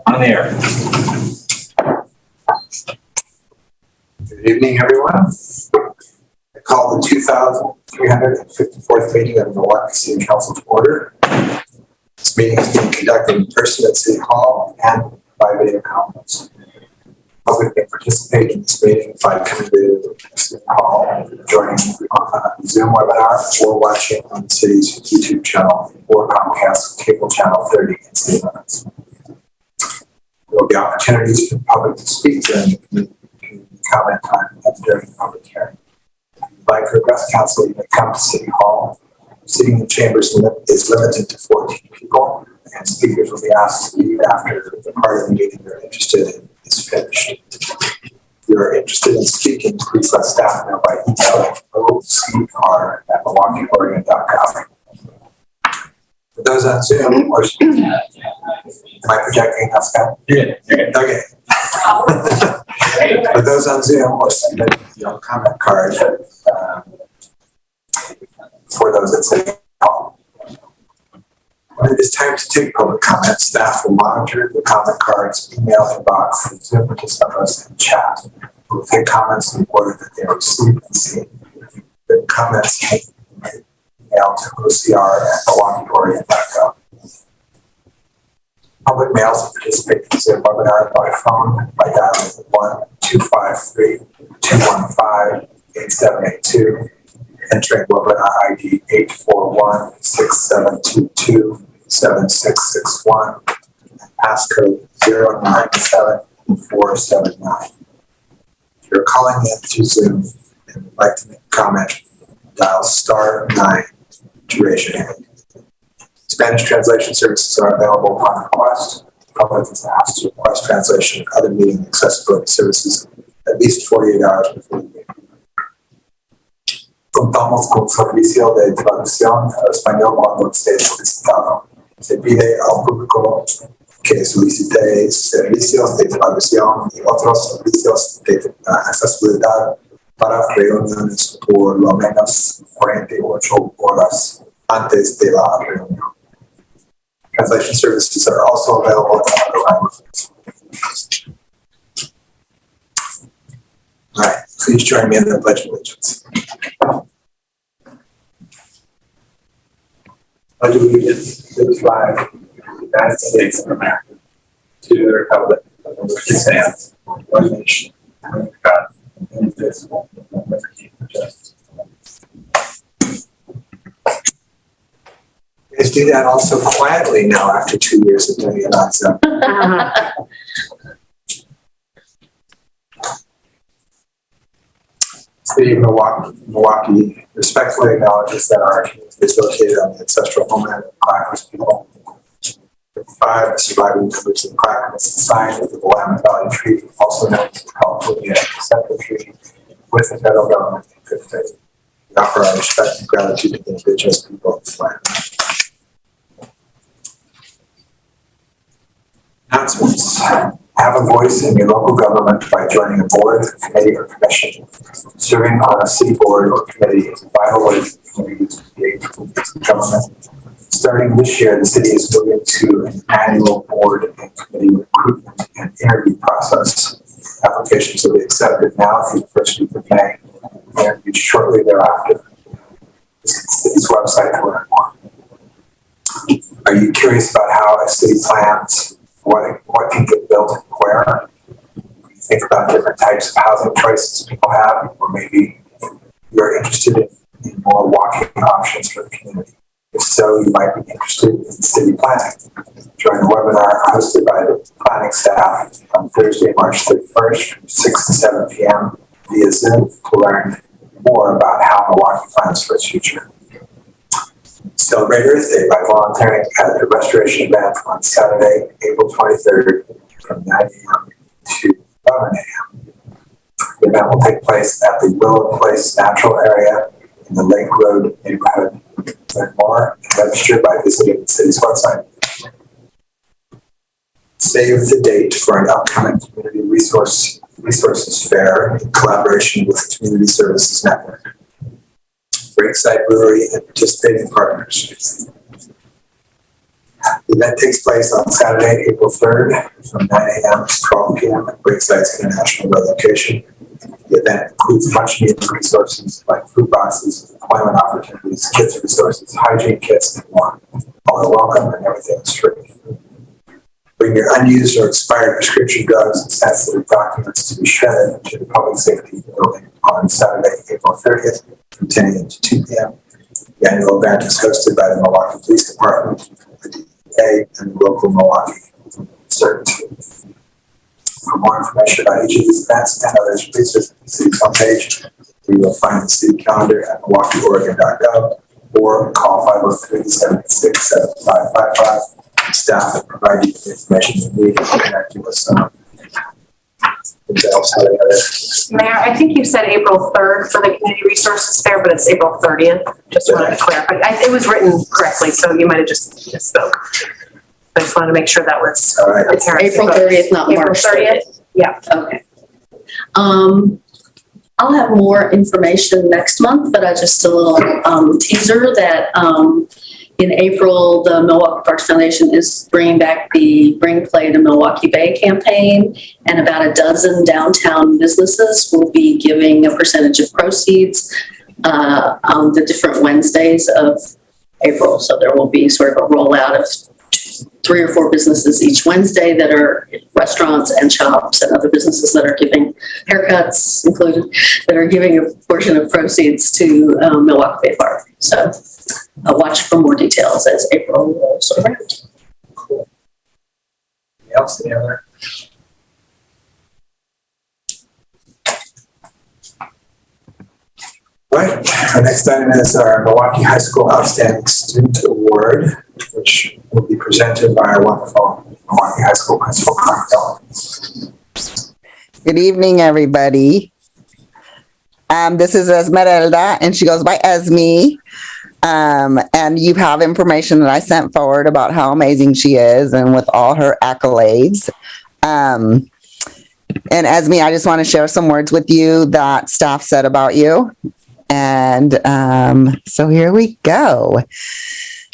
On air. Good evening, everyone. I call the 2354th meeting of the Milwaukie City Council to order. This meeting is being conducted in person at City Hall and by video conference. Public may participate in this meeting by coming to City Hall, joining on Zoom webinar, or watching on the city's YouTube channel or Comcast cable channel 30 in city limits. There will be opportunities for the public to speak during the community comment time and during the public hearing. If you'd like to address council, you may come to City Hall. Seating in the chambers is limited to 14 people, and speakers will be asked to leave after the part of the meeting they're interested in is finished. If you are interested in speaking, please let staff know by emailing ocr@milwaukieoregon.gov. For those on Zoom or Am I projecting us, Scott? Yeah. Okay. For those on Zoom, or submit your comment card for those that say call. When it is time to take public comment, staff will monitor the comment cards, email inbox, and Zoom participants and chat. We'll take comments in the order that they are received and seen. The comments can be emailed to ocr@milwaukieoregon.gov. Public mails and participate in Zoom webinar by phone by dialing 1-253-215-8782, entering webinar ID 841-6722-7661, and passcode 097479. If you're calling in through Zoom and would like to make a comment, dial *9 to raise your hand. Spanish translation services are available upon request. The public is asked to request translation of other meeting accessibility services at least 48 hours before the meeting. Contamos con servicio de traducción al español cuando esté solicitado. Se pide al público que solicite servicios de traducción y otros servicios de accesibilidad para reuniones por lo menos 48 horas antes de la reunión. Translation services are also available in other languages. All right, please join me in the Pledge of Allegiance. Pledge of Allegiance to the flag of the United States of America, to the republic for which it stands, one nation, under God, indivisible, with liberty and justice. Guys do that also quietly now after 2 years of doing it on Zoom. City of Milwaukie respectfully acknowledges that our community is located on the ancestral homeland of the Clackamas people. 5, the surviving members of the Clackamas signed with the Willamette Valley Treaty, also known as the California Settlement Treaty, with the federal government in good faith. We offer our respect and gratitude to the indigenous people of this land. Announcements. Have a voice in your local government by joining a board, committee, or commission. Serving on a city board or committee is a vital way for the community to engage with government. Starting this year, the city is moving to an annual board and committee recruitment and interview process. Applications will be accepted now through the first week of May and interviewed shortly thereafter. Visit the city's website to learn more. Are you curious about how a city plans what can get built and where? Think about different types of housing choices people have, or maybe you're interested in more walking options for the community. If so, you might be interested in city planning. Join a webinar hosted by the planning staff on Thursday, March 31st from 6 to 7 p.m. via Zoom to learn more about how Milwaukie plans for its future. Celebrate Earth Day by volunteering at a restoration event on Saturday, April 23rd from 9 a.m. to 11 a.m. The event will take place at the Willow Place Natural Area in the Lake Road neighborhood. Learn more and register by visiting the city's website. Save the date for an upcoming community resources fair in collaboration with the Community Services Network. Breakside Brewery and participating partners. The event takes place on Saturday, April 3rd from 9 a.m. to 12 p.m. at Breakside's International Road location. The event includes much needed resources like food boxes, employment opportunities, kids resources, hygiene kits, and more. All are welcome and everything is free. Bring your unused or expired prescription drugs and sensitive documents to be shredded to the Public Safety Building on Saturday, April 30th. From 10 a.m. to 2 p.m. The annual event is hosted by the Milwaukie Police Department, the DEA, and the local Milwaukie CERT. For more information about each of these events and others, please visit the city's homepage. You will find the city calendar at milwaukieoregon.gov or call 503-786-7555. Staff will provide you with the information you need to connect you with someone. Mayor, I think you said April 3rd for the Community Resources Fair, but it's April 30th. Just wanted to clarify. It was written correctly, so you might have just spoke. I just wanted to make sure that was All right. It's April 30th, not April March 30th. Yeah. Okay. I'll have more information next month, but just a little teaser that in April, the Milwaukie Parks Foundation is bringing back the Bring Play to Milwaukie Bay campaign, and about a dozen downtown businesses will be giving a percentage of proceeds on the different Wednesdays of April. So there will be sort of a rollout of 3 or 4 businesses each Wednesday that are restaurants and shops and other businesses that are giving haircuts included, that are giving a portion of proceeds to Milwaukie Bay Park. So watch for more details as April rolls around. Cool. Anything else? Any other? Right. Our next item is our Milwaukie High School Outstanding Student Award, which will be presented by our wonderful Milwaukie High School Principal, Carl. Good evening, everybody. This is Esmeralda, and she goes by Esme. And you have information that I sent forward about how amazing she is and with all her accolades. And Esme, I just want to share some words with you that staff said about you. And so here we go.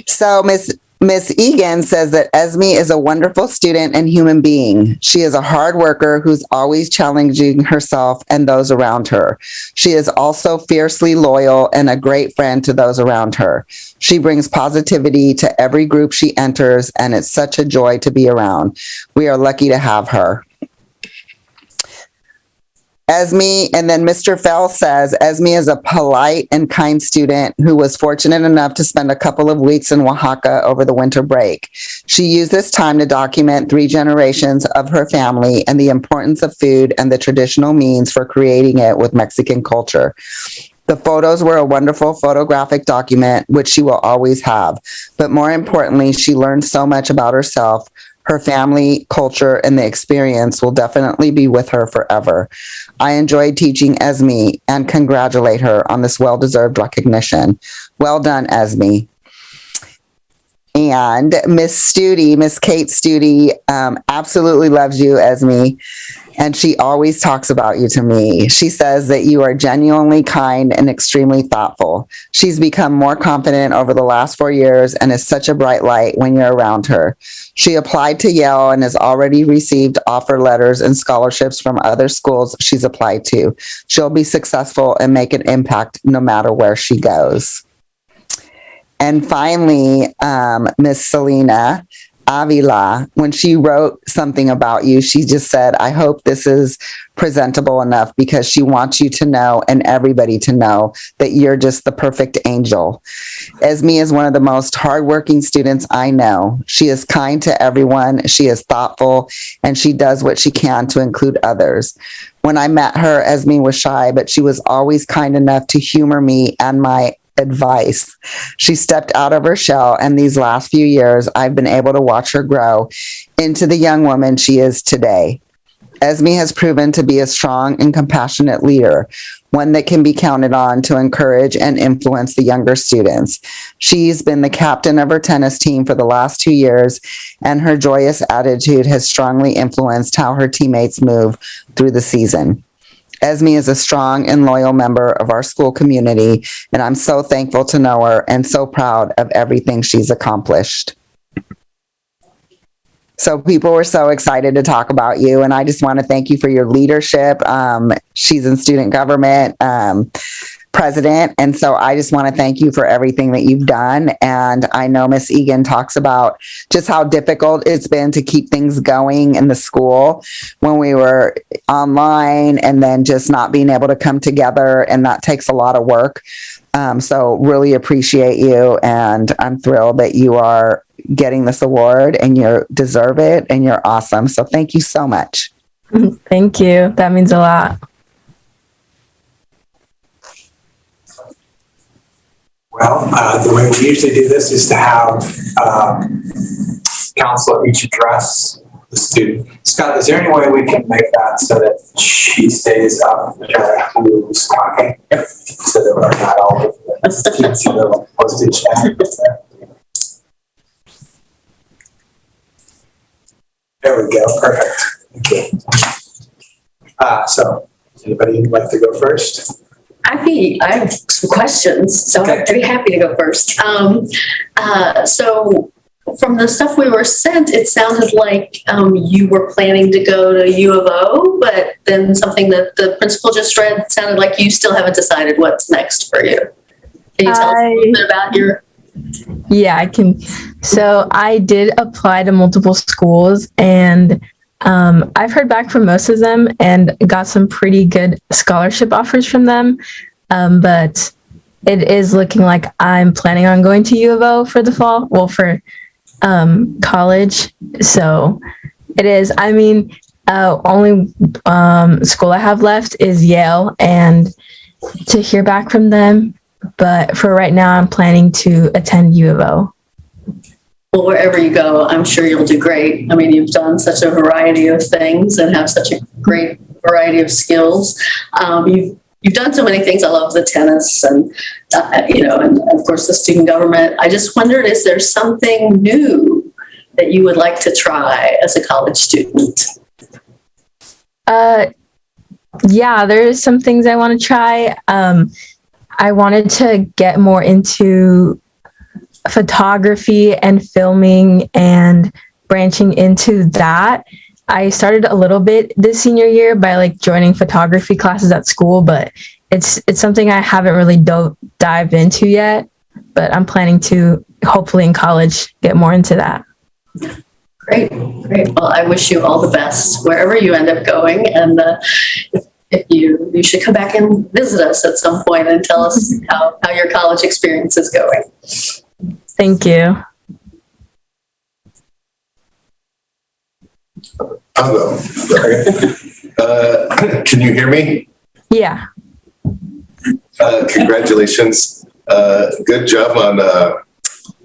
So Miss Egan says that Esme is a wonderful student and human being. She is a hard worker who's always challenging herself and those around her. She is also fiercely loyal and a great friend to those around her. She brings positivity to every group she enters, and it's such a joy to be around. We are lucky to have her. Esme, and then Mr. Fell says, Esme is a polite and kind student who was fortunate enough to spend a couple of weeks in Oaxaca over the winter break. She used this time to document 3 generations of her family and the importance of food and the traditional means for creating it with Mexican culture. The photos were a wonderful photographic document, which she will always have. But more importantly, she learned so much about herself, her family, culture, and the experience will definitely be with her forever. I enjoyed teaching Esme and congratulate her on this well-deserved recognition. Well done, Esme. And Miss Kate Studi, absolutely loves you, Esme. And she always talks about you to me. She says that you are genuinely kind and extremely thoughtful. She's become more confident over the last 4 years and is such a bright light when you're around her. She applied to Yale and has already received offer letters and scholarships from other schools she's applied to. She'll be successful and make an impact no matter where she goes. And finally, Miss Selena Avila, when she wrote something about you, she just said, I hope this is presentable enough, because she wants you to know and everybody to know that you're just the perfect angel. Esme is one of the most hardworking students I know. She is kind to everyone. She is thoughtful, and she does what she can to include others. When I met her, Esme was shy, but she was always kind enough to humor me and my advice. She stepped out of her shell, and these last few years, I've been able to watch her grow into the young woman she is today. Esme has proven to be a strong and compassionate leader, one that can be counted on to encourage and influence the younger students. She's been the captain of her tennis team for the last 2 years, and her joyous attitude has strongly influenced how her teammates move through the season. Esme is a strong and loyal member of our school community, and I'm so thankful to know her and so proud of everything she's accomplished. So people were so excited to talk about you, and I just want to thank you for your leadership. She's in student government president, and so I just want to thank you for everything that you've done. And I know Miss Egan talks about just how difficult it's been to keep things going in the school when we were online, and then just not being able to come together, and that takes a lot of work. So really appreciate you, and I'm thrilled that you are getting this award, and you deserve it, and you're awesome. So thank you so much. Thank you. That means a lot. Well, the way we usually do this is to have counselor each address the student. Scott, is there any way we can make that so that she stays up who's talking? Yep. So that we're not all over the teensy little postage stamp there. There we go. Perfect. Thank you. So anybody would like to go first? I have some questions, so Okay. I'd be happy to go first. So from the stuff we were sent, it sounded like you were planning to go to U of O, but then something that the principal just read sounded like you still haven't decided what's next for you. Can you tell us a little bit about your... Yeah, I can. So I did apply to multiple schools, and I've heard back from most of them and got some pretty good scholarship offers from them. But it is looking like I'm planning on going to U of O for the fall, well, for college. So it is. I mean, only school I have left is Yale, and to hear back from them. But for right now, I'm planning to attend U of O. Well, wherever you go, I'm sure you'll do great. I mean, you've done such a variety of things and have such a great variety of skills. You've done so many things. I love the tennis and, and of course the student government. I just wondered, is there something new that you would like to try as a college student? Yeah, there's some things I want to try. I wanted to get more into photography and filming and branching into that. I started a little bit this senior year by joining photography classes at school, but it's something I haven't really dived into yet, but I'm planning to hopefully in college get more into that. Great. Well, I wish you all the best wherever you end up going, and if you should come back and visit us at some point and tell us how your college experience is going. Thank you. I'll go. Can you hear me? Yeah. Congratulations. Good job on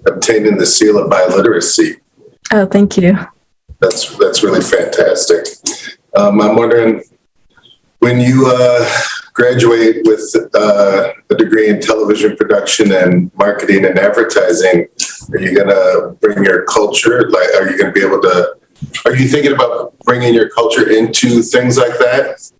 obtaining the seal of biliteracy. Oh, thank you. That's really fantastic. I'm wondering, when you graduate with a degree in television production and marketing and advertising, are you going to bring your culture? Are you going to be able to? Are you thinking about bringing your culture into things like that?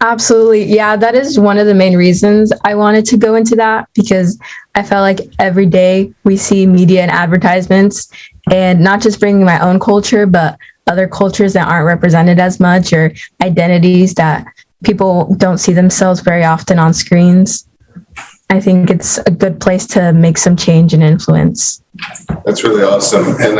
Absolutely. Yeah, that is one of the main reasons I wanted to go into that, because I felt like every day we see media and advertisements, and not just bringing my own culture, but other cultures that aren't represented as much, or identities that people don't see themselves very often on screens. I think it's a good place to make some change and influence. That's really awesome. And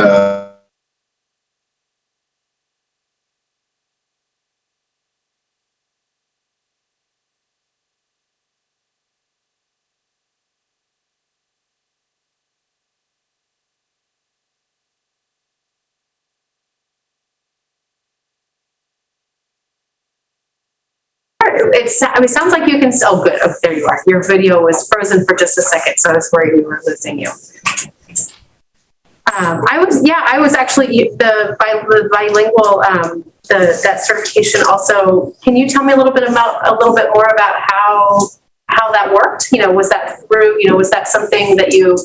It sounds like you can, oh, good. Oh, there you are. Your video was frozen for just a second, so I was worried we were losing you. I was actually the bilingual, that certification also. Can you tell me a little bit more about how that worked? Was that through, was that something that you,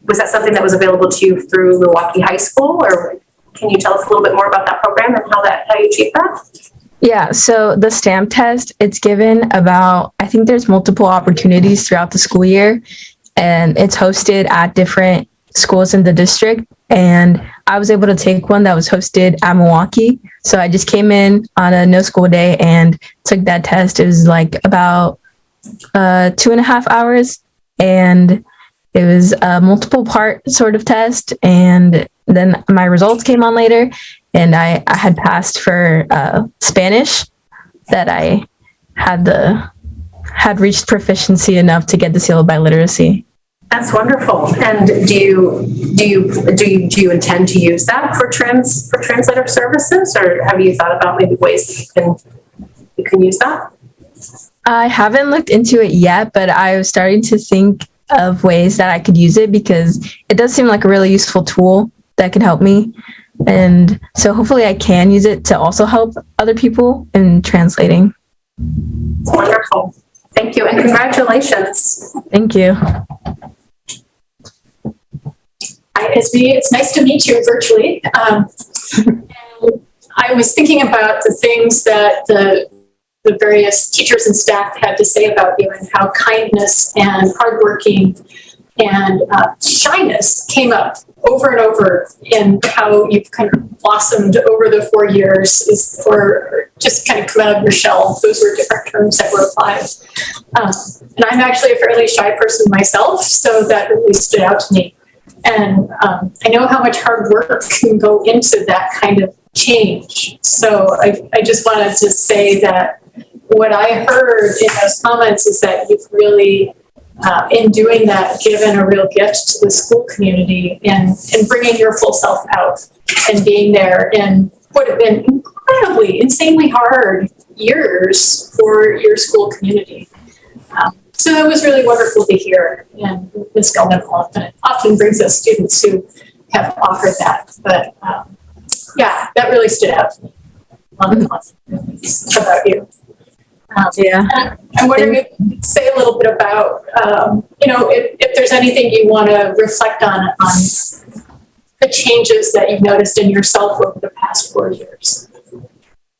was that something that was available to you through Milwaukie High School, or can you tell us a little bit more about that program and how you achieved that? Yeah, so the STAMP test, it's given about, I think there's multiple opportunities throughout the school year, and it's hosted at different schools in the district. And I was able to take one that was hosted at Milwaukie. So I just came in on a no school day and took that test. It was about 2.5 hours, and it was a multiple part sort of test. And then my results came on later, and I had passed for Spanish, that I had reached proficiency enough to get the seal of biliteracy. That's wonderful. And do you intend to use that for translator services, or have you thought about maybe ways that you can use that? I haven't looked into it yet, but I was starting to think of ways that I could use it, because it does seem like a really useful tool that can help me. And so hopefully I can use it to also help other people in translating. Wonderful. Thank you. And congratulations. Thank you. Hi, Esme. It's nice to meet you virtually. I was thinking about the things that the various teachers and staff had to say about you and how kindness and hardworking and shyness came up over and over, and how you've kind of blossomed over the 4 years, or just kind of come out of your shell. Those were different terms that were applied. And I'm actually a fairly shy person myself, so that really stood out to me. And I know how much hard work can go into that kind of change. So I just wanted to say that what I heard in those comments is that you've really, in doing that, given a real gift to the school community and bringing your full self out and being there in what have been incredibly, insanely hard years for your school community. So that was really wonderful to hear. And Ms. Gelman often brings us students who have offered that. But yeah, that really stood out to me. Lots of things about you. I'm wondering if you could say a little bit about, if there's anything you want to reflect on the changes that you've noticed in yourself over the past 4 years.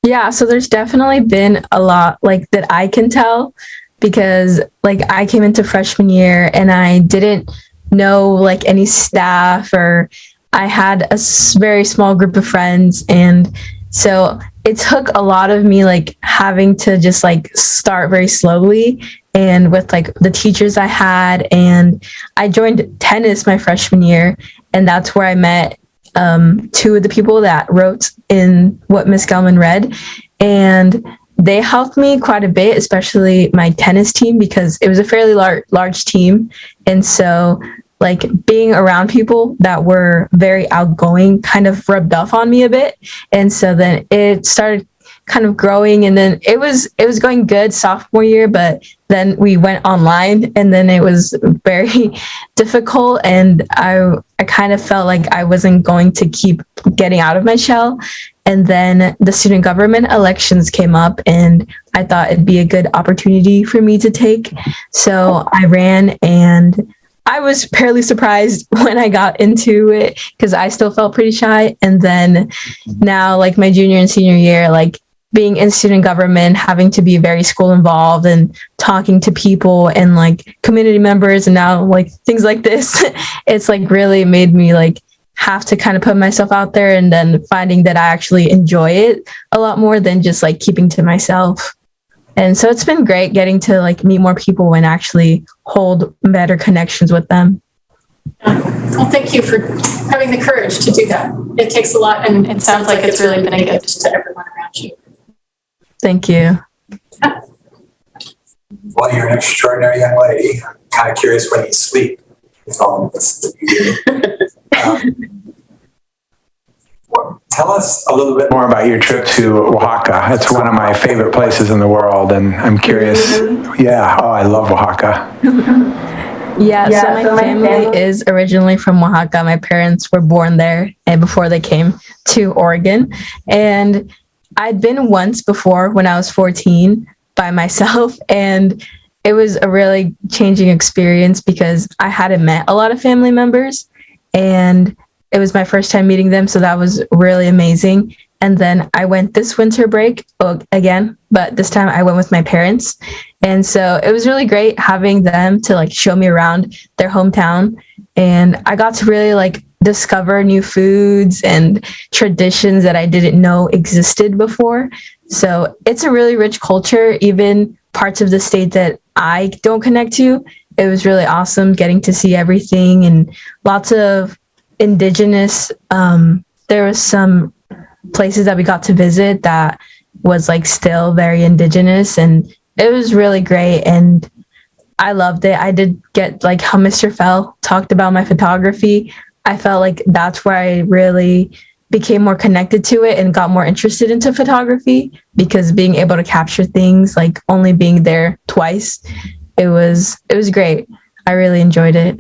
Yeah, so there's definitely been a lot that I can tell, because I came into freshman year and I didn't know any staff, or I had a very small group of friends. And so it took a lot of me having to just start very slowly, and with the teachers I had. And I joined tennis my freshman year, and that's where I met two of the people that wrote in what Miss Gelman read. And they helped me quite a bit, especially my tennis team, because it was a fairly large team. And so being around people that were very outgoing kind of rubbed off on me a bit. And so then it started kind of growing, and then it was going good sophomore year, but then we went online, and then it was very difficult, and I kind of felt like I wasn't going to keep getting out of my shell. And then the student government elections came up, and I thought it'd be a good opportunity for me to take. So I ran, and I was fairly surprised when I got into it, because I still felt pretty shy. And then now, my junior and senior year, being in student government, having to be very school involved and talking to people and community members, and now things like this, it's really made me have to kind of put myself out there, and then finding that I actually enjoy it a lot more than just keeping to myself. And so it's been great getting to meet more people and actually hold better connections with them. Well, thank you for having the courage to do that. It takes a lot, and it sounds like it's really been a gift to everyone around you. Thank you. Well, you're an extraordinary young lady. I'm kind of curious when you sleep. With all of this that you do. Tell us a little bit more about your trip to Oaxaca. It's one of my favorite places in the world, and I'm curious. Yeah, I love Oaxaca. Yeah, so my family is originally from Oaxaca. My parents were born there and before they came to Oregon. And I'd been once before when I was 14 by myself, and it was a really changing experience because I hadn't met a lot of family members, and it was my first time meeting them. So that was really amazing. And then I went this winter break again, but this time I went with my parents. And so it was really great having them to show me around their hometown. And I got to really discover new foods and traditions that I didn't know existed before. So it's a really rich culture, even parts of the state that I don't connect to. It was really awesome getting to see everything, and lots of indigenous. There was some places that we got to visit that was still very indigenous, and it was really great, and I loved it. I did get how Mr. Fell talked about my photography. I felt like that's where I really became more connected to it and got more interested into photography, because being able to capture things, only being there twice, it was great. I really enjoyed it.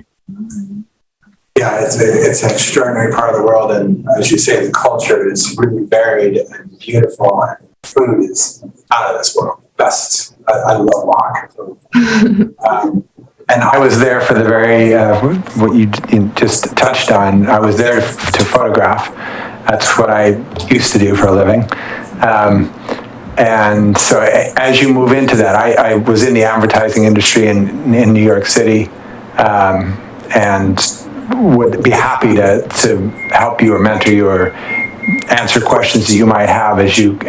Yeah, it's an extraordinary part of the world, and as you say, the culture is really varied and beautiful, and food is out of this world. Best. I love Oaxaca food. And I was there for the very, what you just touched on. I was there to photograph. That's what I used to do for a living. And so as you move into that, I was in the advertising industry in New York City, and would be happy to help you or mentor you or answer questions that you might have as you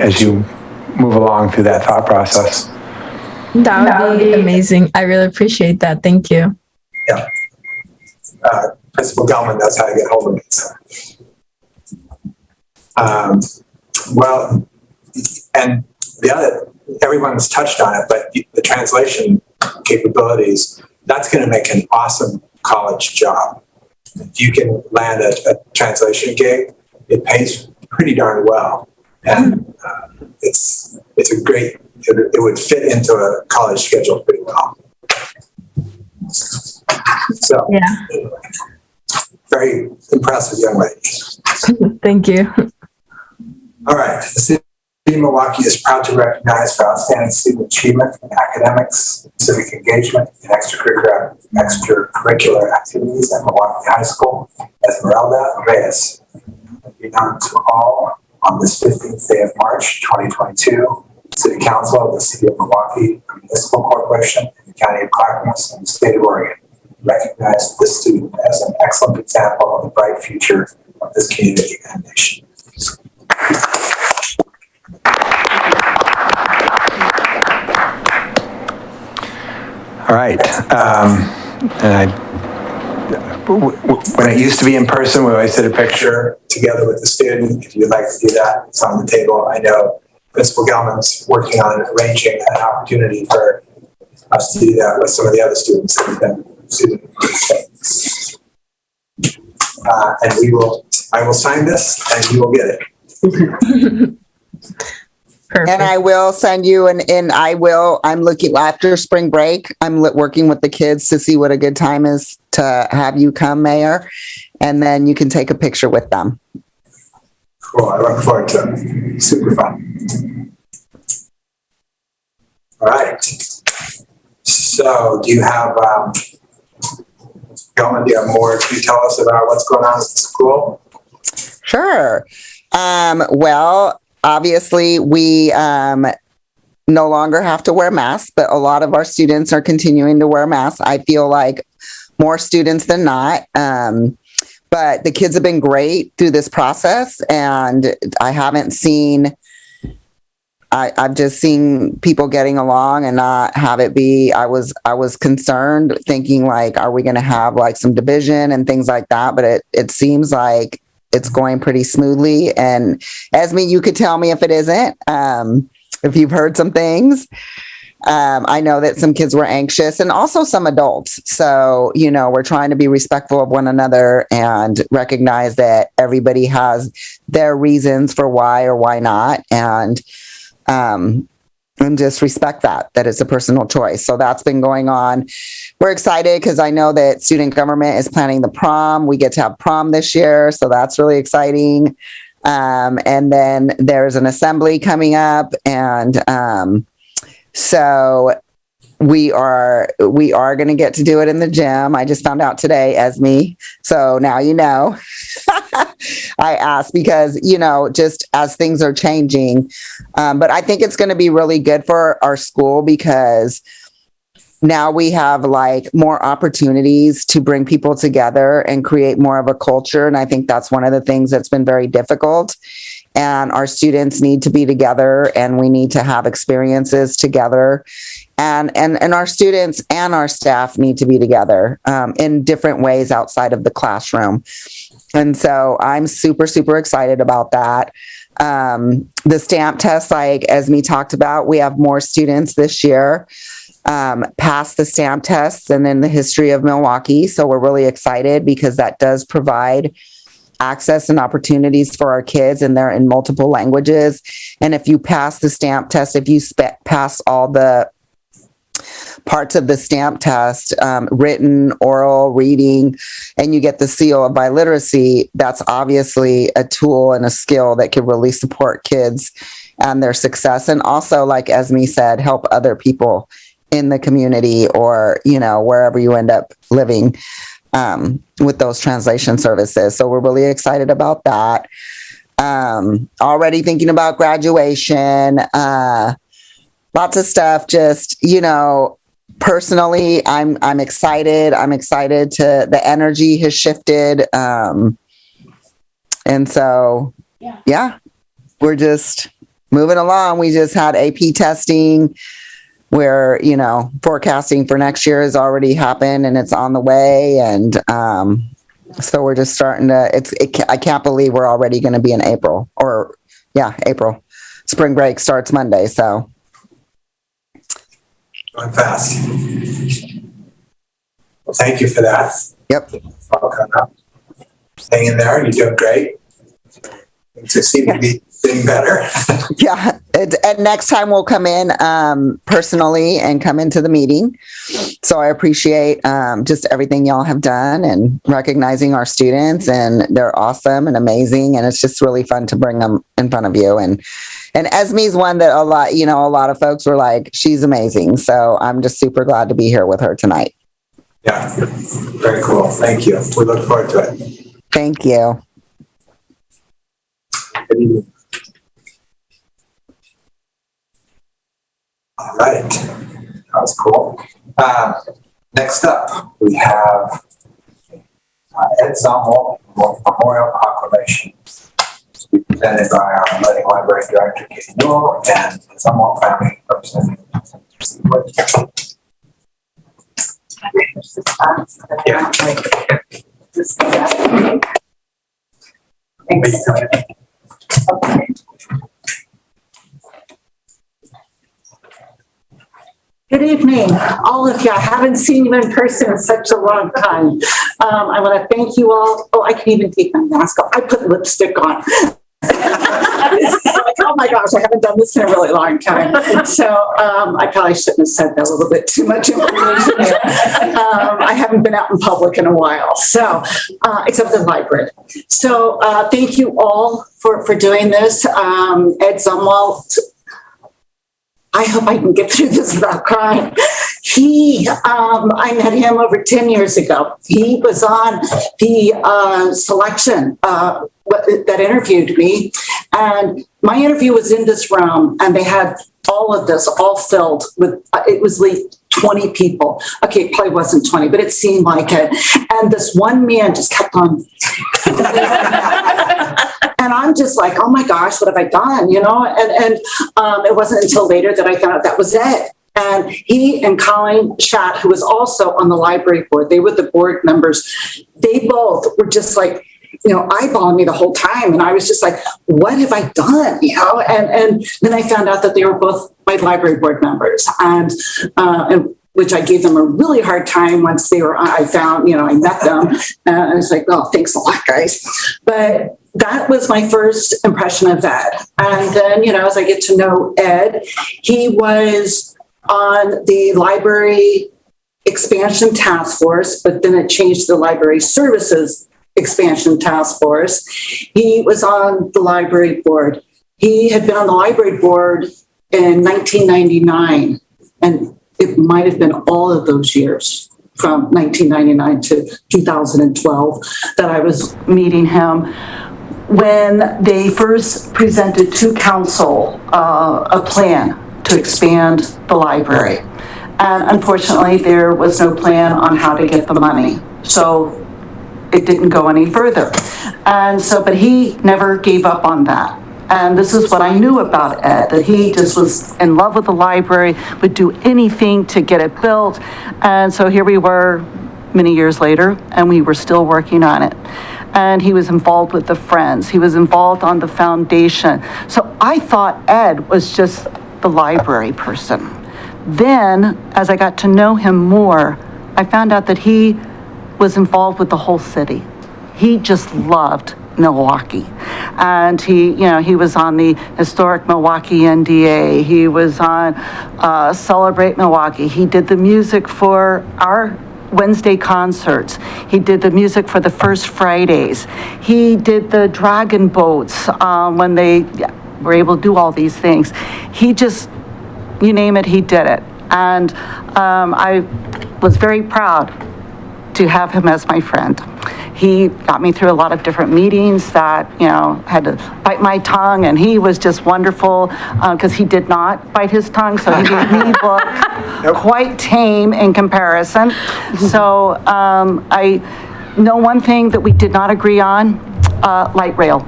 move along through that thought process. That would be amazing. I really appreciate that. Thank you. Yeah. Principal Gelman knows how to get hold of me. So. Well, and the other, everyone's touched on it, but the translation capabilities, that's going to make an awesome college job. If you can land a translation gig, it pays pretty darn well. And it's a great, it would fit into a college schedule pretty well. So, yeah. Very impressive young lady. Thank you. All right. The city of Milwaukie is proud to recognize for outstanding student achievement in academics, civic engagement, and extracurricular activities at Milwaukie High School, Esmeralda Reyes. Be known to all on this 15th day of March, 2022. City Council of the City of Milwaukie, a municipal corporation in the County of Clackamas and the State of Oregon, recognize this student as an excellent example of the bright future of this community and nation. All right. And when it used to be in person, we always did a picture together with the student. If you'd like to do that, it's on the table. I know Principal Gelman's working on arranging an opportunity for us to do that with some of the other students that have been student. And I will sign this and you will get it. Perfect. And I will send you I'm looking after spring break. I'm working with the kids to see what a good time is to have you come, Mayor. And then you can take a picture with them. Cool. I look forward to it. Super fun. All right. So do you have, Gelman, do you have more to tell us about what's going on at the school? Sure. Well, obviously we no longer have to wear masks, but a lot of our students are continuing to wear masks. I feel like more students than not. But the kids have been great through this process, and I've just seen people getting along and not have it be, I was concerned thinking like, are we going to have like some division and things like that? But it seems like it's going pretty smoothly. And Esme, you could tell me if it isn't, if you've heard some things. I know that some kids were anxious and also some adults. So, we're trying to be respectful of one another and recognize that everybody has their reasons for why or why not. And just respect that it's a personal choice. So that's been going on. We're excited because I know that student government is planning the prom. We get to have prom this year. So that's really exciting. And then there's an assembly coming up, and so we are going to get to do it in the gym. I just found out today, Esme. So now you know. I asked because, just as things are changing. But I think it's going to be really good for our school because now we have like more opportunities to bring people together and create more of a culture. And I think that's one of the things that's been very difficult. And our students need to be together, and we need to have experiences together. And our students and our staff need to be together in different ways outside of the classroom. And so I'm super, super excited about that. The stamp test, like Esme talked about, we have more students this year pass the stamp tests and in the history of Milwaukie. So we're really excited because that does provide access and opportunities for our kids, and they're in multiple languages. And if you pass the stamp test, if you pass all the parts of the stamp test, written, oral, reading, and you get the seal of biliteracy, that's obviously a tool and a skill that can really support kids and their success. And also, like Esme said, help other people in the community or, wherever you end up living with those translation services. So we're really excited about that. Already thinking about graduation, lots of stuff, just, personally, I'm excited. I'm excited the energy has shifted. And so, yeah, we're just moving along. We just had AP testing where, forecasting for next year has already happened and it's on the way. And, so we're just starting to, I can't believe we're already going to be in April April. Spring break starts Monday. So. Going fast. Well, thank you for that. Yep. Hang in there. You're doing great. Things seem to be getting better. Yeah. And next time we'll come in personally and come into the meeting. So I appreciate just everything y'all have done and recognizing our students, and they're awesome and amazing. And it's just really fun to bring them in front of you. And Esme's one that a lot of folks were like, she's amazing. So I'm just super glad to be here with her tonight. Yeah, very cool. Thank you. We look forward to it. Thank you. Good evening. All right. That was cool. Next up, we have Ed Zumwalt Memorial Proclamation. To be presented by our Learning Library Director, Katie Newell, and the Zumwalt family representative. Yeah. Good evening, all of you. I haven't seen you in person in such a long time. I want to thank you all. Oh, I can even take my mask off. I put lipstick on. Like, oh my gosh, I haven't done this in a really long time. So I probably shouldn't have said that, a little bit too much information here. I haven't been out in public in a while, so except the library. So thank you all for doing this. Ed Zumwalt, I hope I can get through this without crying. I met him over 10 years ago. He was on the selection that interviewed me. And my interview was in this room, and they had all of this all filled with, it was like 20 people. Okay, it probably wasn't 20, but it seemed like it. And this one man just kept on. And I'm just like, oh my gosh, what have I done? And it wasn't until later that I found out that was it. And he and Colleen Schatt, who was also on the library board, they were the board members. They both were just like, eyeballing me the whole time. And I was just like, what have I done? And then I found out that they were both my library board members, and which I gave them a really hard time once they were, I met them. And I was like, oh, thanks a lot, guys. But that was my first impression of Ed. And then, as I get to know Ed, he was on the library expansion task force, but then it changed to the library services expansion task force. He was on the library board. He had been on the library board in 1999, and it might have been all of those years from 1999 to 2012 that I was meeting him, when they first presented to council a plan to expand the library. And unfortunately, there was no plan on how to get the money. So it didn't go any further. And so, but he never gave up on that. And this is what I knew about Ed, that he just was in love with the library, would do anything to get it built. And so here we were many years later, and we were still working on it. And he was involved with the Friends. He was involved on the foundation. So I thought Ed was just the library person. Then, as I got to know him more, I found out that he was involved with the whole city. He just loved Milwaukie. And he was on the historic Milwaukie NDA. He was on Celebrate Milwaukie. He did the music for our Wednesday concerts. He did the music for the First Fridays. He did the dragon boats when they were able to do all these things. He just, you name it, he did it. And I was very proud to have him as my friend. He got me through a lot of different meetings that, had to bite my tongue, and he was just wonderful because he did not bite his tongue, so he made me look quite tame in comparison. So I know one thing that we did not agree on, light rail.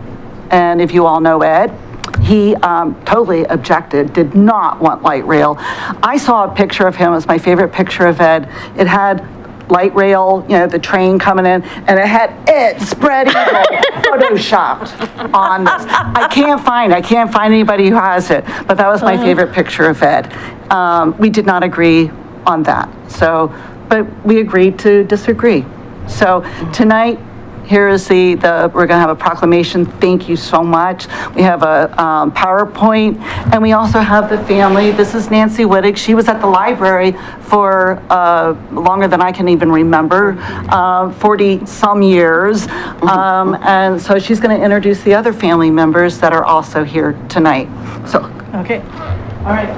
And if you all know Ed, he totally objected, did not want light rail. I saw a picture of him, it was my favorite picture of Ed. It had light rail, the train coming in, and it had Ed spread eagle photoshopped on this. I can't find anybody who has it, but that was my favorite picture of Ed. We did not agree on that. So, but we agreed to disagree. So tonight, here is we're going to have a proclamation. Thank you so much. We have a PowerPoint, and we also have the family. This is Nancy Wittig. She was at the library for longer than I can even remember, 40 some years. And so she's going to introduce the other family members that are also here tonight. So, Okay, all right.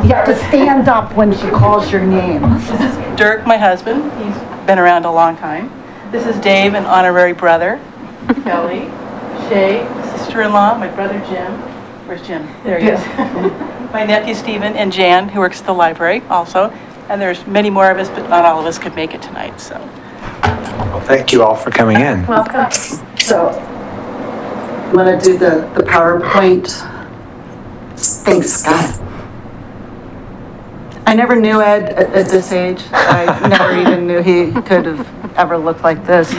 you have to stand up when she calls your name. This is Dirk, my husband. He's been around a long time. This is Dave, an honorary brother. Kelly, Shay, sister-in-law, my brother Jim. Where's Jim? There he is. My nephew Stephen, and Jan, who works at the library also. And there's many more of us, but not all of us could make it tonight, so. Well, thank you all for coming in. Welcome. So, want to do the PowerPoint? Thanks, Scott. I never knew Ed at this age. I never even knew he could have ever looked like this.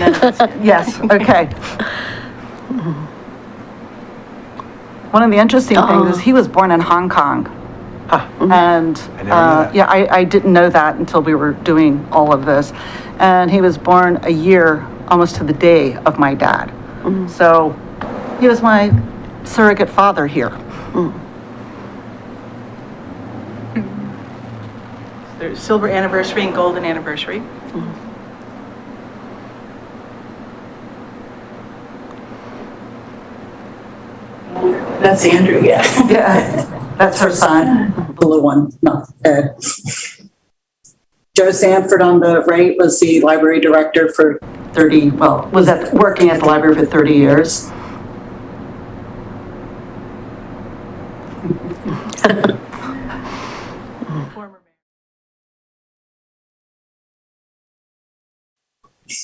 Yes, okay. One of the interesting things is he was born in Hong Kong. And I didn't know that until we were doing all of this. And he was born a year, almost to the day of my dad. So he was my surrogate father here. There's silver anniversary and golden anniversary. That's Andrew, yeah. Yeah, that's her son, the little one, not Ed. Joe Sanford on the right was the library director for working at the library for 30 years.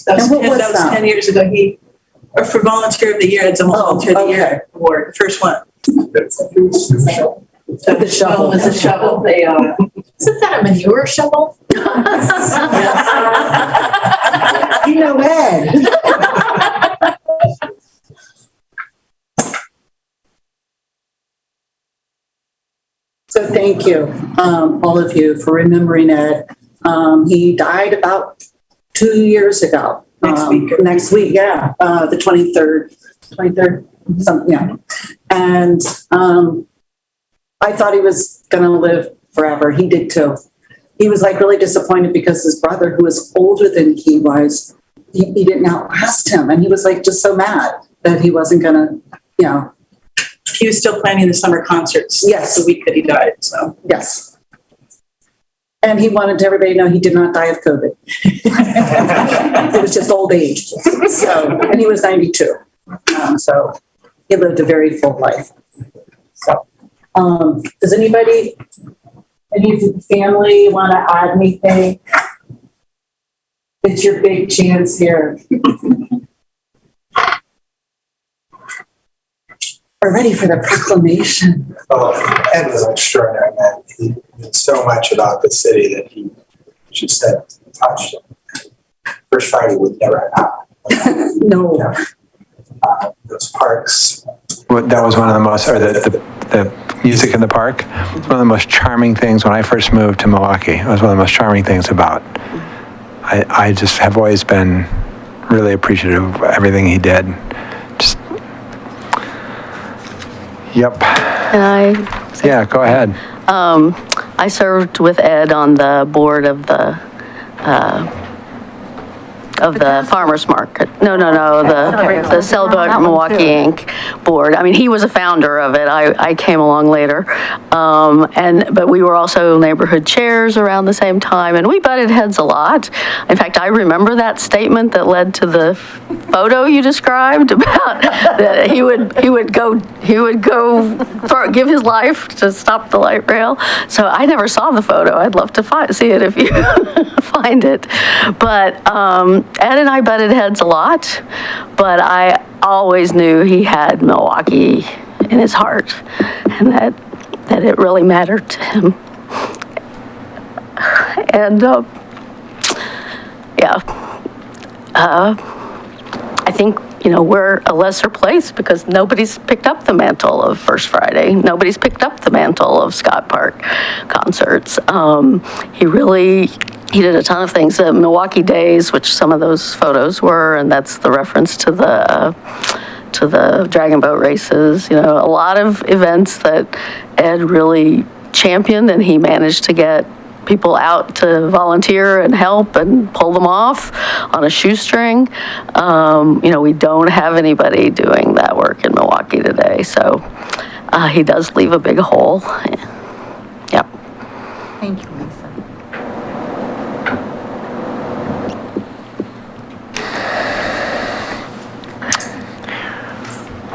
That And what was was that? 10 years ago. Or for Volunteer of the Year, it's a Volunteer of the Year award, the first one. The shovel. Was a shovel. Isn't that a manure shovel? You know Ed. So thank you, all of you, for remembering Ed. He died about 2 years ago. Next week, yeah, the 23rd, something, yeah. And I thought he was gonna live forever. He did too. He was like really disappointed because his brother, who was older than he was, he didn't outlast him. And he was like just so mad that he wasn't gonna, He was still planning the summer concerts. Yes. The week that he died, so. Yes. And he wanted everybody to know he did not die of COVID. It was just old age. So, and he was 92. So he lived a very full life. So, does any of the family want to add anything? It's your big chance here. We're ready for the proclamation. Ed was an extraordinary man. He knew so much about the city that she said, touched him. First Friday would never happen. No. Those parks. That was one of the most, or the music in the park, it's one of the most charming things when I first moved to Milwaukee. It was one of the most charming things about. I just have always been really appreciative of everything he did. Just, yep. Yeah, go ahead. I served with Ed on the board of the farmers market. No, the Celebrate Milwaukee Inc. board. I mean, he was a founder of it. I came along later. But we were also neighborhood chairs around the same time, and we butted heads a lot. In fact, I remember that statement that led to the photo you described about that he would go give his life to stop the light rail. So I never saw the photo. I'd love to see it if you find it. But Ed and I butted heads a lot, but I always knew he had Milwaukie in his heart, and that it really mattered to him. And I think, we're a lesser place because nobody's picked up the mantle of First Friday. Nobody's picked up the mantle of Scott Park concerts. He did a ton of things. The Milwaukie Days, which some of those photos were, and that's the reference to the dragon boat races. A lot of events that Ed really championed, and he managed to get people out to volunteer and help and pull them off on a shoestring. We don't have anybody doing that work in Milwaukie today, so he does leave a big hole. Yep. Thank you, Lisa.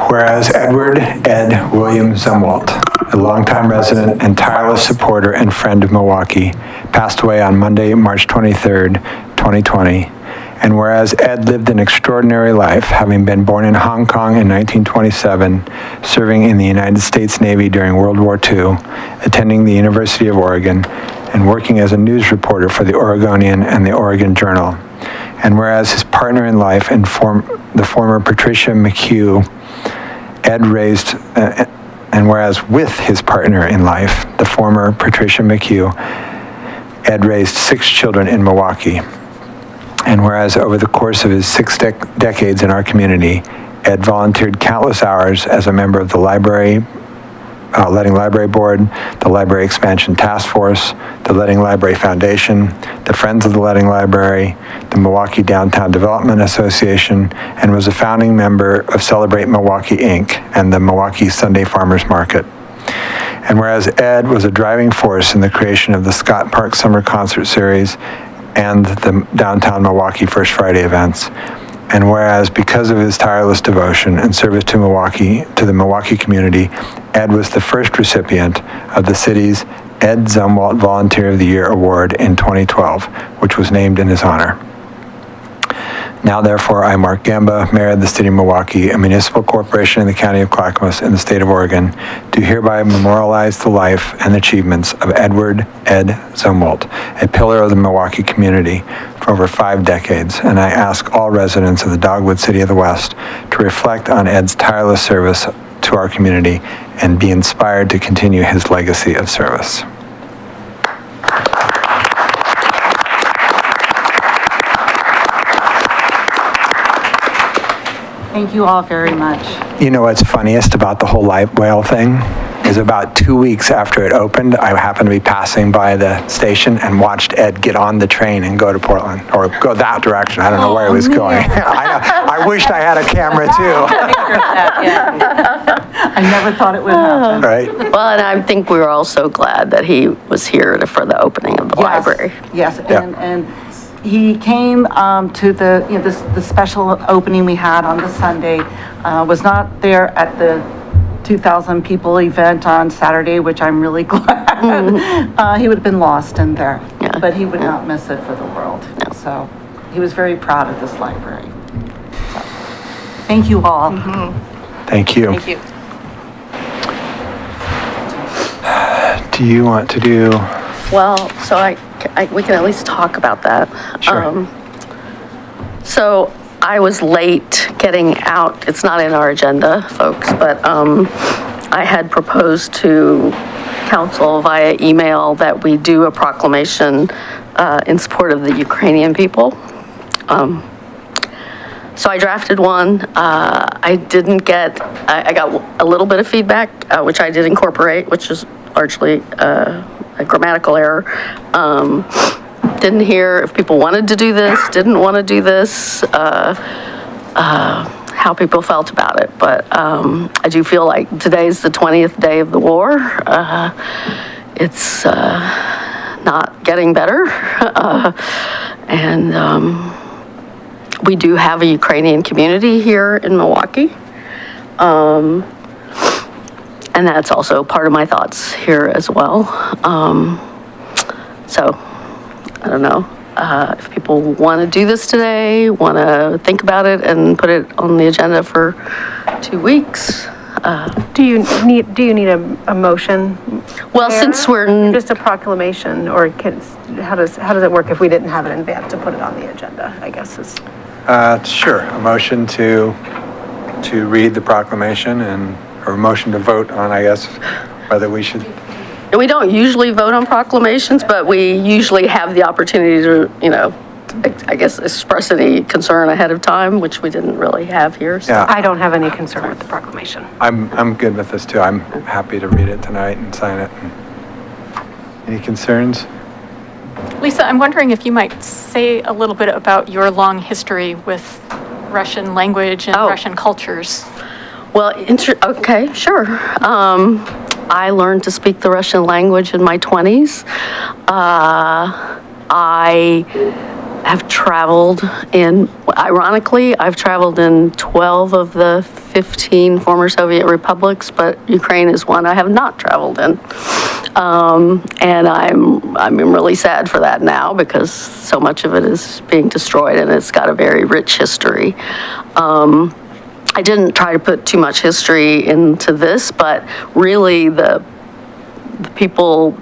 Whereas Edward Ed William Zumwalt, a longtime resident and tireless supporter and friend of Milwaukie, passed away on Monday, March 23rd, 2020. And whereas Ed lived an extraordinary life, having been born in Hong Kong in 1927, serving in the United States Navy during World War II, attending the University of Oregon, and working as a news reporter for the Oregonian and the Oregon Journal. And whereas his partner in life and the former Patricia McHugh, and whereas with his partner in life, the former Patricia McHugh, Ed raised 6 children in Milwaukie. And whereas over the course of his 6 decades in our community, Ed volunteered countless hours as a member of the Letting Library Board, the Library Expansion Task Force, the Letting Library Foundation, the Friends of the Letting Library, the Milwaukie Downtown Development Association, and was a founding member of Celebrate Milwaukie Inc. and the Milwaukie Sunday Farmers Market. And whereas Ed was a driving force in the creation of the Scott Park Summer Concert Series and the Downtown Milwaukie First Friday events, and whereas because of his tireless devotion and service to the Milwaukie community, Ed was the first recipient of the city's Ed Zumwalt Volunteer of the Year Award in 2012, which was named in his honor. Now, therefore, I, Mark Gamba, Mayor of the City of Milwaukie, a municipal corporation in the County of Clackamas in the state of Oregon, do hereby memorialize the life and achievements of Edward Ed Zumwalt, a pillar of the Milwaukie community for over 5 decades, and I ask all residents of the Dogwood City of the West to reflect on Ed's tireless service to our community and be inspired to continue his legacy of service. Thank you all very much. You know what's funniest about the whole light whale thing is about 2 weeks after it opened, I happened to be passing by the station and watched Ed get on the train and go to Portland, or go that direction. I don't know where he was going. I wished I had a camera too. I never thought it would happen. Right. Well, and I think we were all so glad that he was here for the opening of the library. Yes, Yeah. and he came to the special opening we had on the Sunday, was not there at the 2,000 people event on Saturday, which I'm really glad. He would have been lost in there, but he would not miss it for the world. No. So he was very proud of this library. So, thank you all. Thank you. Thank you. Do you want to do? Well, so we can at least talk about that. Sure. So I was late getting out. It's not in our agenda, folks, but I had proposed to council via email that we do a proclamation in support of the Ukrainian people. So I drafted one. I got a little bit of feedback, which I did incorporate, which is largely a grammatical error. Didn't hear if people wanted to do this, didn't want to do this. how people felt about it. But I do feel like today's the 20th day of the war. It's not getting better. And we do have a Ukrainian community here in Milwaukie. And that's also part of my thoughts here as well. So, I don't know. If people want to do this today, want to think about it and put it on the agenda for 2 weeks. Do you need a motion? Well, there? since we're Just a proclamation, or how does it work if we didn't have it in advance to put it on the agenda, I guess is. Sure, a motion to read the proclamation or a motion to vote on, I guess, whether we should. And we don't usually vote on proclamations, but we usually have the opportunity to, I guess, express any concern ahead of time, which we didn't really have here. So. Yeah. I don't have any concern with the proclamation. I'm good with this too. I'm happy to read it tonight and sign it. Any concerns? Lisa, I'm wondering if you might say a little bit about your long history with Russian language and Russian cultures. Well, okay, sure. I learned to speak the Russian language in my 20s. I have traveled ironically, I've traveled in 12 of the 15 former Soviet republics, but Ukraine is one I have not traveled in. And I'm really sad for that now because so much of it is being destroyed and it's got a very rich history. I didn't try to put too much history into this, but really the people,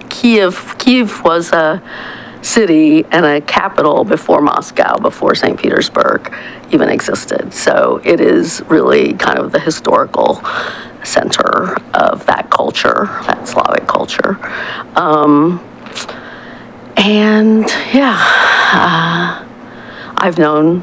Kiev was a city and a capital before Moscow, before St. Petersburg even existed. So it is really kind of the historical center of that culture, that Slavic culture. I've known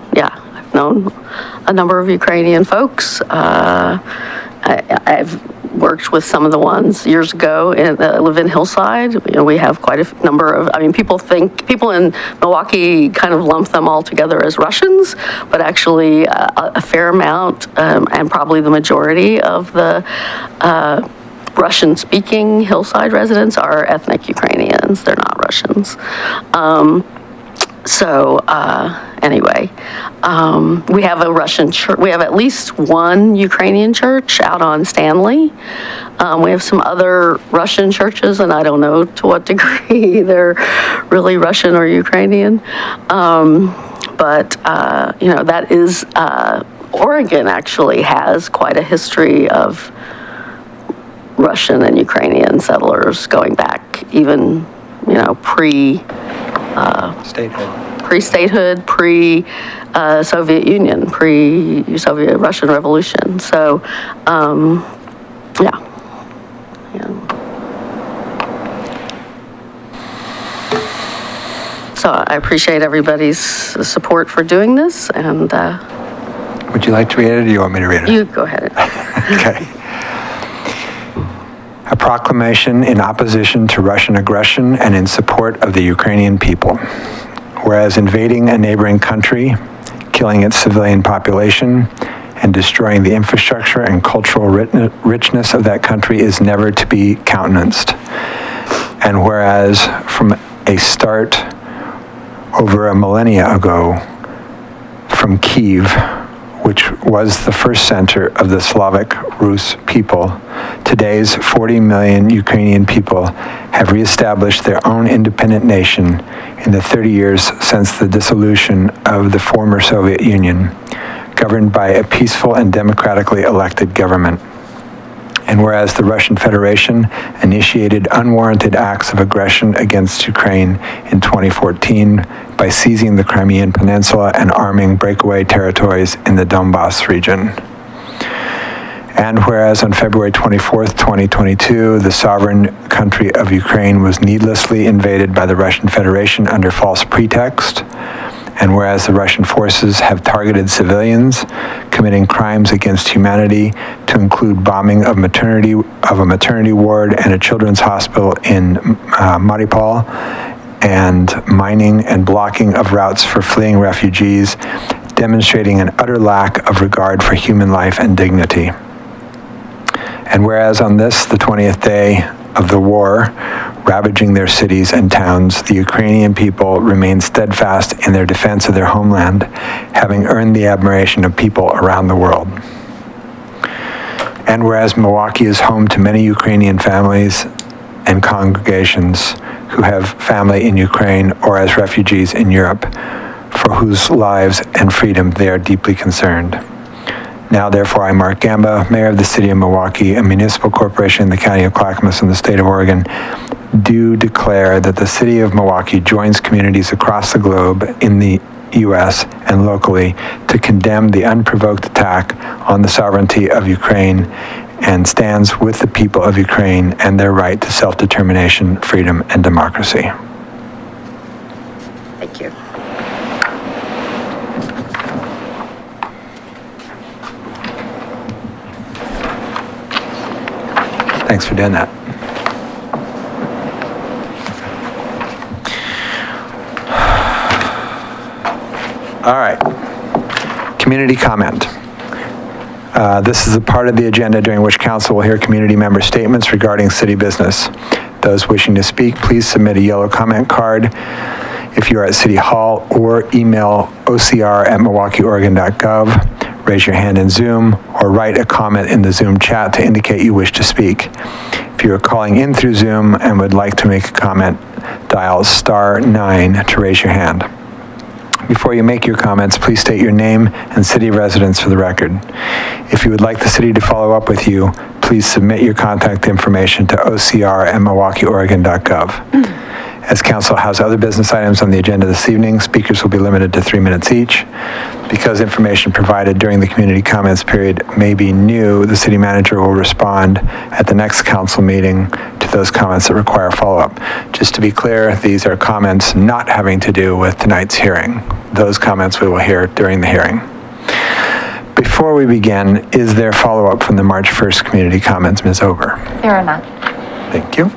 a number of Ukrainian folks. I've worked with some of the ones years ago and live in Hillside. We have quite a number of, people in Milwaukie kind of lump them all together as Russians, but actually a fair amount and probably the majority of the Russian-speaking Hillside residents are ethnic Ukrainians. They're not Russians. Anyway, we have a Russian church. We have at least one Ukrainian church out on Stanley. We have some other Russian churches, and I don't know to what degree they're really Russian or Ukrainian. That is, Oregon actually has quite a history of Russian and Ukrainian settlers going back even, pre-statehood, pre-Soviet Union, pre-Soviet Russian Revolution. So, So I appreciate everybody's support for doing this, and would you like to read it, or do you want me to read it? You go ahead. Okay. A proclamation in opposition to Russian aggression and in support of the Ukrainian people. Whereas invading a neighboring country, killing its civilian population, and destroying the infrastructure and cultural richness of that country is never to be countenanced. And whereas from a start over a millennia ago, from Kyiv, which was the first center of the Slavic Rus people, today's 40 million Ukrainian people have reestablished their own independent nation in the 30 years since the dissolution of the former Soviet Union, governed by a peaceful and democratically elected government. And whereas the Russian Federation initiated unwarranted acts of aggression against Ukraine in 2014 by seizing the Crimean Peninsula and arming breakaway territories in the Donbas region. And whereas on February 24th, 2022, the sovereign country of Ukraine was needlessly invaded by the Russian Federation under false pretext, and whereas the Russian forces have targeted civilians, committing crimes against humanity to include bombing of a maternity ward and a children's hospital in Mariupol, and mining and blocking of routes for fleeing refugees, demonstrating an utter lack of regard for human life and dignity. And whereas on this, the 20th day of the war, ravaging their cities and towns, the Ukrainian people remain steadfast in their defense of their homeland, having earned the admiration of people around the world. And whereas Milwaukie is home to many Ukrainian families and congregations who have family in Ukraine or as refugees in Europe, for whose lives and freedom they are deeply concerned. Now, therefore, I, Mark Gamba, Mayor of the City of Milwaukie, a municipal corporation in the County of Clackamas in the State of Oregon, do declare that the City of Milwaukie joins communities across the globe in the U.S. and locally to condemn the unprovoked attack on the sovereignty of Ukraine and stands with the people of Ukraine and their right to self-determination, freedom, and democracy. Thank you. Thanks for doing that. All right. Community comment. This is a part of the agenda during which council will hear community member statements regarding city business. Those wishing to speak, please submit a yellow comment card if you are at City Hall, or email ocr@milwaukieoregon.gov, raise your hand in Zoom, or write a comment in the Zoom chat to indicate you wish to speak. If you are calling in through Zoom and would like to make a comment, dial *9 to raise your hand. Before you make your comments, please state your name and city of residence for the record. If you would like the city to follow up with you, please submit your contact information to ocr@milwaukieoregon.gov. As council has other business items on the agenda this evening, speakers will be limited to 3 minutes each. Because information provided during the community comments period may be new, the city manager will respond at the next council meeting to those comments that require follow-up. Just to be clear, these are comments not having to do with tonight's hearing. Those comments we will hear during the hearing. Before we begin, is there follow-up from the March 1st community comments, Ms. Ober? There are none. Thank you.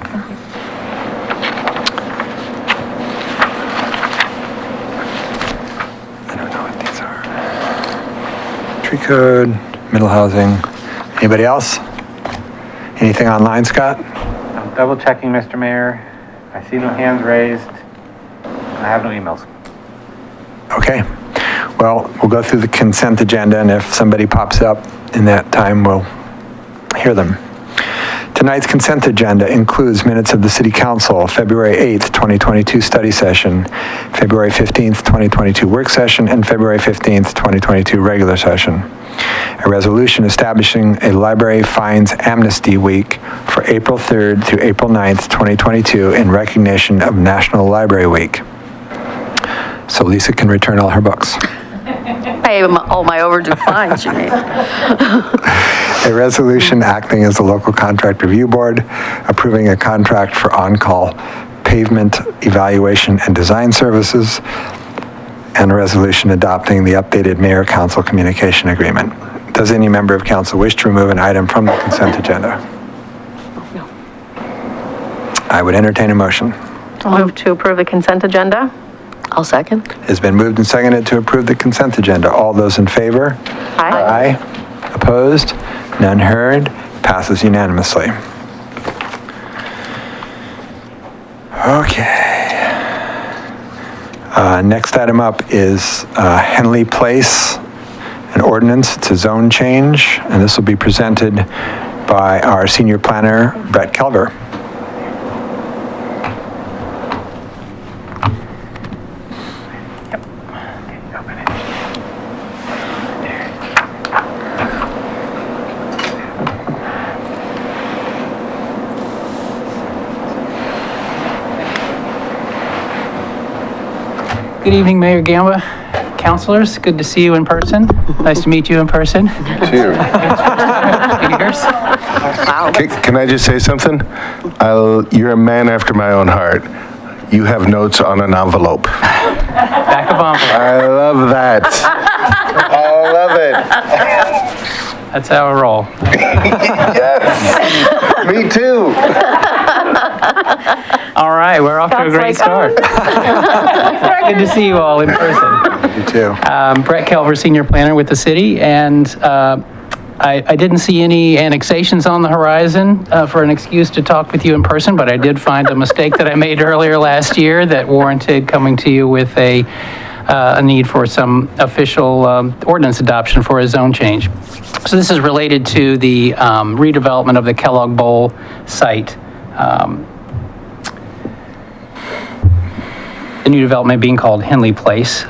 Tree code, middle housing. Anybody else? Anything online, Scott? I'm double checking, Mr. Mayor. I see no hands raised. I have no emails. Okay. Well, we'll go through the consent agenda, and if somebody pops up in that time, we'll hear them. Tonight's consent agenda includes minutes of the City Council, February 8th, 2022 study session, February 15th, 2022 work session, and February 15th, 2022 regular session. A resolution establishing a library fines amnesty week for April 3rd through April 9th, 2022 in recognition of National Library Week. So Lisa can return all her books. Pay all my overdue fines, you mean? A resolution acting as the local contract review board, approving a contract for on-call pavement evaluation and design services, and a resolution adopting the updated mayor-council communication agreement. Does any member of council wish to remove an item from the consent agenda? No. I would entertain a motion. I'll move to approve the consent agenda. I'll second. It's been moved and seconded to approve the consent agenda. All those in favor? Aye. Aye. Opposed? None heard. Passes unanimously. Okay. Next item up is Henley Place, an ordinance. It's a zone change, and this will be presented by our senior planner, Brett Kelver. Good evening, Mayor Gamba, councilors. Good to see you in person. Nice to meet you in person. Cheers. Wow. Can I just say something? You're a man after my own heart. You have notes on an envelope. Back of envelope. I love that. I love it. That's how I roll. Yes. Me too. All right, we're off to a great start. Good to see you all in person. You too. Brett Kelver, Senior Planner with the city, and I didn't see any annexations on the horizon for an excuse to talk with you in person, but I did find a mistake that I made earlier last year that warranted coming to you with a need for some official ordinance adoption for a zone change. So this is related to the redevelopment of the Kellogg Bowl site. The new development being called Henley Place,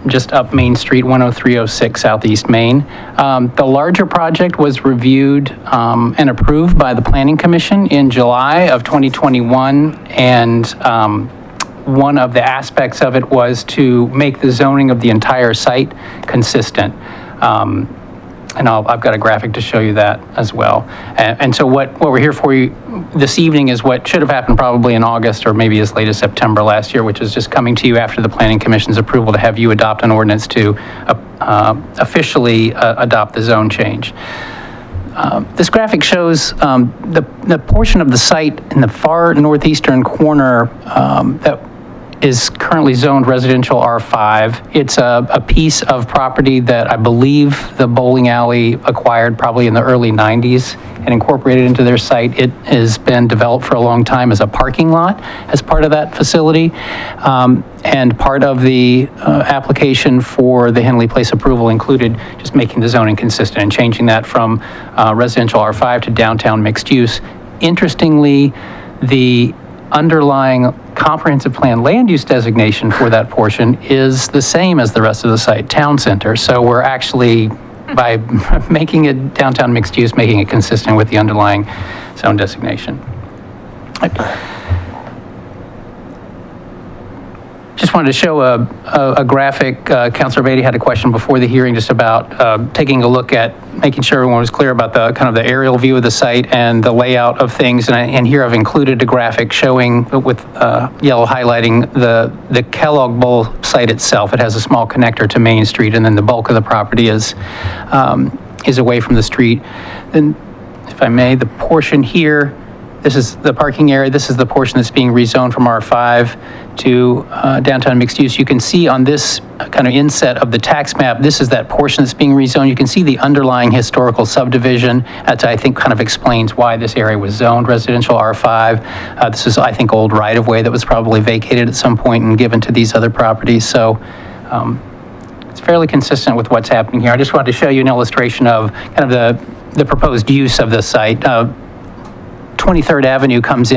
just up Main Street, 10306 Southeast Main. The larger project was reviewed and approved by the Planning Commission in July of 2021, and one of the aspects of it was to make the zoning of the entire site consistent. And I've got a graphic to show you that as well. And so what we're here for you this evening is what should have happened probably in August or maybe as late as September last year, which is just coming to you after the Planning Commission's approval to have you adopt an ordinance to officially adopt the zone change. This graphic shows the portion of the site in the far northeastern corner that is currently zoned residential R5. It's a piece of property that I believe the bowling alley acquired probably in the early 90s and incorporated into their site. It has been developed for a long time as a parking lot as part of that facility. And part of the application for the Henley Place approval included just making the zoning consistent and changing that from residential R5 to downtown mixed use. Interestingly, the underlying comprehensive plan land use designation for that portion is the same as the rest of the site, town center. So we're actually, by making it downtown mixed use, making it consistent with the underlying zone designation. Just wanted to show a graphic. Councilor Beatty had a question before the hearing just about taking a look at making sure everyone was clear about the kind of the aerial view of the site and the layout of things. And here I've included a graphic showing with yellow highlighting the Kellogg Bowl site itself. It has a small connector to Main Street, and then the bulk of the property is away from the street. Then, if I may, the portion here, this is the parking area. This is the portion that's being rezoned from R5 to downtown mixed use. You can see on this kind of inset of the tax map, this is that portion that's being rezoned. You can see the underlying historical subdivision. That, I think, kind of explains why this area was zoned residential R5. This is, I think, old right-of-way that was probably vacated at some point and given to these other properties. So it's fairly consistent with what's happening here. I just wanted to show you an illustration of kind of the proposed use of the site. 23rd Avenue comes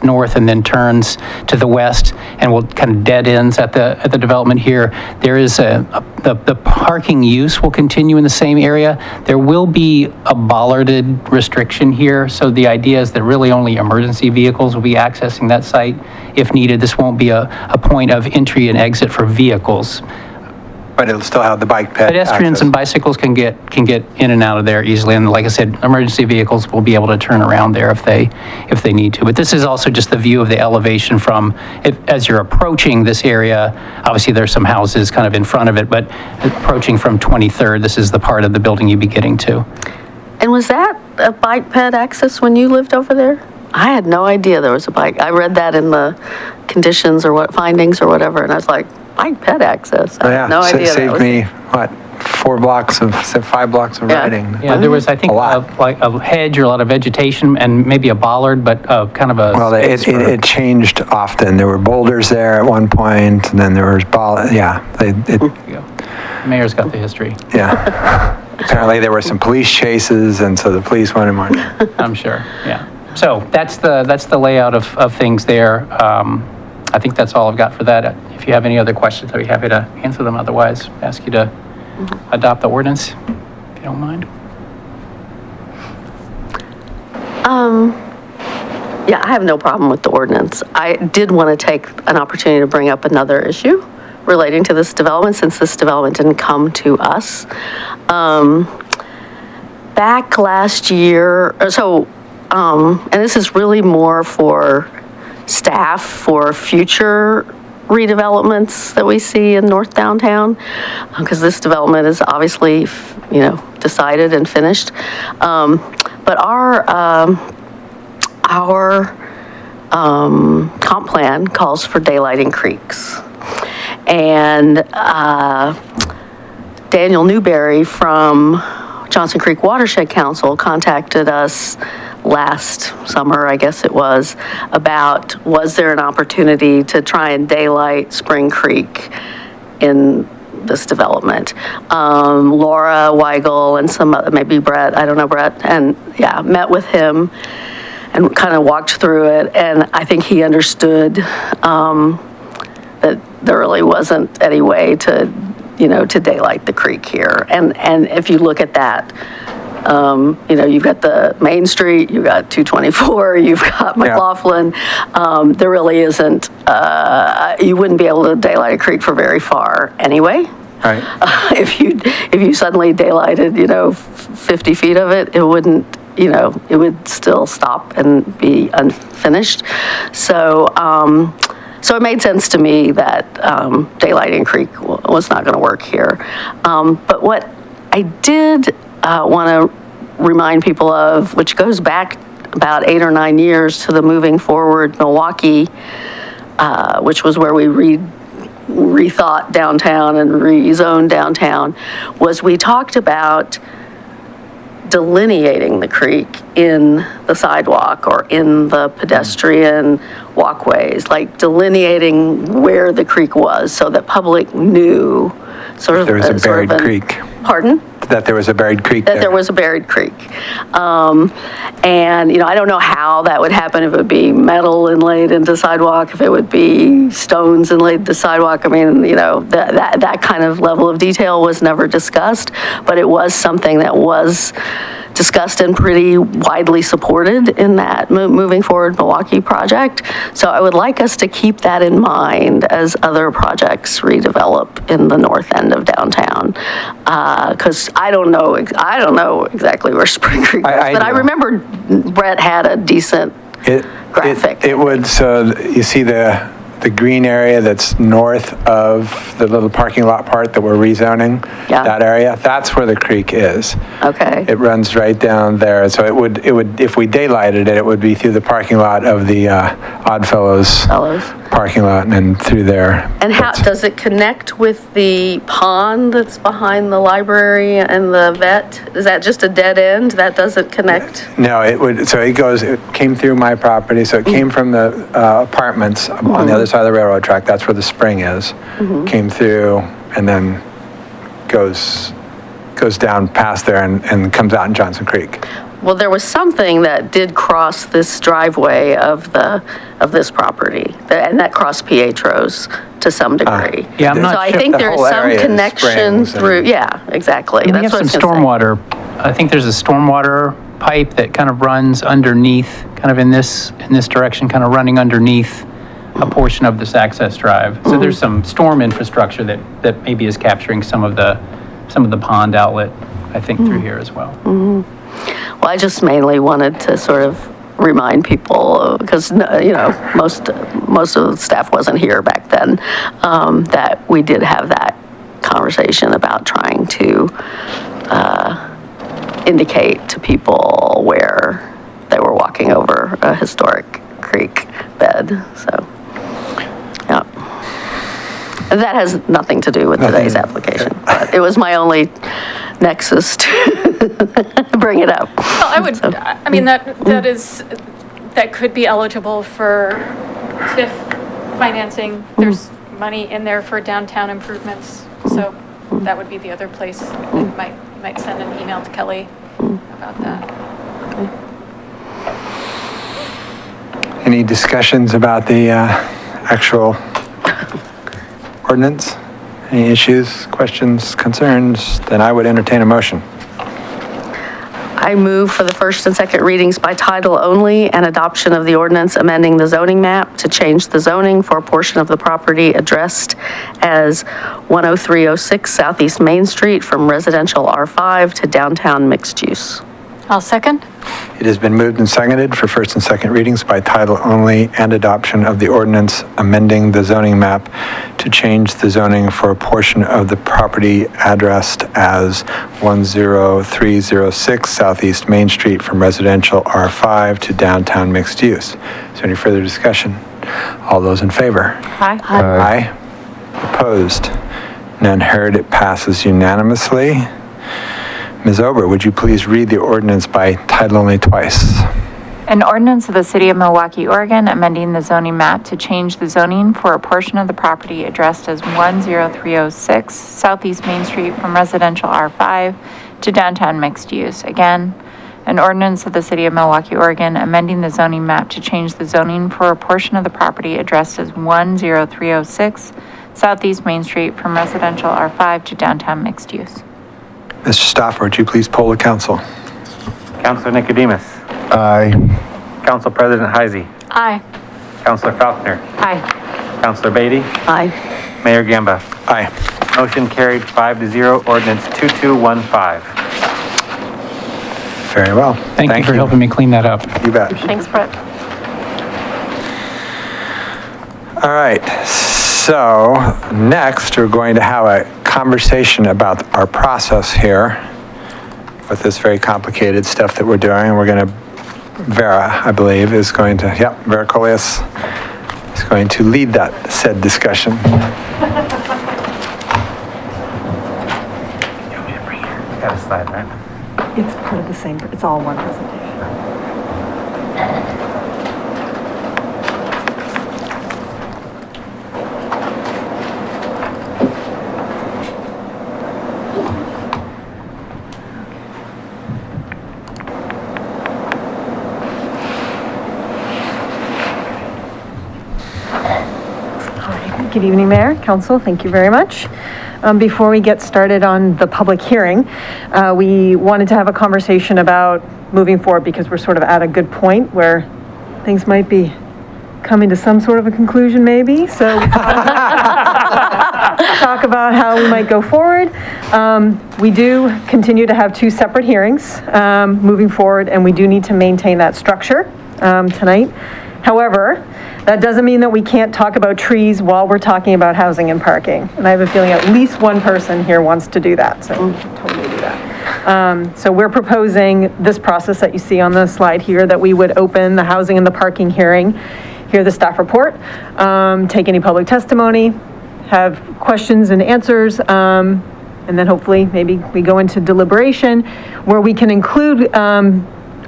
north and then turns to the west and will kind of dead ends at the development here. There is the parking use will continue in the same area. There will be a bollarded restriction here. So the idea is that really only emergency vehicles will be accessing that site if needed. This won't be a point of entry and exit for vehicles. But it'll still have the bike ped Pedestrians access. and bicycles can get in and out of there easily, and like I said, emergency vehicles will be able to turn around there if they need to. But this is also just the view of the elevation from, as you're approaching this area. Obviously, there's some houses kind of in front of it, but approaching from 23rd, this is the part of the building you'd be getting to. And was that a bike ped access when you lived over there? I had no idea there was a bike. I read that in the conditions or findings or whatever, and I was like, bike ped access. I had no idea. Saved me, 5 blocks of riding. Yeah, there was, I think, like a hedge or a lot of vegetation and maybe a bollard, but kind of a... Well, it changed often. There were boulders there at one point, and then there was The mayor's got the history. Yeah. Apparently there were some police chases, and so the police wanted more. I'm sure, yeah. So that's the layout of things there. I think that's all I've got for that. If you have any other questions, I'd be happy to answer them. Otherwise, ask you to adopt the ordinance, if you don't mind. Yeah, I have no problem with the ordinance. I did want to take an opportunity to bring up another issue relating to this development, since this development didn't come to us. Back last year, and this is really more for staff for future redevelopments that we see in North Downtown, because this development is obviously, decided and finished. But our comp plan calls for daylighting creeks. And Daniel Newberry from Johnson Creek Watershed Council contacted us last summer, I guess it was there an opportunity to try and daylight Spring Creek in this development. Laura Weigel and some other, maybe Brett, I don't know Brett, and yeah, met with him and kind of walked through it. And I think he understood that there really wasn't any way to, to daylight the creek here. And if you look at that, you've got the Main Street, you've got 224, you've got McLaughlin. There really isn't, you wouldn't be able to daylight a creek for very far anyway. Right. If you suddenly daylighted, 50 feet of it, it wouldn't, it would still stop and be unfinished. So it made sense to me that daylighting creek was not going to work here. But what I did want to remind people of, which goes back about 8 or 9 years to the Moving Forward Milwaukie, which was where we rethought downtown and rezoned downtown, was we talked about delineating the creek in the sidewalk or in the pedestrian walkways, like delineating where the creek was so that public knew sort of. There was a buried creek. Pardon? That there was a buried creek there. That there was a buried creek. And, I don't know how that would happen, if it would be metal inlaid into sidewalk, if it would be stones inlaid into sidewalk. I mean, that kind of level of detail was never discussed, but it was something that was discussed and pretty widely supported in that Moving Forward Milwaukie project. So I would like us to keep that in mind as other projects redevelop in the north end of downtown. Because I don't know exactly where Spring Creek is, but I remember Brett had a decent graphic. It would, so you see the green area that's north of the little parking lot part that we're rezoning, that area, that's where the creek is. Okay. It runs right down there. So it would, if we daylighted it, it would be through the parking lot of the Oddfellows parking lot and then through there. And how does it connect with the pond that's behind the library and the vet? Is that just a dead end? That doesn't connect? No, it would, so it came through my property. So it came from the apartments on the other side of the railroad track. That's where the spring is. Came through and then goes down past there and comes out in Johnson Creek. Well, there was something that did cross this driveway of this property, and that crossed Pietro's to some degree. Yeah, I'm not so I sure. think there is some connection through. Yeah, exactly. We have some stormwater. I think there's a stormwater pipe that kind of runs underneath, kind of in this direction, kind of running underneath a portion of this access drive. So there's some storm infrastructure that maybe is capturing some of the pond outlet, I think, through here as well. Well, I just mainly wanted to sort of remind people, because most of the staff wasn't here back then, that we did have that conversation about trying to indicate to people where they were walking over a historic creek bed. So, yeah. That has nothing to do with today's application, but it was my only nexus to bring it up. Well, I mean, that could be eligible for TIF financing. There's money in there for downtown improvements, so that would be the other place. Might send an email to Kelly about that. Any discussions about the actual ordinance? Any issues, questions, concerns? Then I would entertain a motion. I move for the first and second readings by title only and adoption of the ordinance amending the zoning map to change the zoning for a portion of the property addressed as 10306 Southeast Main Street from residential R5 to downtown mixed use. I'll second. It has been moved and seconded for first and second readings by title only and adoption of the ordinance amending the zoning map to change the zoning for a portion of the property addressed as 10306 Southeast Main Street from residential R5 to downtown mixed use. Is there any further discussion? All those in favor? Aye. Aye. Opposed? None heard. It passes unanimously. Ms. Ober, would you please read the ordinance by title only twice? An ordinance of the City of Milwaukie, Oregon, amending the zoning map to change the zoning for a portion of the property addressed as 10306 Southeast Main Street from residential R5 to downtown mixed use. Again, an ordinance of the City of Milwaukie, Oregon, amending the zoning map to change the zoning for a portion of the property addressed as 10306 Southeast Main Street from residential R5 to downtown mixed use. Mr. Stoffer, would you please poll the council? Councilor Nicodemus. Aye. Council President Heisey. Aye. Councilor Faulkner. Aye. Councilor Beatty. Aye. Mayor Gamba. Aye. Motion carried 5-0. Ordinance 2215. Very well. Thank you for helping me clean that up. You bet. Thanks, Brett. All right, so next we're going to have a conversation about our process here with this very complicated stuff that we're doing. We're going to, Vera, I believe, is going to, Vera Coleus is going to lead that said discussion. Got a slide, right? It's part of the same, it's all one presentation. Good evening, Mayor, Council, thank you very much. Before we get started on the public hearing, we wanted to have a conversation about moving forward because we're sort of at a good point where things might be coming to some sort of a conclusion maybe. So talk about how we might go forward. We do continue to have two separate hearings moving forward, and we do need to maintain that structure tonight. However, that doesn't mean that we can't talk about trees while we're talking about housing and parking. And I have a feeling at least one person here wants to do that, so we can totally do that. So we're proposing this process that you see on the slide here, that we would open the housing and the parking hearing, hear the staff report, take any public testimony, have questions and answers, and then hopefully maybe we go into deliberation where we can include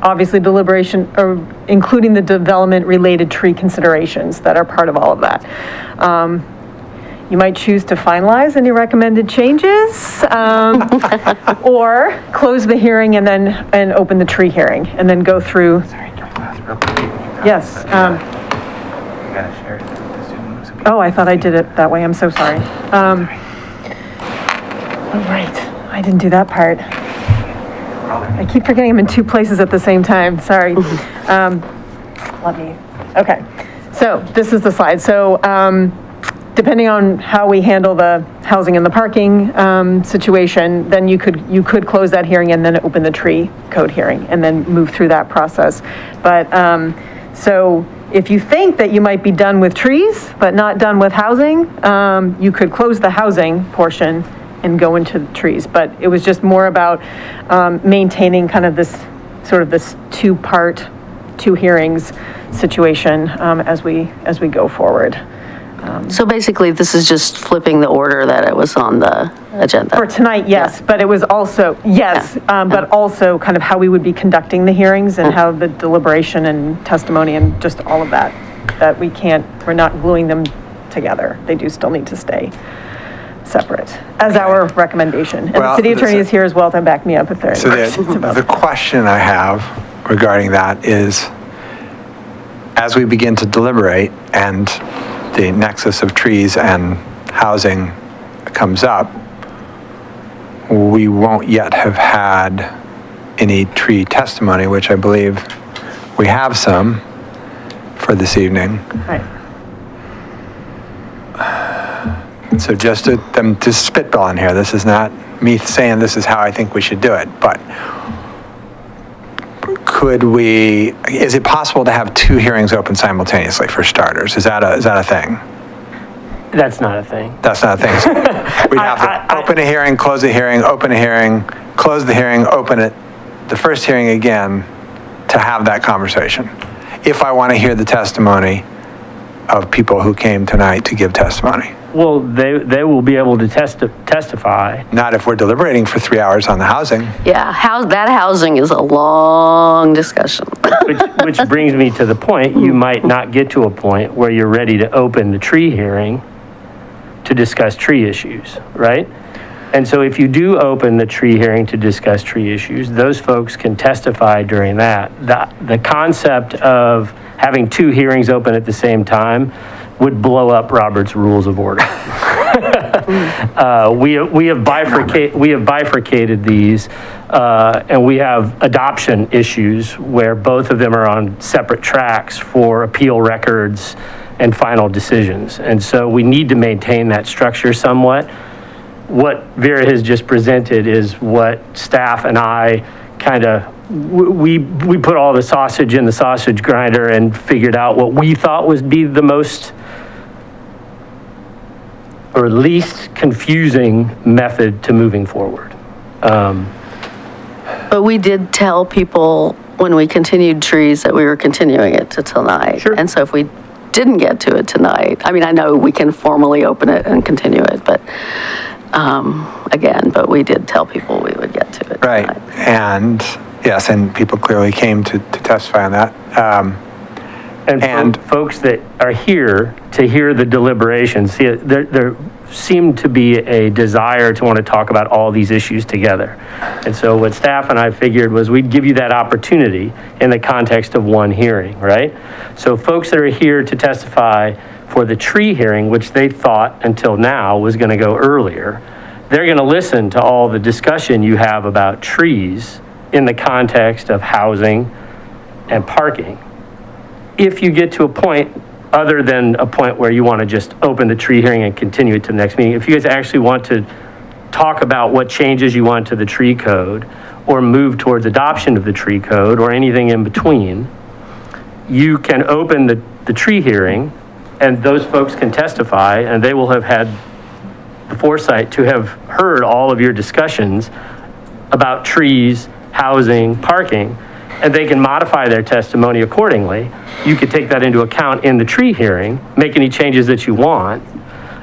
obviously deliberation, or including the development related tree considerations that are part of all of that. You might choose to finalize any recommended changes, or close the hearing and then open the tree hearing and then go through. Sorry, can I pass real quick? Yes. You gotta share it with the Zoom. Oh, I thought I did it that way. I'm so sorry. Oh, right. I didn't do that part. I keep forgetting I'm in two places at the same time. Sorry. Okay. So this is the slide. So depending on how we handle the housing and the parking situation, then you could close that hearing and then open the tree code hearing and then move through that process. But so if you think that you might be done with trees, but not done with housing, you could close the housing portion and go into the trees. But it was just more about maintaining kind of this sort of this two hearings situation as we go forward. So basically, this is just flipping the order that it was on the agenda. For tonight, yes, but it was also, but also kind of how we would be conducting the hearings and how the deliberation and testimony and just all of that we're not gluing them together. They do still need to stay separate as our recommendation. And the city attorney is here as well to back me up if there are any questions about the question I have regarding that is, as we begin to deliberate and the nexus of trees and housing comes up, we won't yet have had any tree testimony, which I believe we have some for this evening. Right. So just to spitball in here, this is not me saying this is how I think we should do it, but is it possible to have two hearings open simultaneously for starters? Is that a thing? That's not a thing. That's not a thing. So we'd have to open a hearing, close a hearing, open a hearing, close the hearing, open it, the first hearing again to have that conversation. If I want to hear the testimony of people who came tonight to give testimony. Well, they will be able to testify. Not if we're deliberating for 3 hours on the housing. Yeah, that housing is a long discussion. Which brings me to the point, you might not get to a point where you're ready to open the tree hearing to discuss tree issues, right? And so if you do open the tree hearing to discuss tree issues, those folks can testify during that. The concept of having 2 hearings open at the same time would blow up Robert's Rules of Order. We have bifurcated these, and we have adoption issues where both of them are on separate tracks for appeal records and final decisions. And so we need to maintain that structure somewhat. What Vera has just presented is what staff and I kind of, we put all the sausage in the sausage grinder and figured out what we thought would be the most or least confusing method to moving forward. But we did tell people when we continued trees that we were continuing it to tonight. Sure. And so if we didn't get to it tonight, I mean, I know we can formally open it and continue it, but again, but we did tell people we would get to it. Right. Tonight. And yes, and people clearly came to testify on that. And folks that are here to hear the deliberations, see, there seemed to be a desire to want to talk about all these issues together. And so what staff and I figured was we'd give you that opportunity in the context of one hearing, right? So folks that are here to testify for the tree hearing, which they thought until now was going to go earlier, they're going to listen to all the discussion you have about trees in the context of housing and parking. If you get to a point other than a point where you want to just open the tree hearing and continue it to the next meeting, if you guys actually want to talk about what changes you want to the tree code or move towards adoption of the tree code or anything in between, you can open the tree hearing and those folks can testify and they will have had the foresight to have heard all of your discussions about trees, housing, parking, and they can modify their testimony accordingly. You could take that into account in the tree hearing, make any changes that you want,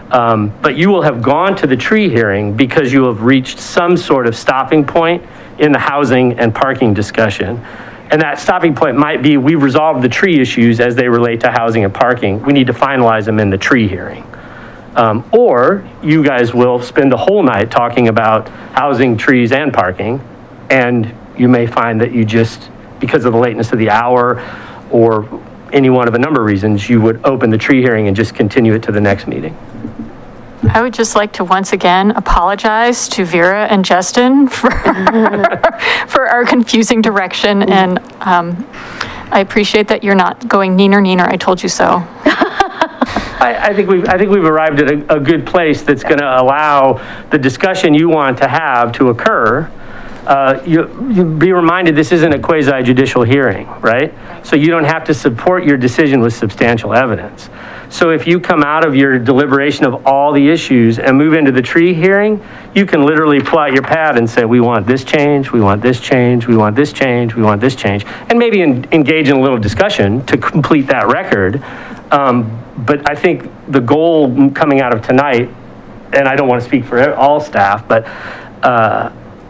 but you will have gone to the tree hearing because you have reached some sort of stopping point in the housing and parking discussion. And that stopping point might be, we've resolved the tree issues as they relate to housing and parking. We need to finalize them in the tree hearing. Or you guys will spend the whole night talking about housing, trees, and parking, and you may find that you just, because of the lateness of the hour or any one of a number of reasons, you would open the tree hearing and just continue it to the next meeting. I would just like to once again apologize to Vera and Justin for our confusing direction, and I appreciate that you're not going neener, I told you so. I think we've arrived at a good place that's going to allow the discussion you want to have to occur. You be reminded this isn't a quasi-judicial hearing, right? So you don't have to support your decision with substantial evidence. So if you come out of your deliberation of all the issues and move into the tree hearing, you can literally pull out your pad and say, we want this change, we want this change, we want this change, we want this change, and maybe engage in a little discussion to complete that record. But I think the goal coming out of tonight, and I don't want to speak for all staff, but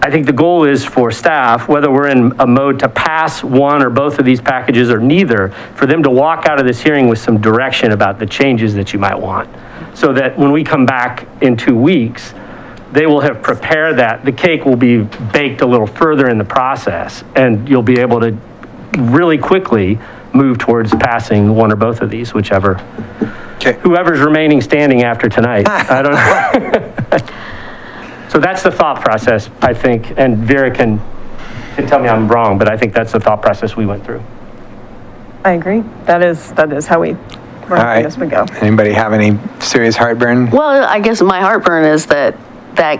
I think the goal is for staff, whether we're in a mode to pass one or both of these packages or neither, for them to walk out of this hearing with some direction about the changes that you might want. So that when we come back in 2 weeks, they will have prepared that. The cake will be baked a little further in the process, and you'll be able to really quickly move towards passing one or both of these, whichever. Okay. Whoever's remaining standing after tonight. I don't know. So that's the thought process, I think, and Vera can tell me I'm wrong, but I think that's the thought process we went through. I agree. That is how we were hoping this would go. Anybody have any serious heartburn? Well, I guess my heartburn is that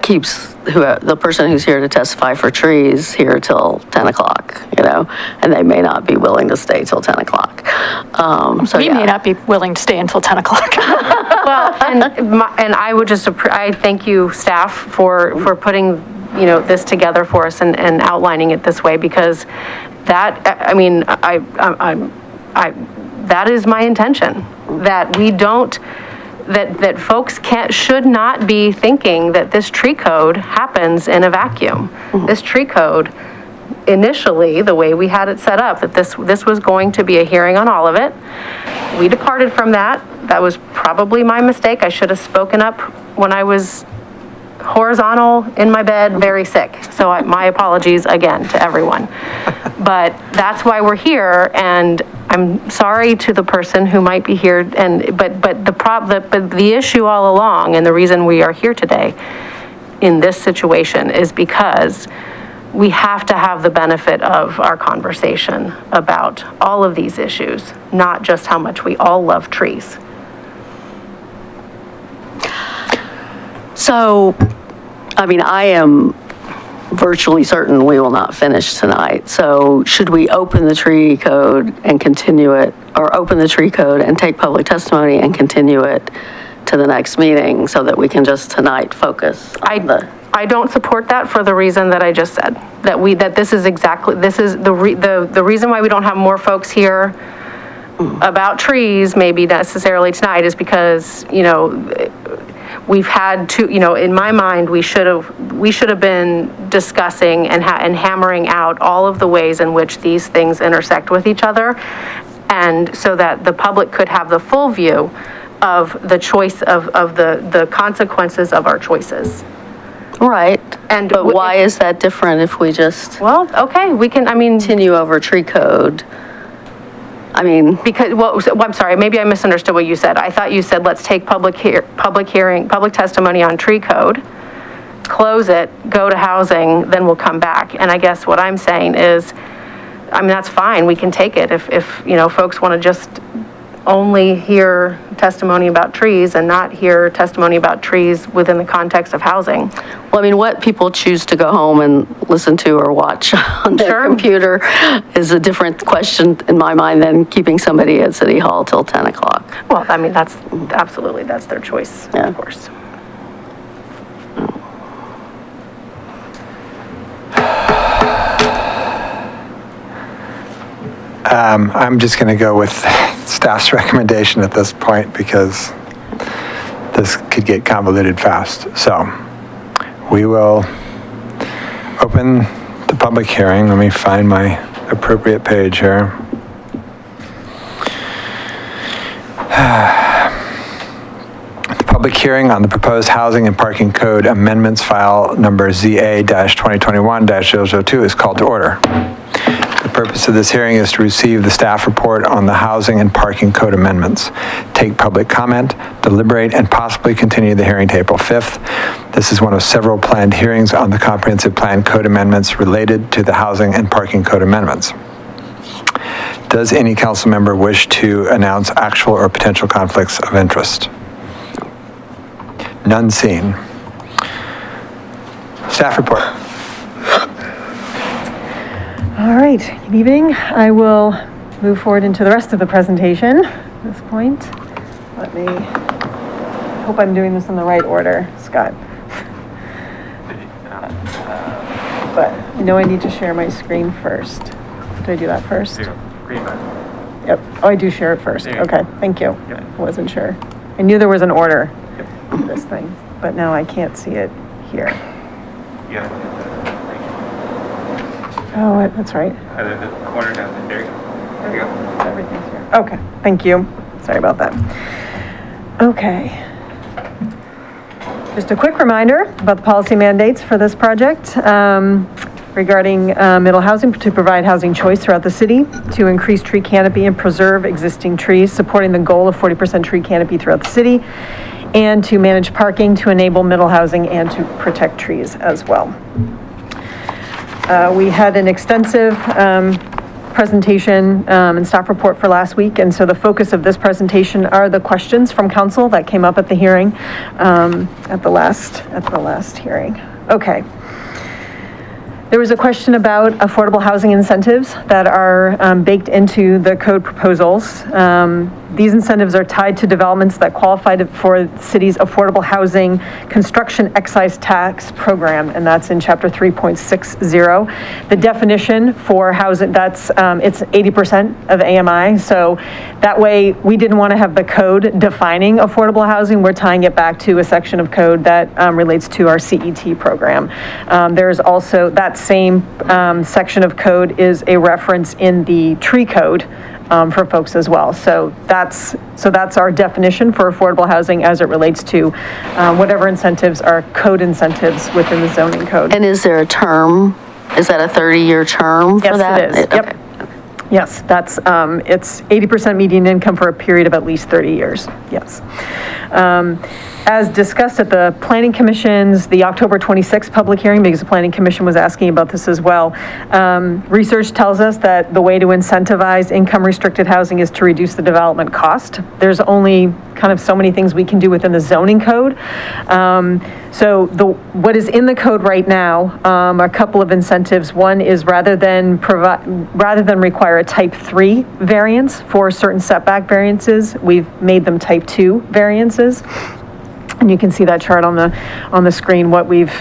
keeps the person who's here to testify for trees here till 10 o'clock, and they may not be willing to stay till 10 o'clock. We may not be willing to stay until 10 o'clock. Well, and I would just, I thank you, staff, for putting, this together for us and outlining it this way, because that, I mean, that is my intention, that we don't that folks should not be thinking that this tree code happens in a vacuum. This tree code, initially, the way we had it set up, that this was going to be a hearing on all of it. We departed from that. That was probably my mistake. I should have spoken up when I was horizontal in my bed, very sick. So my apologies again to everyone. But that's why we're here, and I'm sorry to the person who might be here. But the issue all along, and the reason we are here today in this situation, is because we have to have the benefit of our conversation about all of these issues, not just how much we all love trees. So, I mean, I am virtually certain we will not finish tonight. So should we open the tree code and continue it, or open the tree code and take public testimony and continue it to the next meeting so that we can just tonight focus on I don't support that for the reason that I just said, that this is the reason why we don't have more folks here about trees maybe necessarily tonight is because, we've had to, in my mind, we should have been discussing and hammering out all of the ways in which these things intersect with each other, and so that the public could have the full view of the choice of the consequences of our choices. Right. But why is that different if we just... Well, okay, we can, continue over tree code? Because, I'm sorry, maybe I misunderstood what you said. I thought you said, let's take public testimony on tree code, close it, go to housing, then we'll come back. And I guess what I'm saying is, that's fine, we can take it if folks want to just only hear testimony about trees and not hear testimony about trees within the context of housing. Well, what people choose to go home and listen to or watch on their computer is a different question in my mind than keeping somebody at City Hall till 10 o'clock. Well, that's absolutely, that's their choice, of course. I'm just going to go with staff's recommendation at this point because this could get convoluted fast. So we will open the public hearing. Let me find my appropriate page here. The public hearing on the proposed housing and parking code amendments, file number ZA-2021-002 is called to order. The purpose of this hearing is to receive the staff report on the housing and parking code amendments, take public comment, deliberate, and possibly continue the hearing to April 5th. This is one of several planned hearings on the comprehensive plan code amendments related to the housing and parking code amendments. Does any council member wish to announce actual or potential conflicts of interest? None seen. Staff report. All right, good evening. I will move forward into the rest of the presentation at this point. Let me, hope I'm doing this in the right order, Scott. But I know I need to share my screen first. Do I do that first? Green button. Yep. Oh, I do share it first. Okay, thank you. I wasn't sure. I knew there was an order for this thing, but now I can't see it here. Yeah. Oh, that's right. The corner down there. There you go. There you go. Everything's here. Okay, thank you. Sorry about that. Okay. Just a quick reminder about the policy mandates for this project regarding middle housing to provide housing choice throughout the city, to increase tree canopy and preserve existing trees, supporting the goal of 40% tree canopy throughout the city, and to manage parking to enable middle housing and to protect trees as well. We had an extensive presentation and staff report for last week, and so the focus of this presentation are the questions from council that came up at the hearing, at the last hearing. Okay. There was a question about affordable housing incentives that are baked into the code proposals. These incentives are tied to developments that qualify for the city's affordable housing construction excise tax program, and that's in chapter 3.60. The definition for housing, it's 80% of AMI, so that way we didn't want to have the code defining affordable housing. We're tying it back to a section of code that relates to our CET program. There's also that same section of code is a reference in the tree code for folks as well. So that's our definition for affordable housing as it relates to whatever incentives are code incentives within the zoning code. And is there a term? Is that a 30-year term for that? Yes, it is. Okay. Yep. Yes, that's, it's 80% median income for a period of at least 30 years. Yes. As discussed at the Planning Commission's, the October 26th public hearing, because the Planning Commission was asking about this as well, research tells us that the way to incentivize income restricted housing is to reduce the development cost. There's only kind of so many things we can do within the zoning code. So what is in the code right now, a couple of incentives. One is rather than require a type 3 variance for certain setback variances, we've made them type 2 variances. And you can see that chart on the screen, what we've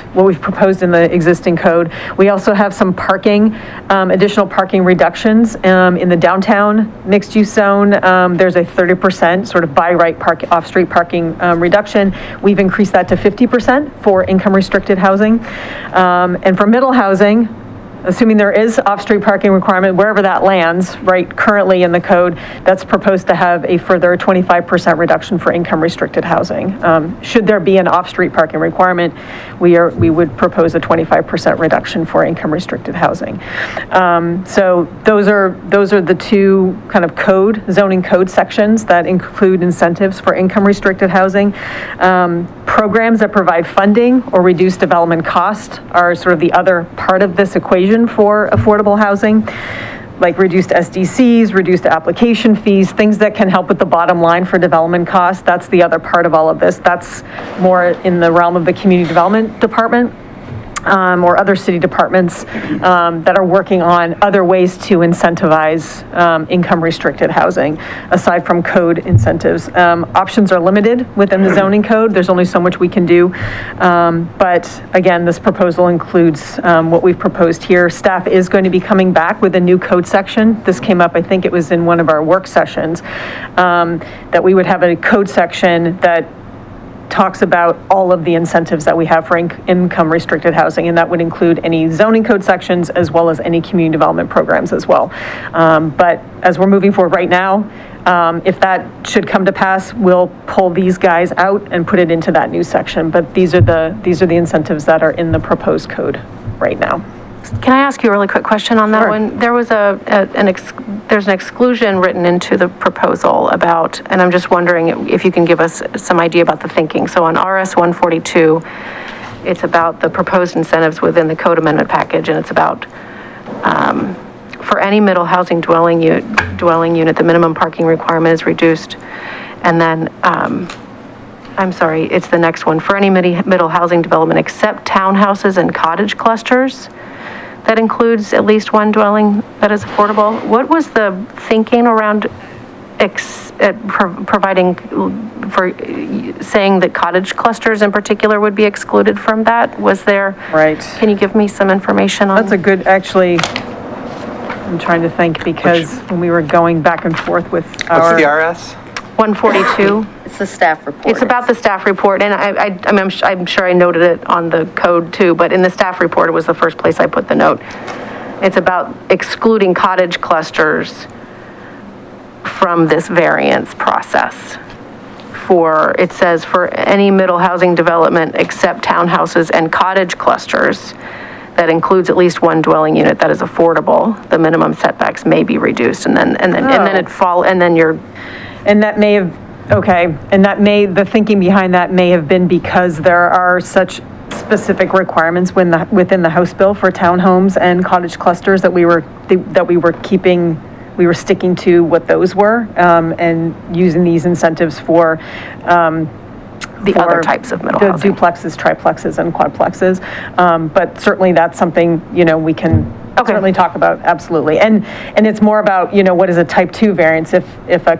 proposed in the existing code. We also have some parking, additional parking reductions in the downtown mixed use zone. There's a 30% sort of by right off-street parking reduction. We've increased that to 50% for income restricted housing. And for middle housing, assuming there is off-street parking requirement, wherever that lands, right, currently in the code, that's proposed to have a further 25% reduction for income restricted housing. Should there be an off-street parking requirement, we would propose a 25% reduction for income restricted housing. So those are the two kind of zoning code sections that include incentives for income restricted housing. Programs that provide funding or reduce development cost are sort of the other part of this equation for affordable housing, like reduced SDCs, reduced application fees, things that can help with the bottom line for development costs. That's the other part of all of this. That's more in the realm of the community development department. Or other city departments that are working on other ways to incentivize income restricted housing, aside from code incentives. Options are limited within the zoning code. There's only so much we can do. But again, this proposal includes what we've proposed here. Staff is going to be coming back with a new code section. This came up, I think it was in one of our work sessions, that we would have a code section that talks about all of the incentives that we have for income restricted housing, and that would include any zoning code sections as well as any community development programs as well. But as we're moving forward right now, if that should come to pass, we'll pull these guys out and put it into that new section. But these are the incentives that are in the proposed code right now. Can I ask you a really quick question on that Sure. one? There was there's an exclusion written into the proposal about, and I'm just wondering if you can give us some idea about the thinking. So on RS 142, it's about the proposed incentives within the code amendment package, and it's about for any middle housing dwelling unit, the minimum parking requirement is reduced. And then, I'm sorry, it's the next one. For any middle housing development except townhouses and cottage clusters, that includes at least one dwelling that is affordable. What was the thinking around providing for saying that cottage clusters in particular would be excluded from that? Was there? Right. Can you give me some information on? That's a good, actually, I'm trying to think because when we were going back and forth with our. What's the RS? 142. It's the staff report. It's about the staff report, and I'm sure I noted it on the code too, but in the staff report, it was the first place I put the note. It's about excluding cottage clusters from this variance process. It says for any middle housing development except townhouses and cottage clusters that includes at least one dwelling unit that is affordable, the minimum setbacks may be reduced, and then And that may have, okay, and the thinking behind that may have been because there are such specific requirements within the House bill for townhomes and cottage clusters that we were sticking to what those were, and using these incentives for the other types of middle housing. Duplexes, triplexes, and quadplexes. But certainly that's something, we can certainly talk about, absolutely. And it's more about, what is a type 2 variance if a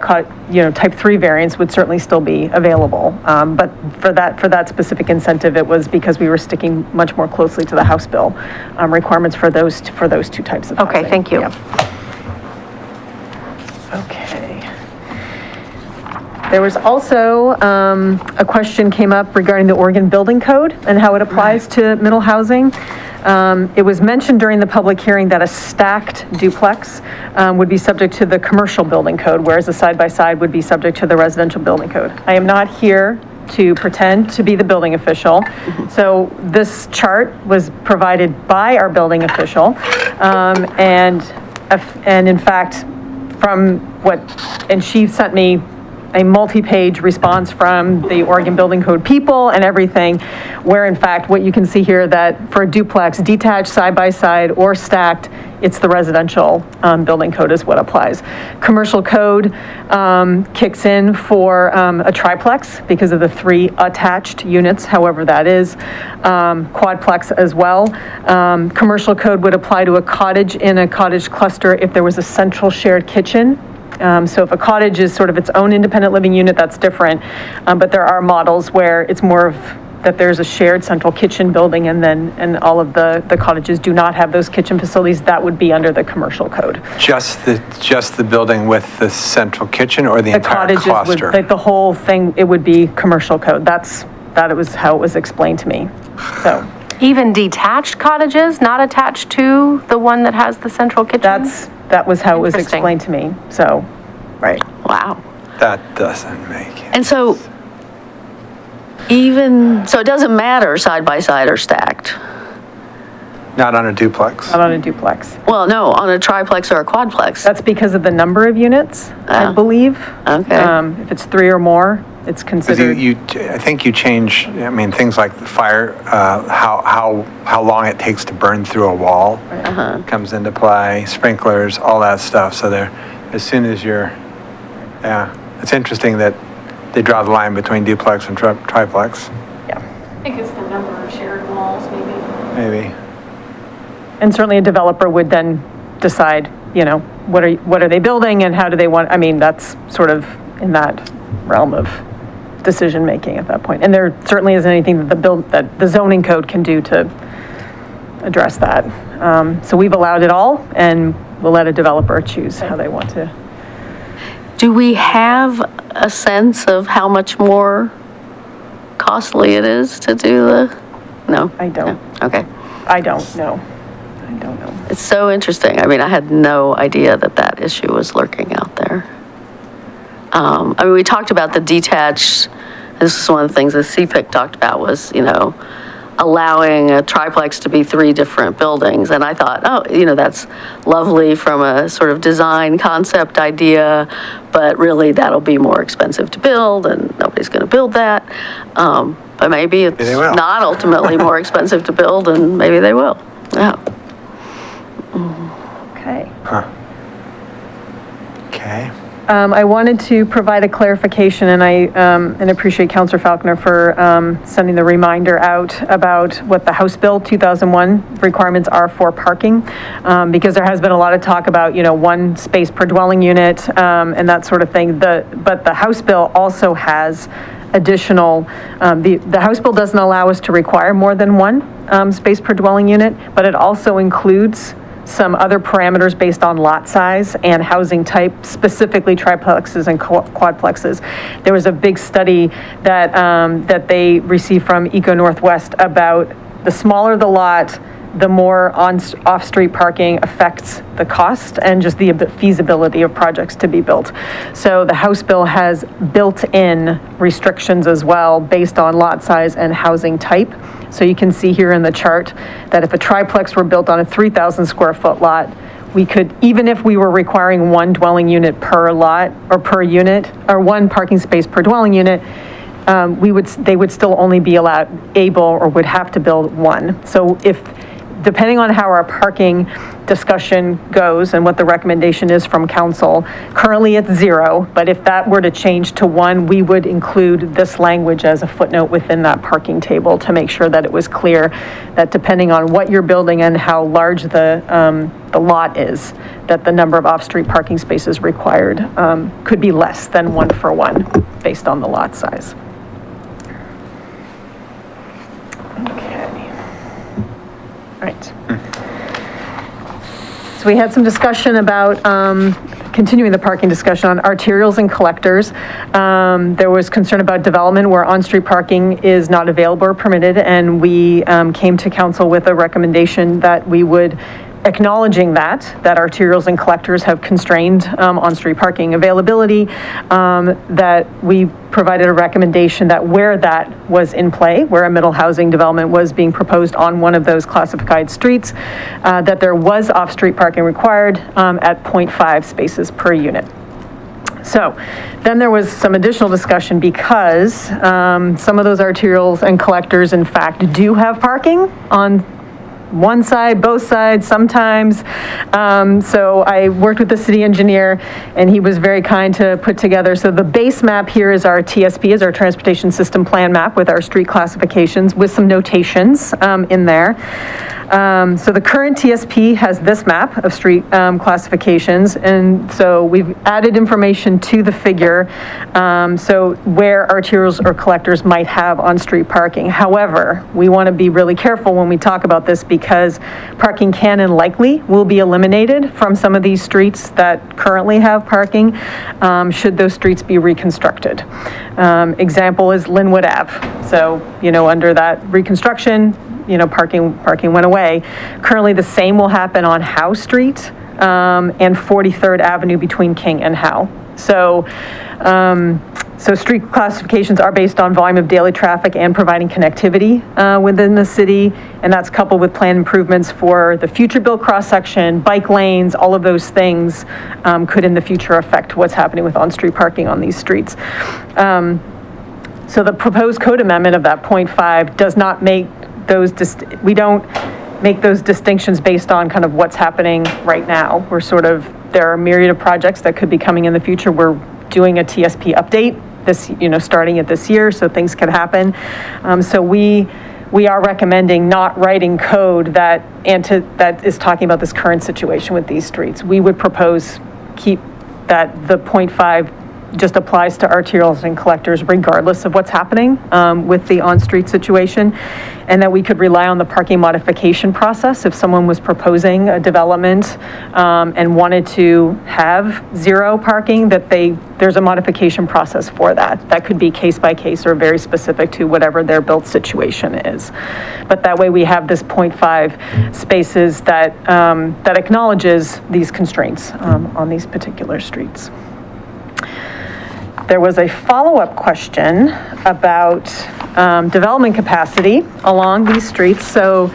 type 3 variance would certainly still be available. But for that specific incentive, it was because we were sticking much more closely to the House bill requirements for those two types of housing. Okay, thank you. Yeah. Okay. There was also a question came up regarding the Oregon Building Code and how it applies to middle housing. It was mentioned during the public hearing that a stacked duplex would be subject to the commercial building code, whereas a side-by-side would be subject to the residential building code. I am not here to pretend to be the building official. So this chart was provided by our building official. And in fact, and she sent me a multi-page response from the Oregon Building Code people and everything, where in fact, what you can see here that for a duplex, detached, side-by-side, or stacked, it's the residential building code is what applies. Commercial code kicks in for a triplex because of the 3 attached units, however that is. Quadplex as well. Commercial code would apply to a cottage in a cottage cluster if there was a central shared kitchen. So if a cottage is sort of its own independent living unit, that's different. But there are models where it's more of that there's a shared central kitchen building and all of the cottages do not have those kitchen facilities. That would be under the commercial code. Just the building with the central kitchen or the entire cottages cluster? Like the whole thing, it would be commercial code. That was how it was explained to me. So. Even detached cottages, not attached to the one that has the central kitchen? That was how it was explained to me, so, right. Wow. That doesn't make it. And so it doesn't matter side by side or stacked? Not on a duplex? Not on a duplex. Well, no, on a triplex or a quadplex. That's because of the number of units, I believe. Okay. If it's 3 or more, it's considered. I think you change, things like the fire, how long it takes to burn through a wall comes into play, sprinklers, all that stuff. So as soon as it's interesting that they draw the line between duplex and triplex. Yeah. I think it's the number of shared walls, Maybe. And certainly a developer would then decide, what are they building and how do they want, that's sort of in that realm of decision-making at that point. And there certainly isn't anything that the zoning code can do to address that. So we've allowed it all and we'll let a developer choose how they want to. Do we have a sense of how much more costly it is to do No? I don't. No. Okay. I don't know. It's so interesting. I had no idea that issue was lurking out there. We talked about the detached. This is one of the things that CPIC talked about was, allowing a triplex to be 3 different buildings. And I thought, that's lovely from a sort of design concept idea, but really that'll be more expensive to build and nobody's going to build that. But maybe it's not ultimately more expensive to build and maybe they will. Yeah. Okay. Okay. I wanted to provide a clarification, and I appreciate Councillor Falconer for sending the reminder out about what the House Bill 2001 requirements are for parking, because there has been a lot of talk about 1 space per dwelling unit and that sort of thing. But the House Bill also has additional. The House Bill doesn't allow us to require more than 1 space per dwelling unit, but it also includes some other parameters based on lot size and housing type, specifically triplexes and quadplexes. There was a big study that they received from Eco Northwest about the smaller the lot, the more off-street parking affects the cost and just the feasibility of projects to be built. So the House Bill has built-in restrictions as well based on lot size and housing type. So you can see here in the chart that if a triplex were built on a 3,000 square foot lot, we could, even if we were requiring 1 dwelling unit per lot or per unit, or 1 parking space per dwelling unit, they would still only be able or would have to build 1. So if depending on how our parking discussion goes and what the recommendation is from council, currently it's 0, but if that were to change to 1, we would include this language as a footnote within that parking table to make sure that it was clear that depending on what you're building and how large the lot is, that the number of off-street parking spaces required could be less than 1 for 1 based on the lot size. Okay. All right. So we had some discussion about continuing the parking discussion on arterials and collectors. There was concern about development where on-street parking is not available or permitted, and we came to council with a recommendation that we would, acknowledging that arterials and collectors have constrained on-street parking availability, that we provided a recommendation that where that was in play, where a middle housing development was being proposed on one of those classified streets, that there was off-street parking required at 0.5 spaces per unit. So then there was some additional discussion because some of those arterials and collectors in fact do have parking on one side, both sides, sometimes. So I worked with the city engineer and he was very kind to put together. So the base map here is our TSP, is our transportation system plan map with our street classifications with some notations in there. So the current TSP has this map of street classifications, and so we've added information to the figure, so where arterials or collectors might have on-street parking. However, we want to be really careful when we talk about this because parking can and likely will be eliminated from some of these streets that currently have parking, should those streets be reconstructed. Example is Linwood Ave. So, under that reconstruction, parking went away. Currently, the same will happen on Howe Street and 43rd Avenue between King and Howe. So street classifications are based on volume of daily traffic and providing connectivity within the city, and that's coupled with planned improvements for the future built cross-section, bike lanes, all of those things could in the future affect what's happening with on-street parking on these streets. So the proposed code amendment of that 0.5 does not make those, we don't make those distinctions based on kind of what's happening right now. There are a myriad of projects that could be coming in the future. We're doing a TSP update this, starting at this year, so things could happen. So we are recommending not writing code that is talking about this current situation with these streets. We would propose keep that the 0.5 just applies to arterials and collectors regardless of what's happening with the on-street situation, and that we could rely on the parking modification process if someone was proposing a development and wanted to have 0 parking, that there's a modification process for that. That could be case by case or very specific to whatever their built situation is. But that way we have this 0.5 spaces that acknowledges these constraints on these particular streets. There was a follow-up question about development capacity along these streets. So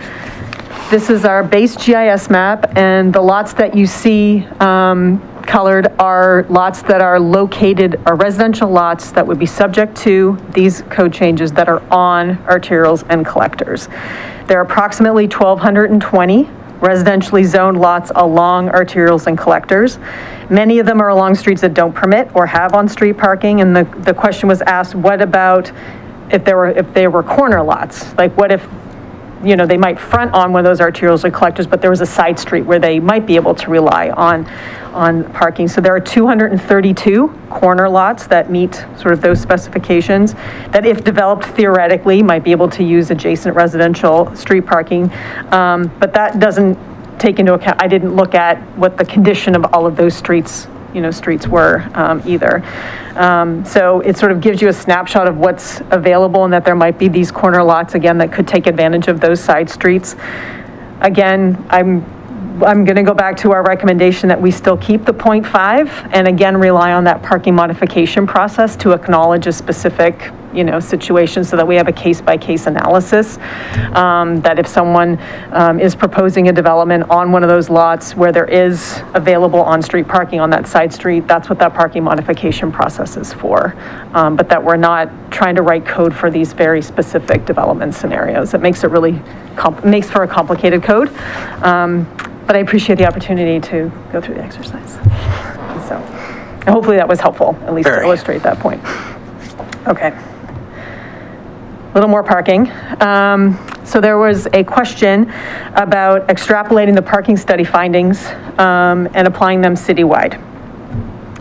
this is our base GIS map, and the lots that you see colored are lots that are located, are residential lots that would be subject to these code changes that are on arterials and collectors. There are approximately 1,220 residentially zoned lots along arterials and collectors. Many of them are along streets that don't permit or have on-street parking, and the question was asked, what about if there were corner lots? Like what if, they might front on one of those arterials or collectors, but there was a side street where they might be able to rely on parking. So there are 232 corner lots that meet sort of those specifications that, if developed theoretically, might be able to use adjacent residential street parking. But that doesn't take into account, I didn't look at what the condition of all of those streets were either. So it sort of gives you a snapshot of what's available and that there might be these corner lots, again, that could take advantage of those side streets. Again, I'm going to go back to our recommendation that we still keep the 0.5 and again rely on that parking modification process to acknowledge a specific situation so that we have a case-by-case analysis. That if someone is proposing a development on one of those lots where there is available on-street parking on that side street, that's what that parking modification process is for. But that we're not trying to write code for these very specific development scenarios. It makes it really, makes for a complicated code. But I appreciate the opportunity to go through the exercise. So hopefully that was helpful, at least to illustrate that point. Okay. A little more parking. So there was a question about extrapolating the parking study findings and applying them citywide.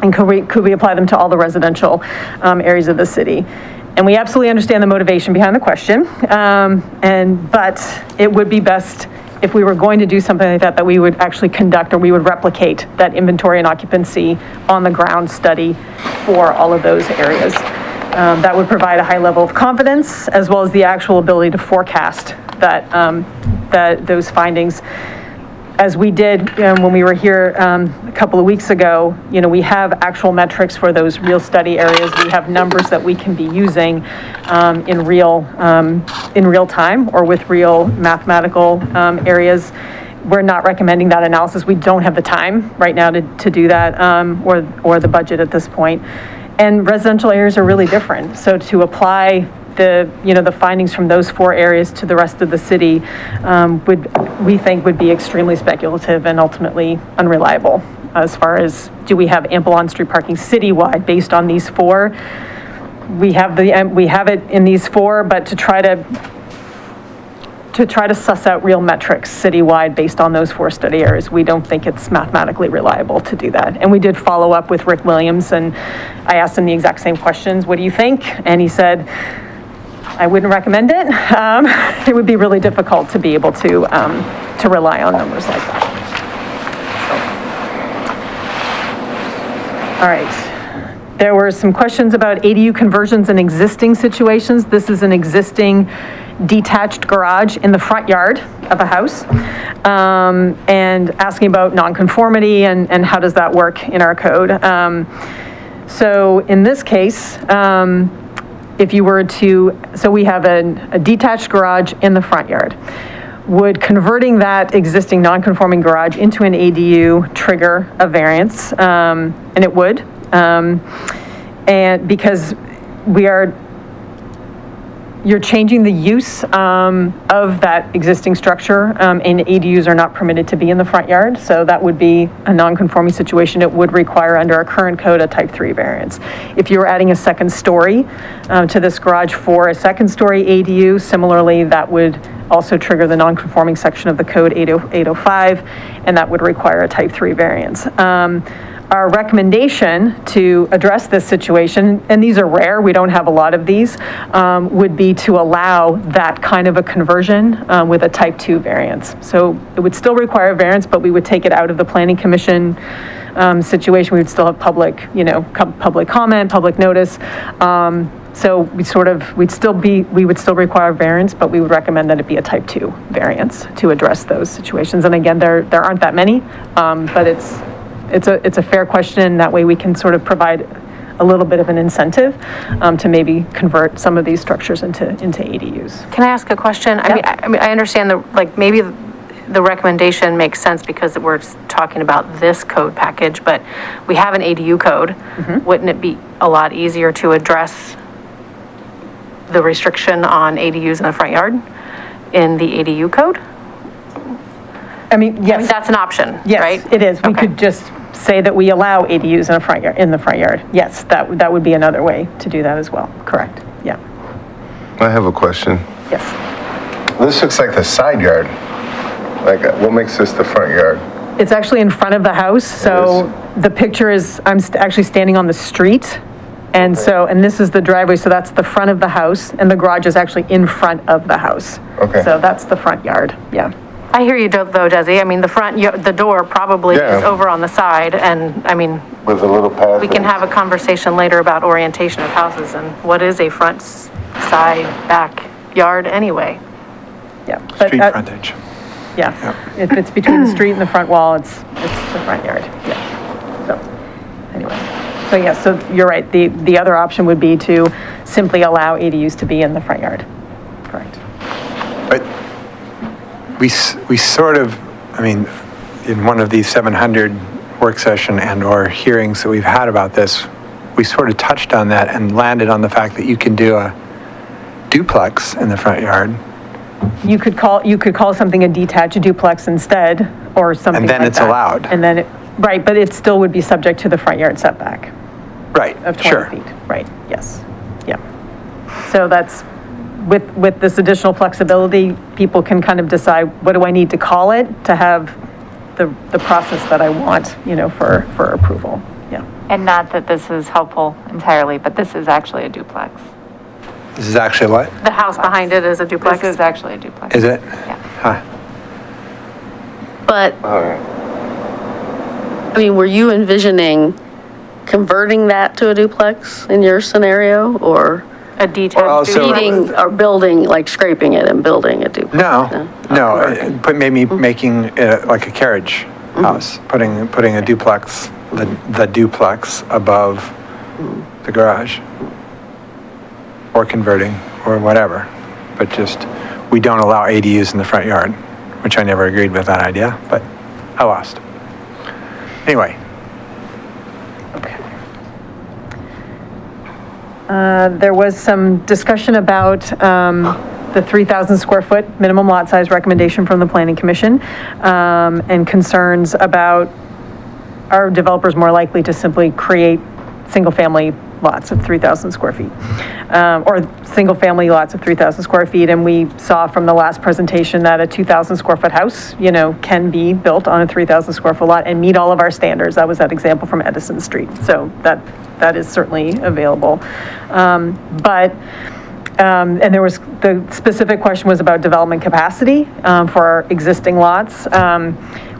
And could we apply them to all the residential areas of the city? And we absolutely understand the motivation behind the question. But it would be best if we were going to do something like that, that we would actually conduct or we would replicate that inventory and occupancy on the ground study for all of those areas. That would provide a high level of confidence as well as the actual ability to forecast that those findings. As we did when we were here a couple of weeks ago, we have actual metrics for those real study areas. We have numbers that we can be using in real time or with real mathematical areas. We're not recommending that analysis. We don't have the time right now to do that or the budget at this point. And residential areas are really different. So to apply the findings from those 4 areas to the rest of the city we think would be extremely speculative and ultimately unreliable as far as do we have ample on-street parking citywide based on these 4. We have it in these 4, but to try to suss out real metrics citywide based on those 4 study areas, we don't think it's mathematically reliable to do that. And we did follow up with Rick Williams and I asked him the exact same questions. What do you think? And he said, I wouldn't recommend it. It would be really difficult to be able to rely on numbers like that. So. All right. There were some questions about ADU conversions in existing situations. This is an existing detached garage in the front yard of a house, and asking about nonconformity and how does that work in our code. So in this case, if you were to, so we have a detached garage in the front yard. Would converting that existing non-conforming garage into an ADU trigger a variance? And it would. And because you're changing the use of that existing structure, and ADUs are not permitted to be in the front yard, so that would be a non-conforming situation. It would require, under our current code, a type 3 variance. If you were adding a second story to this garage for a second story ADU, similarly, that would also trigger the non-conforming section of the code 805, and that would require a type 3 variance. Our recommendation to address this situation, and these are rare, we don't have a lot of these, would be to allow that kind of a conversion with a type 2 variance. So it would still require a variance, but we would take it out of the planning commission situation. We would still have public comment, public notice. So we would still require a variance, but we would recommend that it be a type 2 variance to address those situations. And again, there aren't that many, but it's a fair question. That way we can sort of provide a little bit of an incentive to maybe convert some of these structures into ADUs. Can I ask a question? Yeah. I mean, I understand maybe the recommendation makes sense because we're talking about this code package, but we have an ADU code. Mm-hmm. Wouldn't it be a lot easier to address the restriction on ADUs in the front yard in the ADU code? I mean, yes. That's an option, yes, right? It is. We could just say that we allow ADUs in the front yard. Yes, that would be another way to do that as well. Correct. Yeah. I have a question. Yes. This looks like the side yard. Like, what makes this the front yard? It's actually in front of the house. So the picture is, I'm actually standing on the street. And so, and this is the driveway. So that's the front of the house. And the garage is actually in front of the house. Okay. So that's the front yard. Yeah. I hear you though, Desi. I mean, the door probably is over on the side, and I mean, with a little path. We can have a conversation later about orientation of houses and what is a front, side, back yard anyway. Yeah. Street frontage. Yeah. If it's between the street and the front wall, it's the front yard. Yeah. So anyway, So yes, so you're right. The other option would be to simply allow ADUs to be in the front yard. Correct. But we sort of, I mean, in one of these 700 work session and/or hearings that we've had about this, we sort of touched on that and landed on the fact that you can do a duplex in the front yard. You could call something a detached duplex instead, or something like that. And then it's allowed. And then, right, but it still would be subject to the front yard setback. Right, Of 20 sure. feet, right, yes, yeah. So that's, with this additional flexibility, people can kind of decide, what do I need to call it to have the process that I want, for approval, yeah. And not that this is helpful entirely, but this is actually a duplex. This is actually what? The house behind it is a duplex. This is actually a duplex. Is it? Yeah. Huh. But, I mean, were you envisioning converting that to a duplex in your scenario, or? A detached Heating or building, like scraping it and building a duplex? No, maybe making it like a carriage house, putting a duplex, the duplex above the garage. Or converting, or whatever. But just, we don't allow ADUs in the front yard, which I never agreed with that idea, but I lost. Anyway. Okay. There was some discussion about the 3,000 square foot minimum lot size recommendation from the Planning Commission, and concerns about, are developers more likely to simply create single-family lots of 3,000 square feet, or single-family lots of 3,000 square feet. And we saw from the last presentation that a 2,000 square foot house, can be built on a 3,000 square foot lot and meet all of our standards. That was that example from Edison Street. So that is certainly available. And there was, the specific question was about development capacity for our existing lots.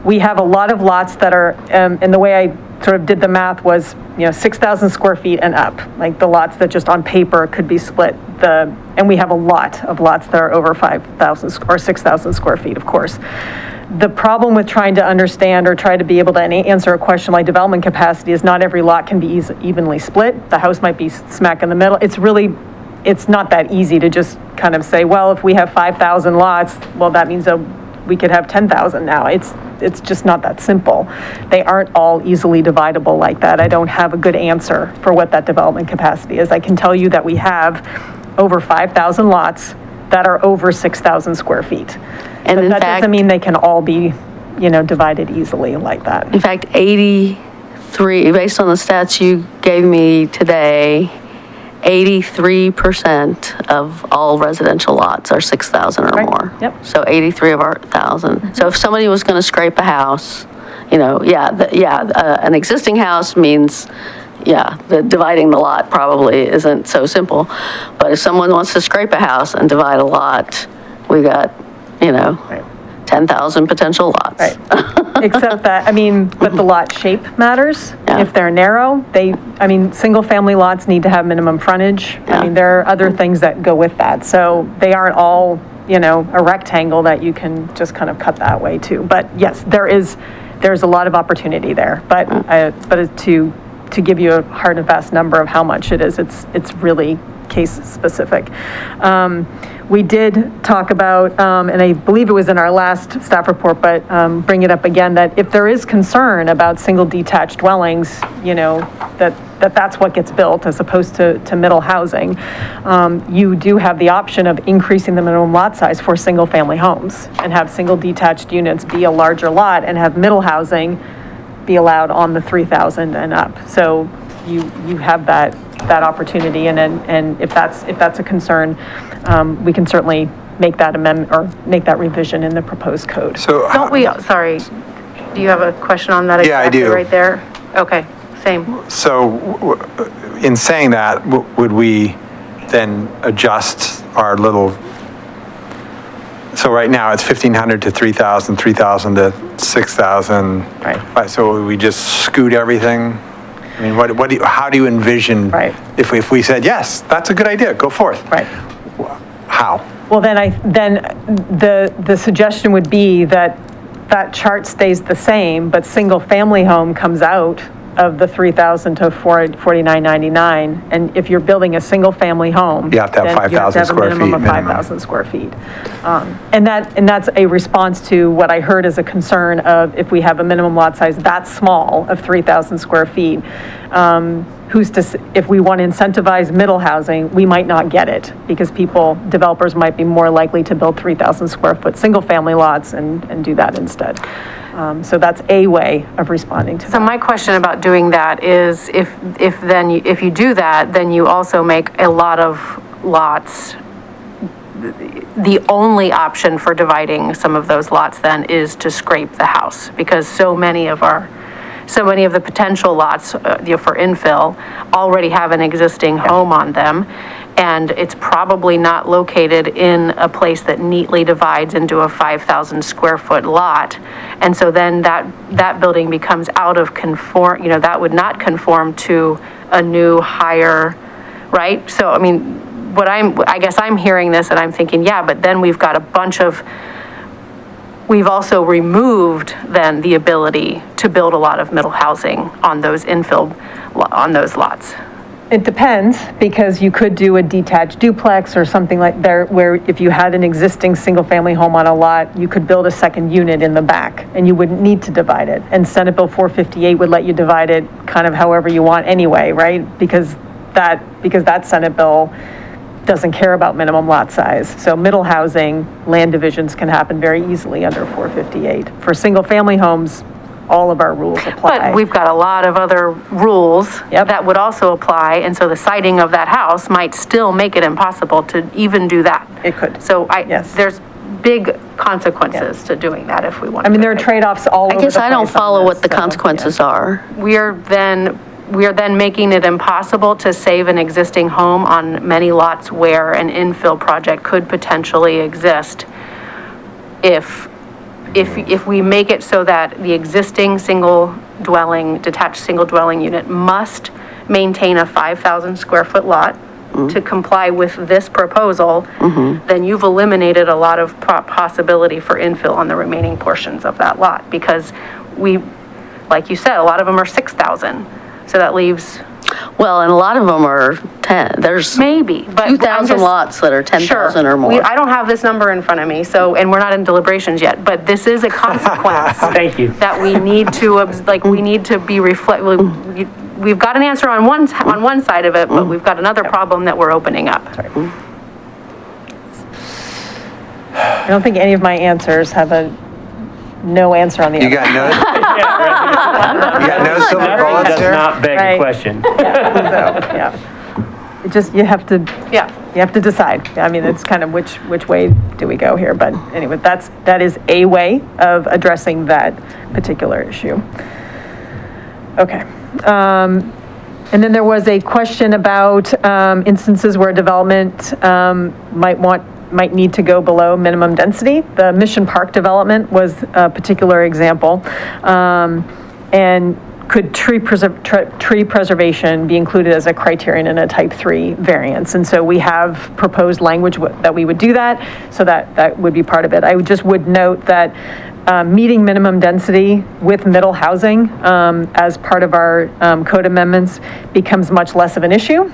We have a lot of lots that are, and the way I sort of did the math was, 6,000 square feet and up, like the lots that just on paper could be split. And we have a lot of lots that are over 5,000 or 6,000 square feet, of course. The problem with trying to understand or try to be able to answer a question like development capacity is not every lot can be evenly split. The house might be smack in the middle. It's not that easy to just kind of say, well, if we have 5,000 lots, well, that means that we could have 10,000 now. It's just not that simple. They aren't all easily dividable like that. I don't have a good answer for what that development capacity is. I can tell you that we have over 5,000 lots that are over 6,000 square feet. And but that doesn't mean they can all be, divided easily like that. In fact, 83, based on the stats you gave me today, 83% of all residential lots are 6,000 or more. Yep. So 83 of our 1,000. So if somebody was going to scrape a house, an existing house means, dividing the lot probably isn't so simple. But if someone wants to scrape a house and divide a lot, we got, 10,000 potential lots. Right. Except that, but the lot shape matters. Yeah. If they're narrow, single-family lots need to have minimum frontage. Yeah. There are other things that go with that. So they aren't all, a rectangle that you can just kind of cut that way too. But yes, there's a lot of opportunity there. But to give you a hard and fast number of how much it is, it's really case specific. We did talk about, and I believe it was in our last staff report, but bring it up again, that if there is concern about single detached dwellings, that's what gets built as opposed to middle housing, you do have the option of increasing the minimum lot size for single family homes and have single detached units be a larger lot and have middle housing be allowed on the 3,000 and up. So you have that opportunity, and if that's a concern, we can certainly make that amendment or make that revision in the proposed code. So Sorry, do you have a question on that? Yeah, I do. Right there? Okay, same. So in saying that, would we then adjust our little, so right now it's 1,500 to 3,000, 3,000 to 6,000. Right. So would we just scoot everything? How do you envision, if we said, yes, that's a good idea, go forth? Right. How? Well, then the suggestion would be that chart stays the same, but single family home comes out of the 3,000 to 49.99. And if you're building a single family home, You have to have then 5,000 square a minimum feet of minimum. 5,000 square feet. And that's a response to what I heard as a concern of if we have a minimum lot size that small of 3,000 square feet, if we want to incentivize middle housing, we might not get it because developers might be more likely to build 3,000 square foot single family lots and do that instead. So that's a way of responding to that. So my question about doing that is if you do that, then you also make a lot of lots, the only option for dividing some of those lots then is to scrape the house, because so many of the potential lots for infill already have an existing home on them, and it's probably not located in a place that neatly divides into a 5,000 square foot lot. And so then that building becomes out of conform, that would not conform to a new higher, right? So, I mean, I guess I'm hearing this and I'm thinking, yeah, but then we've also removed then the ability to build a lot of middle housing on those on those lots. It depends, because you could do a detached duplex or something like there, where if you had an existing single-family home on a lot, you could build a second unit in the back, and you wouldn't need to divide it. And Senate Bill 458 would let you divide it kind of however you want anyway, right? Because that Senate bill doesn't care about minimum lot size. So middle housing, land divisions can happen very easily under 458. For single-family homes, all of our rules apply. But we've got a lot of other rules that would also apply, and so the siting of that house might still make it impossible to even do that. It could. So there's big consequences to doing that if we want. I mean, there are trade-offs all over the place. I don't follow what the consequences are. We are then making it impossible to save an existing home on many lots where an infill project could potentially exist if we make it so that the existing detached single dwelling unit must maintain a 5,000 square foot lot to comply with this proposal, then you've eliminated a lot of possibility for infill on the remaining portions of that lot, because like you said, a lot of them are 6,000. So that leaves. Well, and a lot of them are 10. There's maybe, but 2,000 lots that are 10,000 or more. I don't have this number in front of me, and we're not in deliberations yet, but this is a consequence. Thank you. That we need to be we've got an answer on one side of it, but we've got another problem that we're opening up. I don't think any of my answers have no answer on the other. You got no silver bullets Does there? not beg a question. It just, you have to decide. I mean, it's kind of which way do we go here? But anyway, that is a way of addressing that particular issue. Okay. And then there was a question about instances where development might need to go below minimum density. The Mission Park development was a particular example. And could tree preservation be included as a criterion in a type 3 variance? And so we have proposed language that we would do that, so that would be part of it. I would note that meeting minimum density with middle housing as part of our code amendments becomes much less of an issue,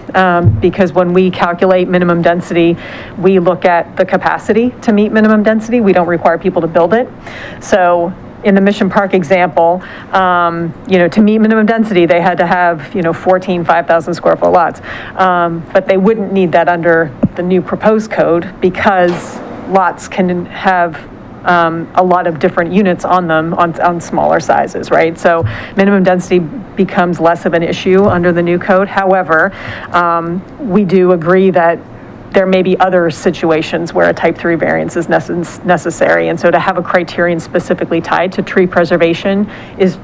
because when we calculate minimum density, we look at the capacity to meet minimum density. We don't require people to build it. So in the Mission Park example, to meet minimum density, they had to have, 14 5,000 square foot lots. But they wouldn't need that under the new proposed code, because lots can have a lot of different units on them on smaller sizes, right? So minimum density becomes less of an issue under the new code. However, we do agree that there may be other situations where a type 3 variance is necessary. And so to have a criterion specifically tied to tree preservation is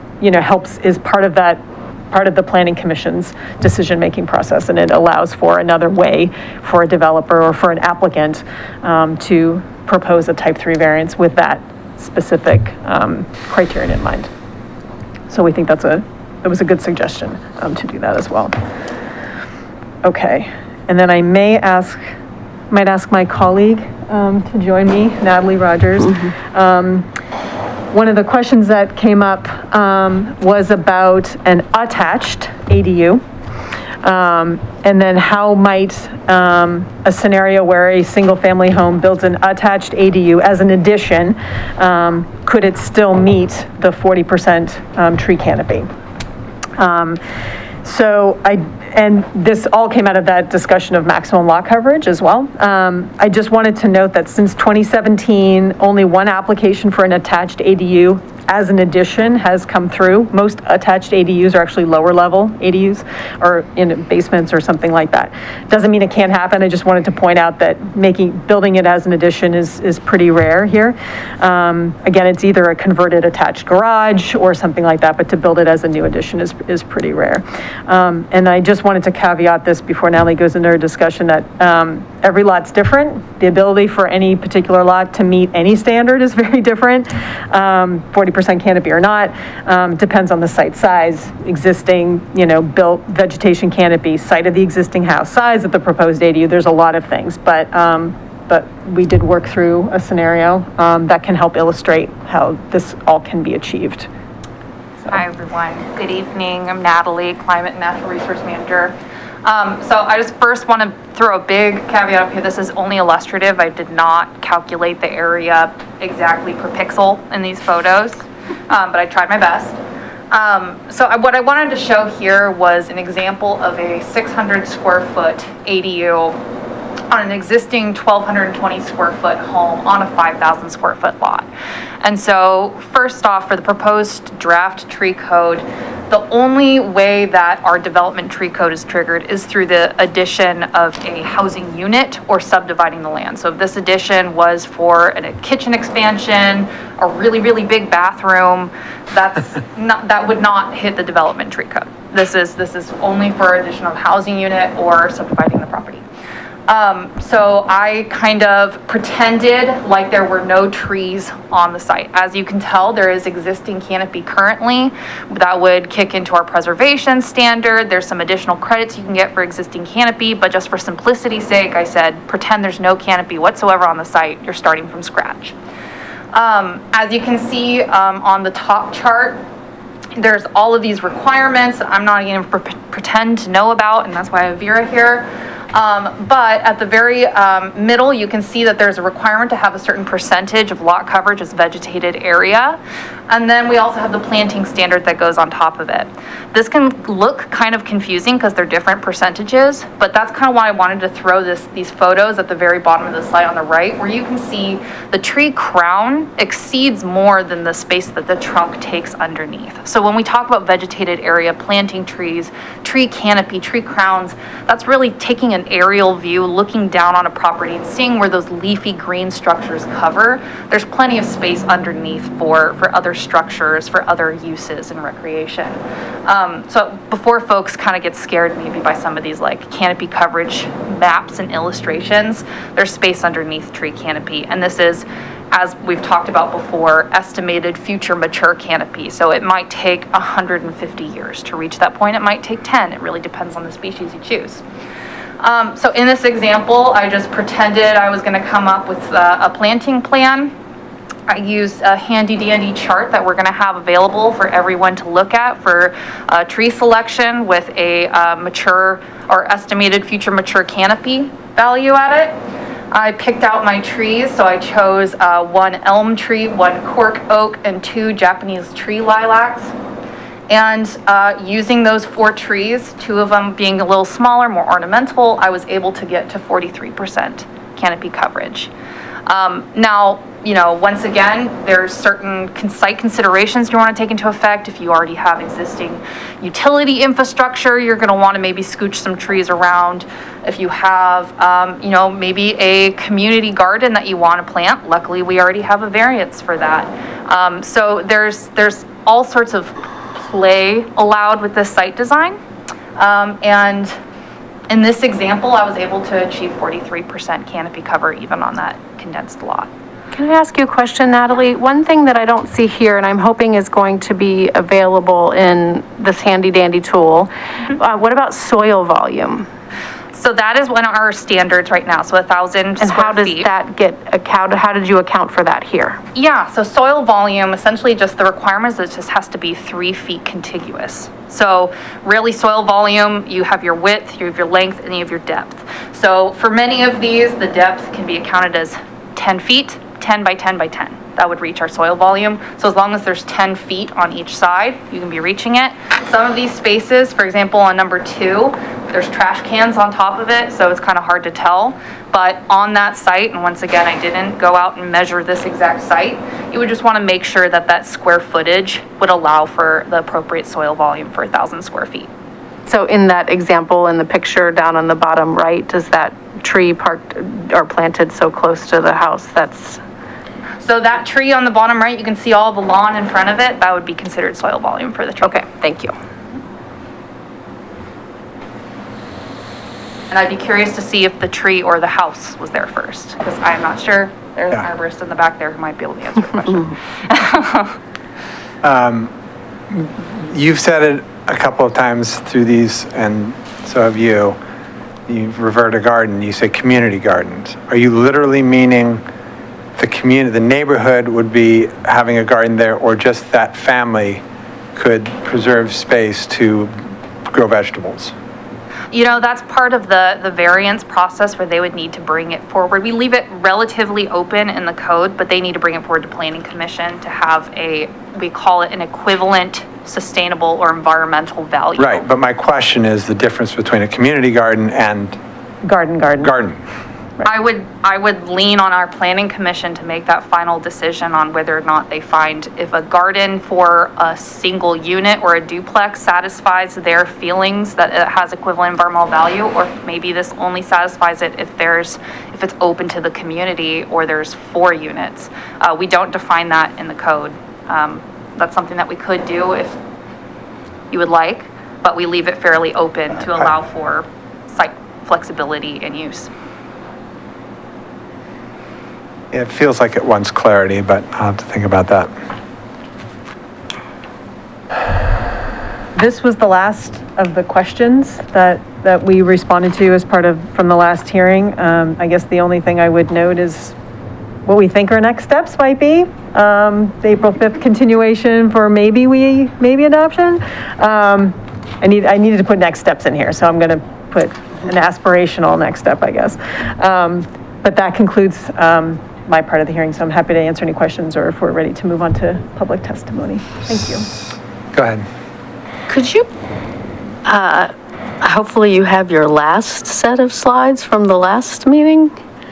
part of the Planning Commission's decision-making process. And it allows for another way for a developer or for an applicant to propose a type 3 variance with that specific criterion in mind. So we think that was a good suggestion to do that as well. Okay. And then I might ask my colleague to join me, Natalie Rogers. One of the questions that came up was about an attached ADU. And then how might a scenario where a single-family home builds an attached ADU as an addition, could it still meet the 40% tree canopy? And this all came out of that discussion of maximum lot coverage as well. I just wanted to note that since 2017, only one application for an attached ADU as an addition has come through. Most attached ADUs are actually lower level ADUs or in basements or something like that. Doesn't mean it can't happen. I just wanted to point out that building it as an addition is pretty rare here. Again, it's either a converted attached garage or something like that, but to build it as a new addition is pretty rare. And I just wanted to caveat this before Natalie goes into her discussion that every lot's different. The ability for any particular lot to meet any standard is very different. 40% canopy or not, depends on the site size, existing, built vegetation canopy, site of the existing house, size of the proposed ADU. There's a lot of things, but we did work through a scenario that can help illustrate how this all can be achieved. So. Hi everyone, good evening. I'm Natalie, Climate and Natural Resource Manager. So I just first want to throw a big caveat up here. This is only illustrative. I did not calculate the area exactly per pixel in these photos, but I tried my best. What I wanted to show here was an example of a 600 square foot ADU on an existing 1,220 square foot home on a 5,000 square foot lot. And so first off, for the proposed draft tree code, the only way that our development tree code is triggered is through the addition of a housing unit or subdividing the land. So if this addition was for a kitchen expansion, a really, really big bathroom, that would not hit the development tree code. This is only for addition of housing unit or subdividing the property. So I kind of pretended like there were no trees on the site. As you can tell, there is existing canopy currently that would kick into our preservation standard. There's some additional credits you can get for existing canopy, but just for simplicity's sake, I said, pretend there's no canopy whatsoever on the site. You're starting from scratch. As you can see on the top chart, there's all of these requirements I'm not going to pretend to know about, and that's why I have Vera here. But at the very middle, you can see that there's a requirement to have a certain percentage of lot coverage as vegetated area. And then we also have the planting standard that goes on top of it. This can look kind of confusing because they're different percentages, but that's kind of why I wanted to throw these photos at the very bottom of the slide on the right, where you can see the tree crown exceeds more than the space that the trunk takes underneath. So when we talk about vegetated area, planting trees, tree canopy, tree crowns, that's really taking an aerial view, looking down on a property and seeing where those leafy green structures cover. There's plenty of space underneath for other structures, for other uses and recreation. So before folks kind of get scared maybe by some of these like canopy coverage maps and illustrations, there's space underneath tree canopy. And this is, as we've talked about before, estimated future mature canopy. So it might take 150 years to reach that point. It might take 10. It really depends on the species you choose. So in this example, I just pretended I was going to come up with a planting plan. I used a handy dandy chart that we're going to have available for everyone to look at for tree selection with a mature or estimated future mature canopy value at it. I picked out my trees, so I chose one elm tree, one cork oak, and 2 Japanese tree lilacs. And using those 4 trees, 2 of them being a little smaller, more ornamental, I was able to get to 43% canopy coverage. Now, once again, there's certain site considerations you want to take into effect. If you already have existing utility infrastructure, you're going to want to maybe scooch some trees around. If you have, maybe a community garden that you want to plant, luckily we already have a variance for that. So there's all sorts of play allowed with this site design. And in this example, I was able to achieve 43% canopy cover even on that condensed lot. Can I ask you a question, Natalie? One thing that I don't see here, and I'm hoping is going to be available in this handy dandy tool, what about soil volume? So that is one of our standards right now, so 1,000 And how square does feet. that get accounted, how did you account for that here? Yeah, so soil volume, essentially just the requirements, it just has to be 3 feet contiguous. So really soil volume, you have your width, you have your length, and you have your depth. So for many of these, the depth can be accounted as 10 feet, 10 by 10 by 10. That would reach our soil volume. So as long as there's 10 feet on each side, you can be reaching it. Some of these spaces, for example, on number 2, there's trash cans on top of it, so it's kind of hard to tell. But on that site, and once again, I didn't go out and measure this exact site, you would just want to make sure that that square footage would allow for the appropriate soil volume for 1,000 square feet. So in that example, in the picture down on the bottom right, does that tree parked or planted so close to the house that's... So that tree on the bottom right, you can see all the lawn in front of it, that would be considered soil volume for the tree. Okay, thank you. And I'd be curious to see if the tree or the house was there first, because I'm not sure. There's an arborist in the back there who might be able to answer the question. You've said it a couple of times through these, and so have you. You've referred to garden, you say community gardens. Are you literally meaning the community, the neighborhood would be having a garden there, or just that family could preserve space to grow vegetables? You know, that's part of the variance process where they would need to bring it forward. We leave it relatively open in the code, but they need to bring it forward to Planning Commission to have we call it an equivalent sustainable or environmental value. Right, but my question is the difference between a community garden and Garden. I would lean on our Planning Commission to make that final decision on whether or not they find if a garden for a single unit or a duplex satisfies their feelings that it has equivalent environmental value, or if maybe this only satisfies it if it's open to the community or there's 4 units. We don't define that in the code. That's something that we could do if you would like, but we leave it fairly open to allow for site flexibility and use. It feels like it wants clarity, but I'll have to think about that. This was the last of the questions that we responded to as from the last hearing. I guess the only thing I would note is what we think our next steps might be. The April 5th continuation for maybe adoption. I needed to put next steps in here, so I'm going to put an aspirational next step, I guess. But that concludes my part of the hearing, so I'm happy to answer any questions or if we're ready to move on to public testimony. Thank you. Go ahead. Could you, hopefully you have your last set of slides from the last meeting?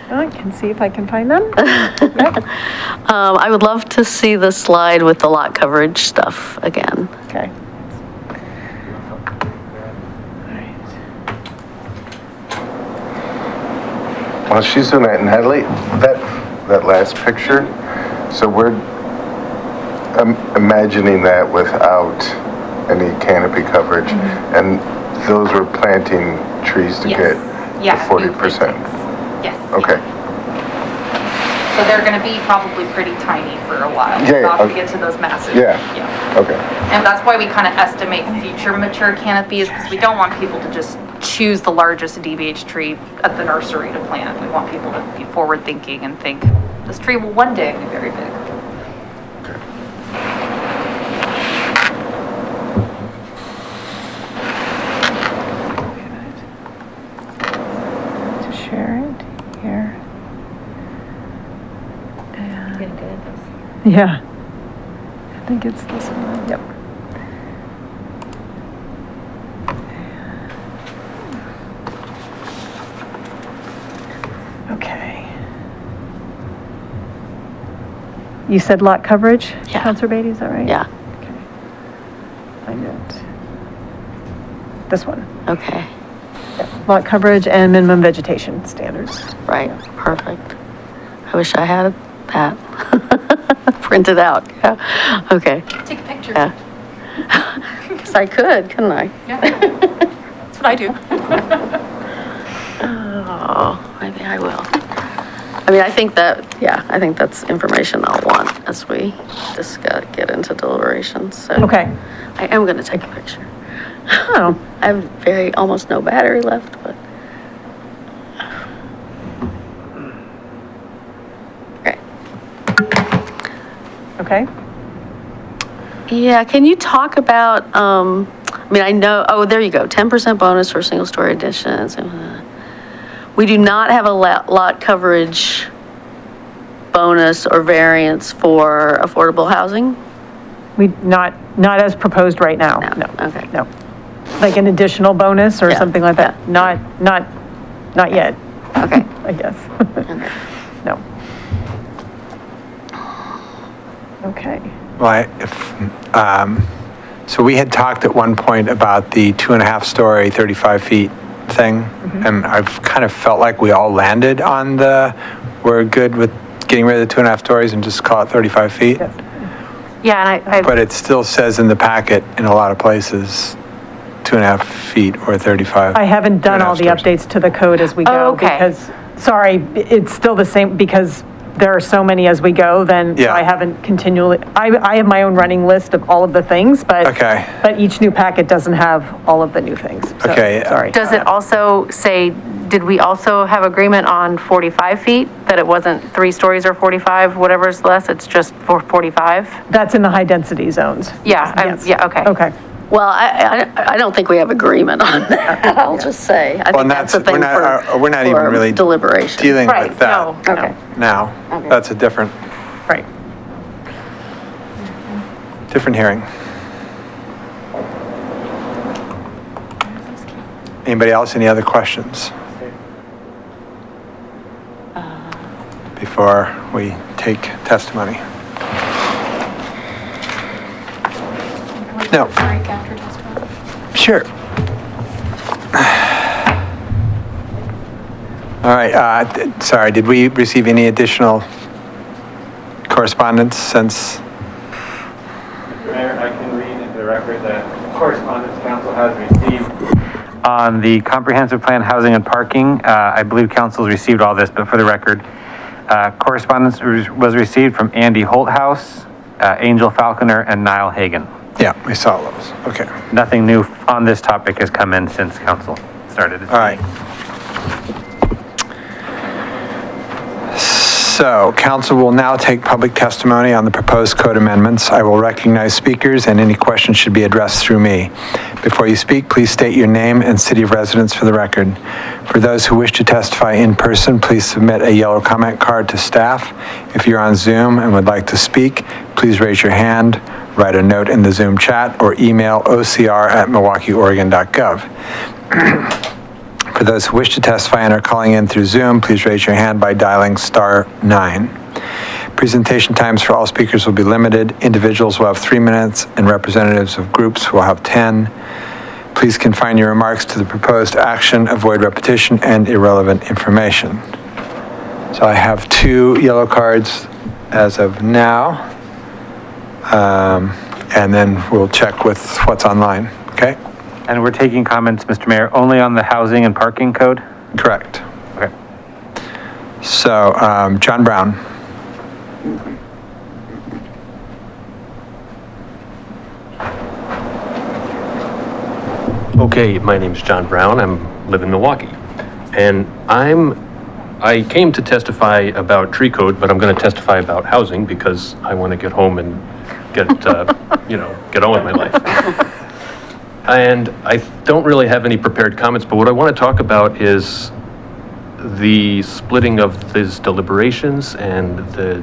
I can see if I can find them. I would love to see the slide with the lot coverage stuff again. Okay. While she's doing that in Henley, that last picture, so we're imagining that without any canopy coverage, and those were planting trees to get the 40%. Yes. Okay. So they're going to be probably pretty tiny for a while. Not to get to those massive. Yeah. Okay. And that's why we kind of estimate future mature canopies, because we don't want people to just choose the largest DBH tree at the nursery to plant. We want people to be forward thinking and think this tree will one day be very big. To share it here. Getting good at this. Yeah. I think it's this one. Yep. Okay. You said lot coverage, Counselor Beatty, is that right? Yeah. Okay. Find it. This one. Okay. Yep. Lot coverage and minimum vegetation standards. Right. Perfect. I wish I had that printed out. Yeah. Okay. Take a picture. Yeah. Guess I could, couldn't I? Yeah. That's what I do. Oh, maybe I will. I mean, I think that's information I'll want as we get into deliberations. So Okay. I am going to take a picture. Oh. I have almost no battery left, but Okay? Yeah, can you talk about, I mean, I know, oh, there you go, 10% bonus for single-story additions. We do not have a lot coverage bonus or variance for affordable housing? Not as proposed right now. No. Okay. No. Like an additional bonus or something like that? Not yet. Okay. I guess. Okay. No. Okay. Well, so we had talked at one point about the 2.5-story, 35 feet thing, and I've kind of felt like we all landed on we're good with getting rid of the 2.5 stories and just call it 35 feet. Yeah, and But it still says in the packet in a lot of places, 2.5 feet or 35. I haven't done all the updates to the code as we go because, sorry, it's still the same because there are so many as we go, then I haven't continually, I have my own running list of all of the things, but each new packet doesn't have all of the new things. So, sorry. Does it also say, did we also have agreement on 45 feet? That it wasn't 3 stories or 45, whatever's less, it's just for 45? That's in the high density zones. Yeah, okay. Okay. Well, I don't think we have agreement on that, I'll just say. I think that's the thing we're not even really deliberation. dealing with that. No. Okay. Now, that's a different. Right. Different hearing. Anybody else, any other questions? Before we take testimony. No. Break after testimony? Sure. All right, sorry, did we receive any additional correspondence since? Mr. Mayor, I can read into the record that correspondence council has received on the comprehensive plan housing and parking. I believe council's received all this, but for the record, correspondence was received from Andy Holthouse, Angel Falconer, and Niall Hagan. Yeah, we saw those. Okay. Nothing new on this topic has come in since council started. All right. So, council will now take public testimony on the proposed code amendments. I will recognize speakers and any questions should be addressed through me. Before you speak, please state your name and city of residence for the record. For those who wish to testify in person, please submit a yellow comment card to staff. If you're on Zoom and would like to speak, please raise your hand, write a note in the Zoom chat, or email ocr@milwaukeeoregon.gov. For those who wish to testify and are calling in through Zoom, please raise your hand by dialing *9. Presentation times for all speakers will be limited. Individuals will have 3 minutes and representatives of groups will have 10. Please confine your remarks to the proposed action, avoid repetition and irrelevant information. So I have 2 yellow cards as of now. And then we'll check with what's online, okay? And we're taking comments, Mr. Mayor, only on the housing and parking code? Correct. Okay. So, John Brown. Okay, my name's John Brown. I live in Milwaukee. And I came to testify about tree code, but I'm going to testify about housing because I want to get home and get on with my life. And I don't really have any prepared comments, but what I want to talk about is the splitting of these deliberations and the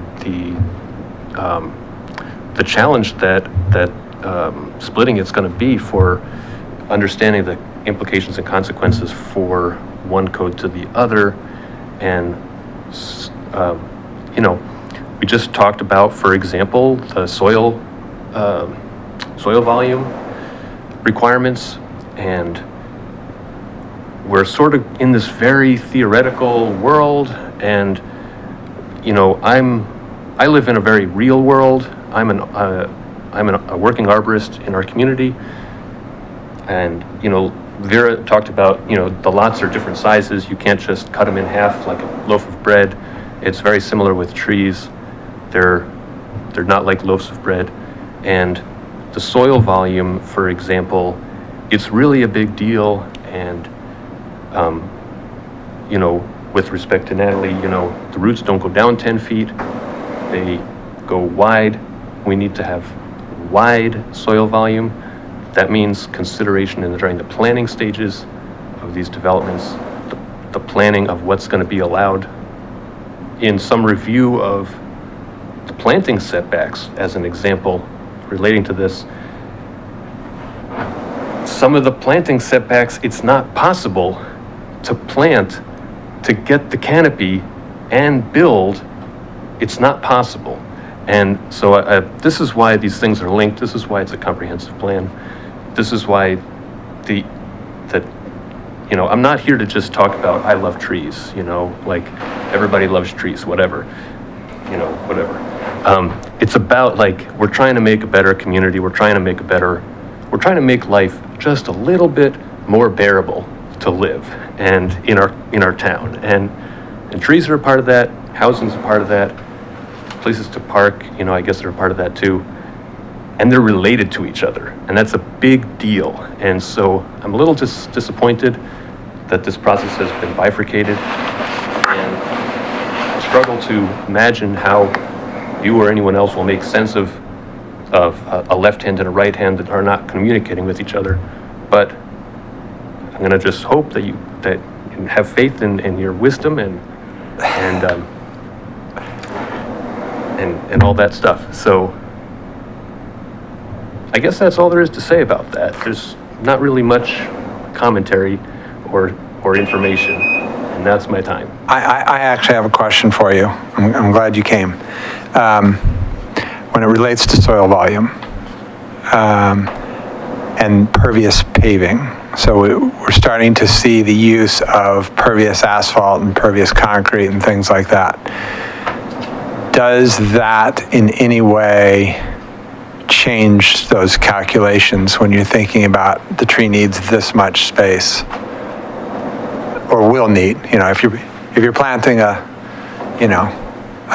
challenge that splitting it's going to be for understanding the implications and consequences for one code to the other. And we just talked about, for example, the soil volume requirements, and we're sort of in this very theoretical world, and I live in a very real world. I'm a working arborist in our community, and Vera talked about the lots are different sizes. You can't just cut them in half like a loaf of bread. It's very similar with trees. They're not like loaves of bread, and the soil volume, for example, it's really a big deal. And, with respect to Natalie, the roots don't go down 10 feet, they go wide We need to have wide soil volume. That means consideration during the planning stages of these developments, the planning of what's going to be allowed. In some review of the planting setbacks, as an example relating to this, some of the planting setbacks, it's not possible to plant to get the canopy and build. It's not possible. And so this is why these things are linked. This is why it's a comprehensive plan. This is why I'm not here to just talk about I love trees, like everybody loves trees, whatever. It's about we're trying to make a better community. We're trying to make life just a little bit more bearable to live and in our town. And trees are a part of that. Housing's a part of that. Places to park, I guess they're a part of that too. And they're related to each other. And that's a big deal. And so I'm a little disappointed that this process has been bifurcated. And I struggle to imagine how you or anyone else will make sense of a left hand and a right hand that are not communicating with each other. But I'm going to just hope that you have faith in your wisdom and all that stuff. So I guess that's all there is to say about that. There's not really much commentary or information, and that's my time. I actually have a question for you. I'm glad you came. When it relates to soil volume and pervious paving, so we're starting to see the use of pervious asphalt and pervious concrete and things like that. Does that in any way change those calculations when you're thinking about the tree needs this much space or will need? If you're planting a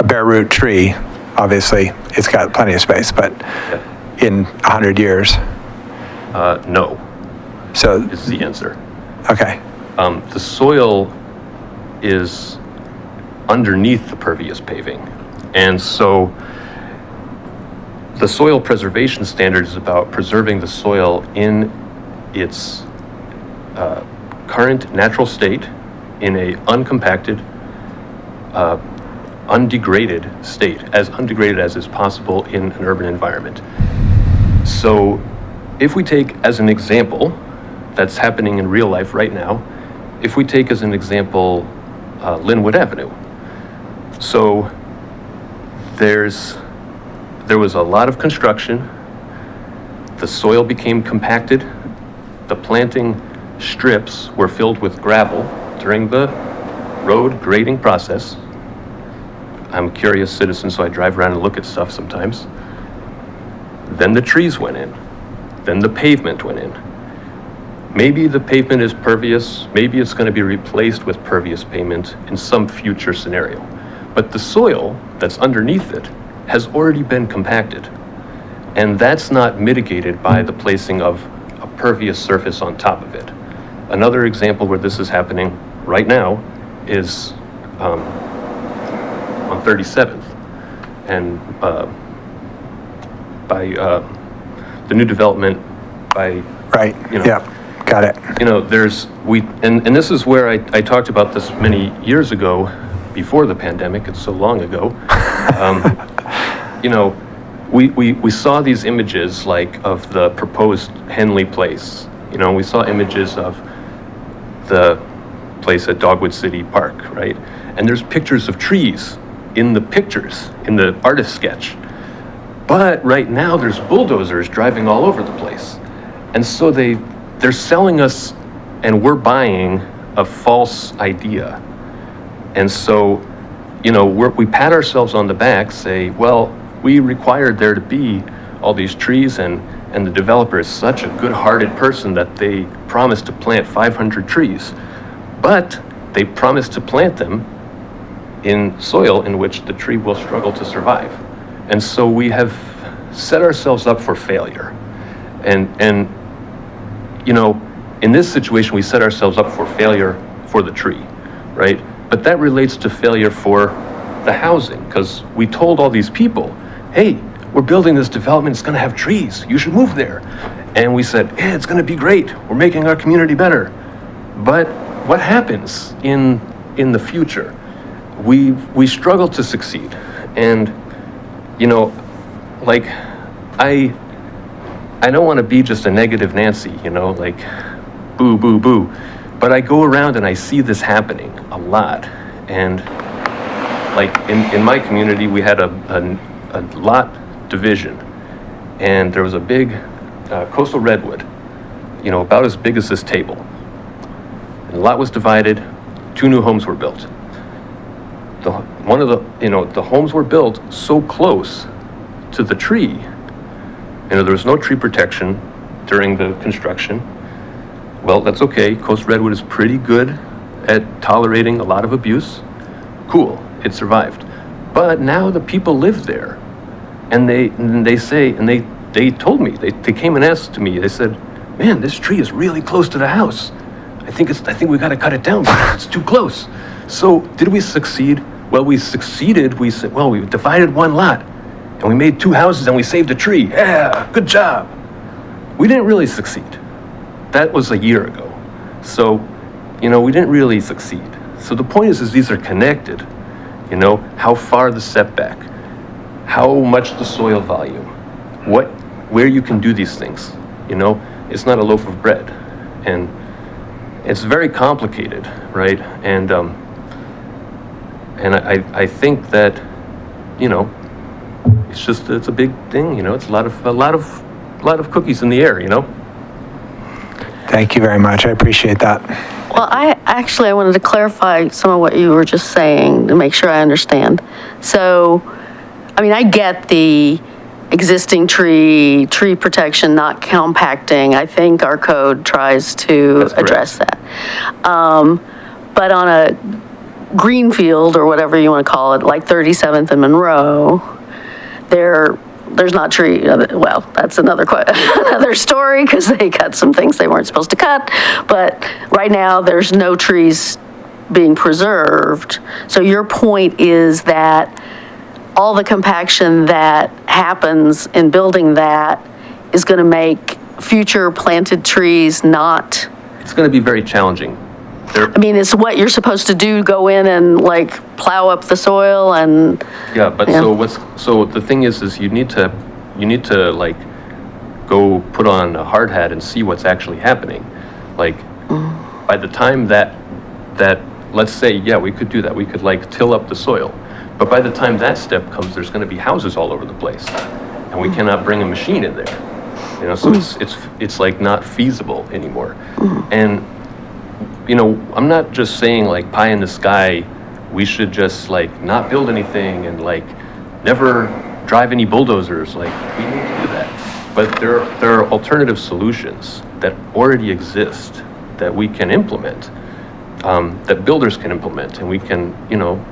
bare root tree, obviously it's got plenty of space, but in 100 years? No. So is the answer. Okay. The soil is underneath the pervious paving. And so the soil preservation standard is about preserving the soil in its current natural state, in a uncompacted, undegraded state, as undegraded as is possible in an urban environment. So if we take as an example, that's happening in real life right now, if we take as an example Linwood Avenue. So there was a lot of construction, the soil became compacted, the planting strips were filled with gravel during the road grading process. I'm a curious citizen, so I drive around and look at stuff sometimes. Then the trees went in, then the pavement went in. Maybe the pavement is pervious, maybe it's going to be replaced with pervious pavement in some future scenario. But the soil that's underneath it has already been compacted. And that's not mitigated by the placing of a pervious surface on top of it. Another example where this is happening right now is on 37th and by the new development by, right, yeah, got it. And this is where I talked about this many years ago, before the pandemic, it's so long ago. We saw these images of the proposed Henley place. We saw images of the place at Dogwood City Park, right? And there's pictures of trees in the pictures, in the artist sketch. But right now there's bulldozers driving all over the place. And so they're selling us, and we're buying a false idea. And so, we pat ourselves on the back, say, well, we required there to be all these trees, and the developer is such a good-hearted person that they promised to plant 500 trees. But they promised to plant them in soil in which the tree will struggle to survive. And so we have set ourselves up for failure. And in this situation, we set ourselves up for failure for the tree, right? But that relates to failure for the housing, because we told all these people, hey, we're building this development, it's gonna have trees, you should move there. And we said, yeah, it's gonna be great, we're making our community better. But what happens in the future? We struggle to succeed. And, you know, like, I don't wanna be just a negative Nancy, you know, like, boo, boo, boo. But I go around and I see this happening a lot. And like in my community, we had a lot division, and there was a big coastal redwood, you know, about as big as this table. And the lot was divided, 2 new homes were built. The homes were built so close to the tree. You know, there was no tree protection during the construction. Well, that's okay. Coast redwood is pretty good at tolerating a lot of abuse. Cool, it survived. But now the people live there, and they told me, they came and asked to me, they said, man, this tree is really close to the house. I think we gotta cut it down because it's too close. So did we succeed? Well, we succeeded. We said, well, we divided 1 lot and we made 2 houses and we saved a tree. Yeah, good job. We didn't really succeed. That was a year ago. So, you know, we didn't really succeed. So the point is these are connected. You know, how far the setback, how much the soil volume, where you can do these things. You know, it's not a loaf of bread, and it's very complicated, right? And I think that, you know, it's a big thing. You know, it's a lot of cookies in the air. You know. Thank you very much. I appreciate that. Well, I wanted to clarify some of what you were just saying to make sure I understand. So, I mean, I get the existing tree protection, not compacting. I think our code tries to address that. But on a green field or whatever you want to call it, like 37th and Monroe, there's not tree. Well, that's another story because they cut some things they weren't supposed to cut. But right now, there's no trees being preserved. So your point is that all the compaction that happens in building that is going to make future planted trees not. It's going to be very challenging. I mean, it's what you're supposed to do, go in and like plow up the soil and. Yeah, but so the thing is you need to like go put on a hard hat and see what's actually happening. Like by the time that let's say, yeah, we could do that. We could like till up the soil. But by the time that step comes, there's going to be houses all over the place, and we cannot bring a machine in there. You know, so it's like not feasible anymore. And you know, I'm not just saying like pie in the sky, we should just like not build anything and like never drive any bulldozers. Like we need to do that. But there are alternative solutions that already exist that we can implement, that builders can implement, and we can, you know,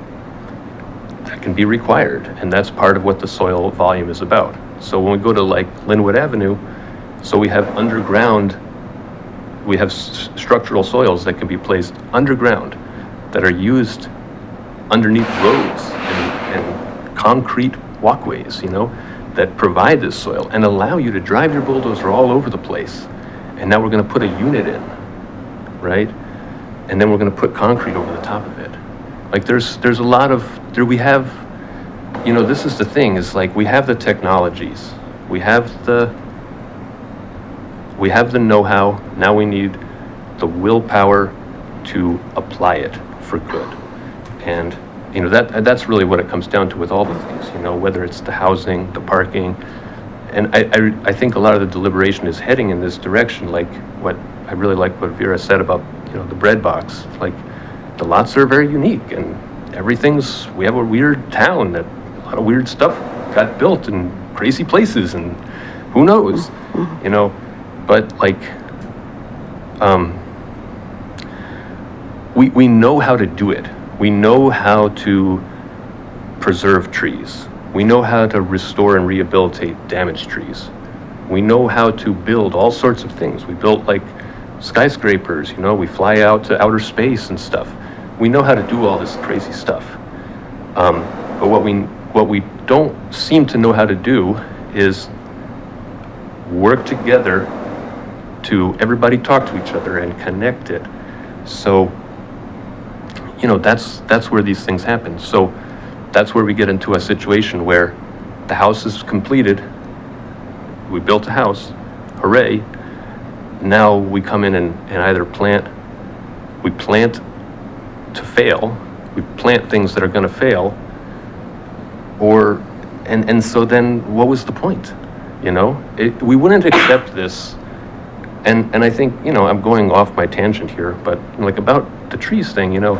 that can be required. And that's part of what the soil volume is about. So when we go to like Linwood Avenue, so we have underground. We have structural soils that can be placed underground that are used underneath roads and concrete walkways, you know, that provide this soil and allow you to drive your bulldozer all over the place. And now we're going to put a unit in, right? And then we're going to put concrete over the top of it. Like there's a lot of, we have, you know, this is the thing, is like we have the technologies, we have the know-how. Now we need the willpower to apply it for good. And, you know, that's really what it comes down to with all the things, you know, whether it's the housing, the parking. And I think a lot of the deliberation is heading in this direction, like I really like what Vera said about, you know, the bread box. Like the lots are very unique and we have a weird town that a lot of weird stuff got built in crazy places and who knows, you know. But like, we know how to do it. We know how to preserve trees. We know how to restore and rehabilitate damaged trees. We know how to build all sorts of things. We built like skyscrapers, you know, we fly out to outer space and stuff. We know how to do all this crazy stuff. But what we don't seem to know how to do is work together to everybody talk to each other and connect it. So, you know, that's where these things happen. So that's where we get into a situation where the house is completed. We built a house, hooray. Now we come in and either we plant to fail, we plant things that are gonna fail, or, and so then what was the point? You know, we wouldn't accept this. And I think, you know, I'm going off my tangent here, but like about the trees thing, you know,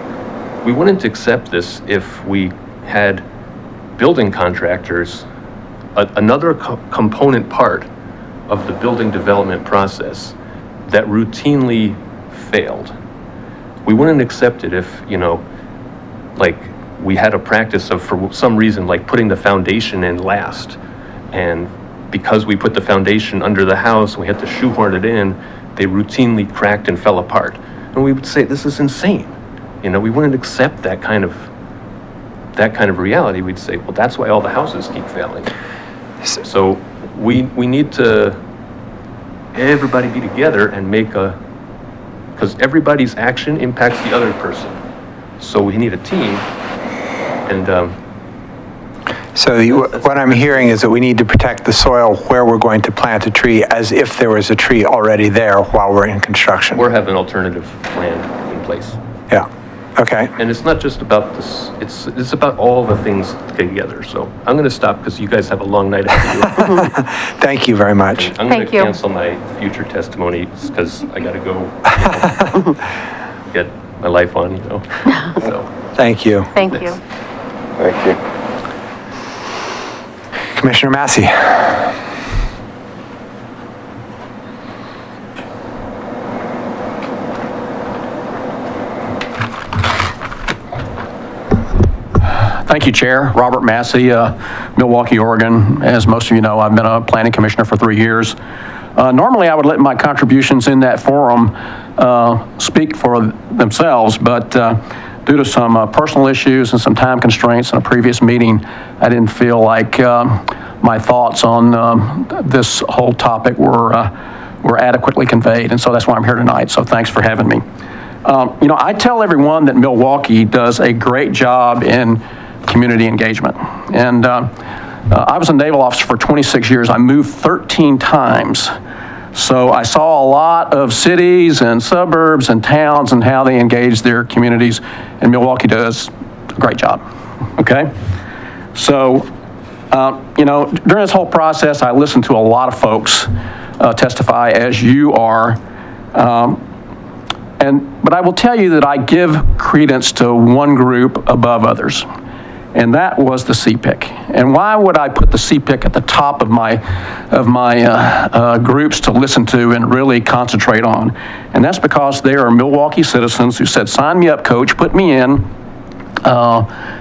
we wouldn't accept this if we had building contractors, another component part of the building development process that routinely failed. We wouldn't accept it if, you know, like we had a practice of, for some reason, like putting the foundation in last. And because we put the foundation under the house, we had to shoehorn it in, they routinely cracked and fell apart. And we would say, this is insane. You know, we wouldn't accept that kind of reality. We'd say, well, that's why all the houses keep failing. So we need to, everybody be together and make because everybody's action impacts the other person. So we need a team. And so what I'm hearing is that we need to protect the soil where we're going to plant a tree as if there was a tree already there while we're in construction. Or have an alternative plan in place. Yeah, okay. And it's not just about this, it's about all the things together. So I'm gonna stop because you guys have a long night ahead of you. Thank you very much. I'm gonna cancel my future testimony because I gotta go, you know, get my life on, you know, so. Thank you. Thank you. Thank you. Commissioner Massey. Thank you, Chair. Robert Massey, Milwaukie, Oregon. As most of you know, I've been a planning commissioner for 3 years. Normally, I would let my contributions in that forum speak for themselves, but due to some personal issues and some time constraints in a previous meeting, I didn't feel like my thoughts on this whole topic were adequately conveyed, and so that's why I'm here tonight, so thanks for having me. You know, I tell everyone that Milwaukie does a great job in community engagement, and I was a naval officer for 26 years. I moved 13 times. So I saw a lot of cities and suburbs and towns and how they engage their communities, and Milwaukie does a great job, okay? So, you know, during this whole process, I listened to a lot of folks testify, as you are, but I will tell you that I give credence to one group above others, and that was the CPIC. And why would I put the CPIC at the top of my groups to listen to and really concentrate on? And that's because they are Milwaukie citizens who said, sign me up, coach, put me in.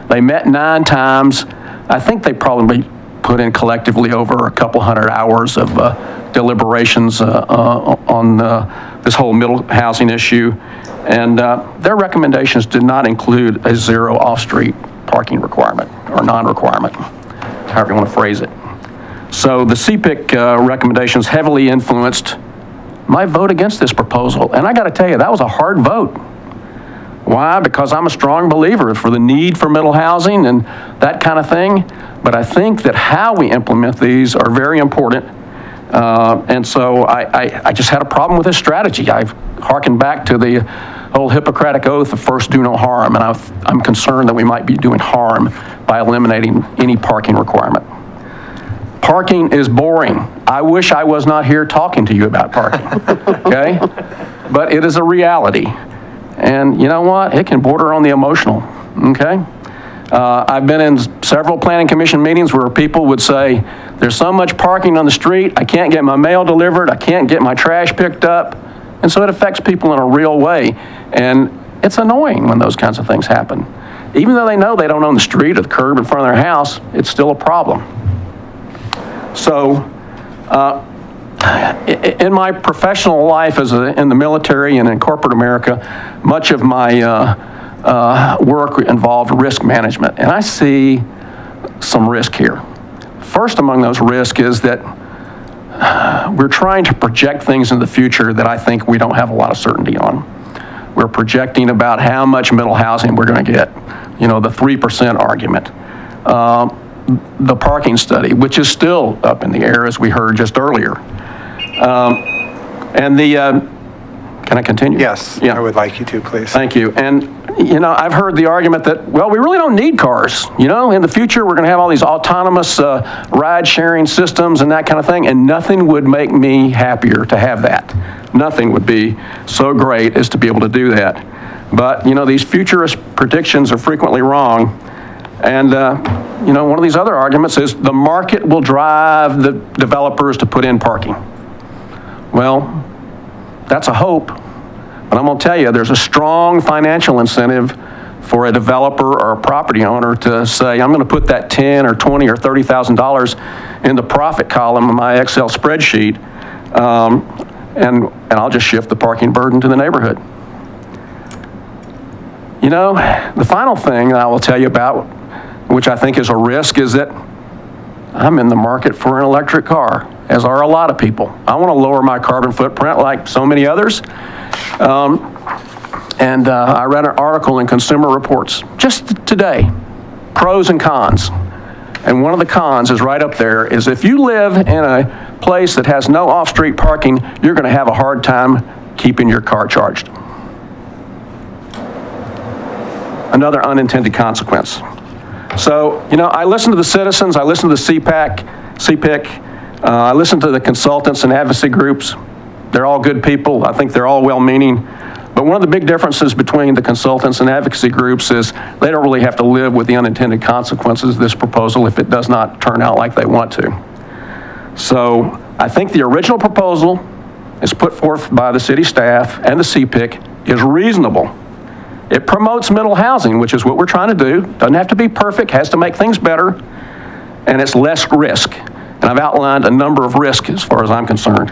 They met 9 times. I think they probably put in collectively over a couple hundred hours of deliberations on this whole middle housing issue. And their recommendations did not include a zero off-street parking requirement or non-requirement, however you want to phrase it. So the CPIC recommendations heavily influenced my vote against this proposal. And I got to tell you, that was a hard vote. Why? Because I'm a strong believer for the need for middle housing and that kind of thing. But I think that how we implement these are very important. And so I just had a problem with this strategy. I've harkened back to the whole Hippocratic oath of first do no harm, and I'm concerned that we might be doing harm by eliminating any parking requirement. Parking is boring. I wish I was not here talking to you about parking, okay? But it is a reality. And you know what? It can border on the emotional, okay? I've been in several planning commission meetings where people would say, there's so much parking on the street, I can't get my mail delivered, I can't get my trash picked up. And so it affects people in a real way. And it's annoying when those kinds of things happen. Even though they know they don't own the street or the curb in front of their house, it's still a problem. So in my professional life in the military and in corporate America, much of my work involved risk management. And I see some risk here. first among those risks is that we're trying to project things in the future that I think we don't have a lot of certainty on. We're projecting about how much middle housing we're going to get, you know, the 3% argument. The parking study, which is still up in the air, as we heard just earlier. And the, can I continue? Yes, yeah. I would like you to, please. Thank you. And, you know, I've heard the argument that, well, we really don't need cars. You know, in the future, we're going to have all these autonomous ride-sharing systems and that kind of thing, and nothing would make me happier to have that. Nothing would be so great as to be able to do that. But, you know, these futurist predictions are frequently wrong. And, you know, one of these other arguments is the market will drive the developers to put in parking. Well, that's a hope. But I'm going to tell you, there's a strong financial incentive for a developer or a property owner to say, I'm going to put that $10,000 or $20,000 or $30,000 in the profit column of my Excel spreadsheet, and I'll just shift the parking burden to the neighborhood. You know, the final thing that I will tell you about, which I think is a risk, is that I'm in the market for an electric car, as are a lot of people. I want to lower my carbon footprint like so many others. I read an article in Consumer Reports just today, pros and cons. And one of the cons is right up there, is if you live in a place that has no off-street parking, you're going to have a hard time keeping your car charged. Another unintended consequence. So, you know, I listen to the citizens, I listen to the CPIC, I listen to the consultants and advocacy groups. They're all good people. I think they're all well-meaning. But one of the big differences between the consultants and advocacy groups is they don't really have to live with the unintended consequences of this proposal if it does not turn out like they want to. So I think the original proposal is put forth by the city staff and the CPIC is reasonable. It promotes middle housing, which is what we're trying to do. Doesn't have to be perfect, has to make things better, and it's less risk. And I've outlined a number of risks as far as I'm concerned.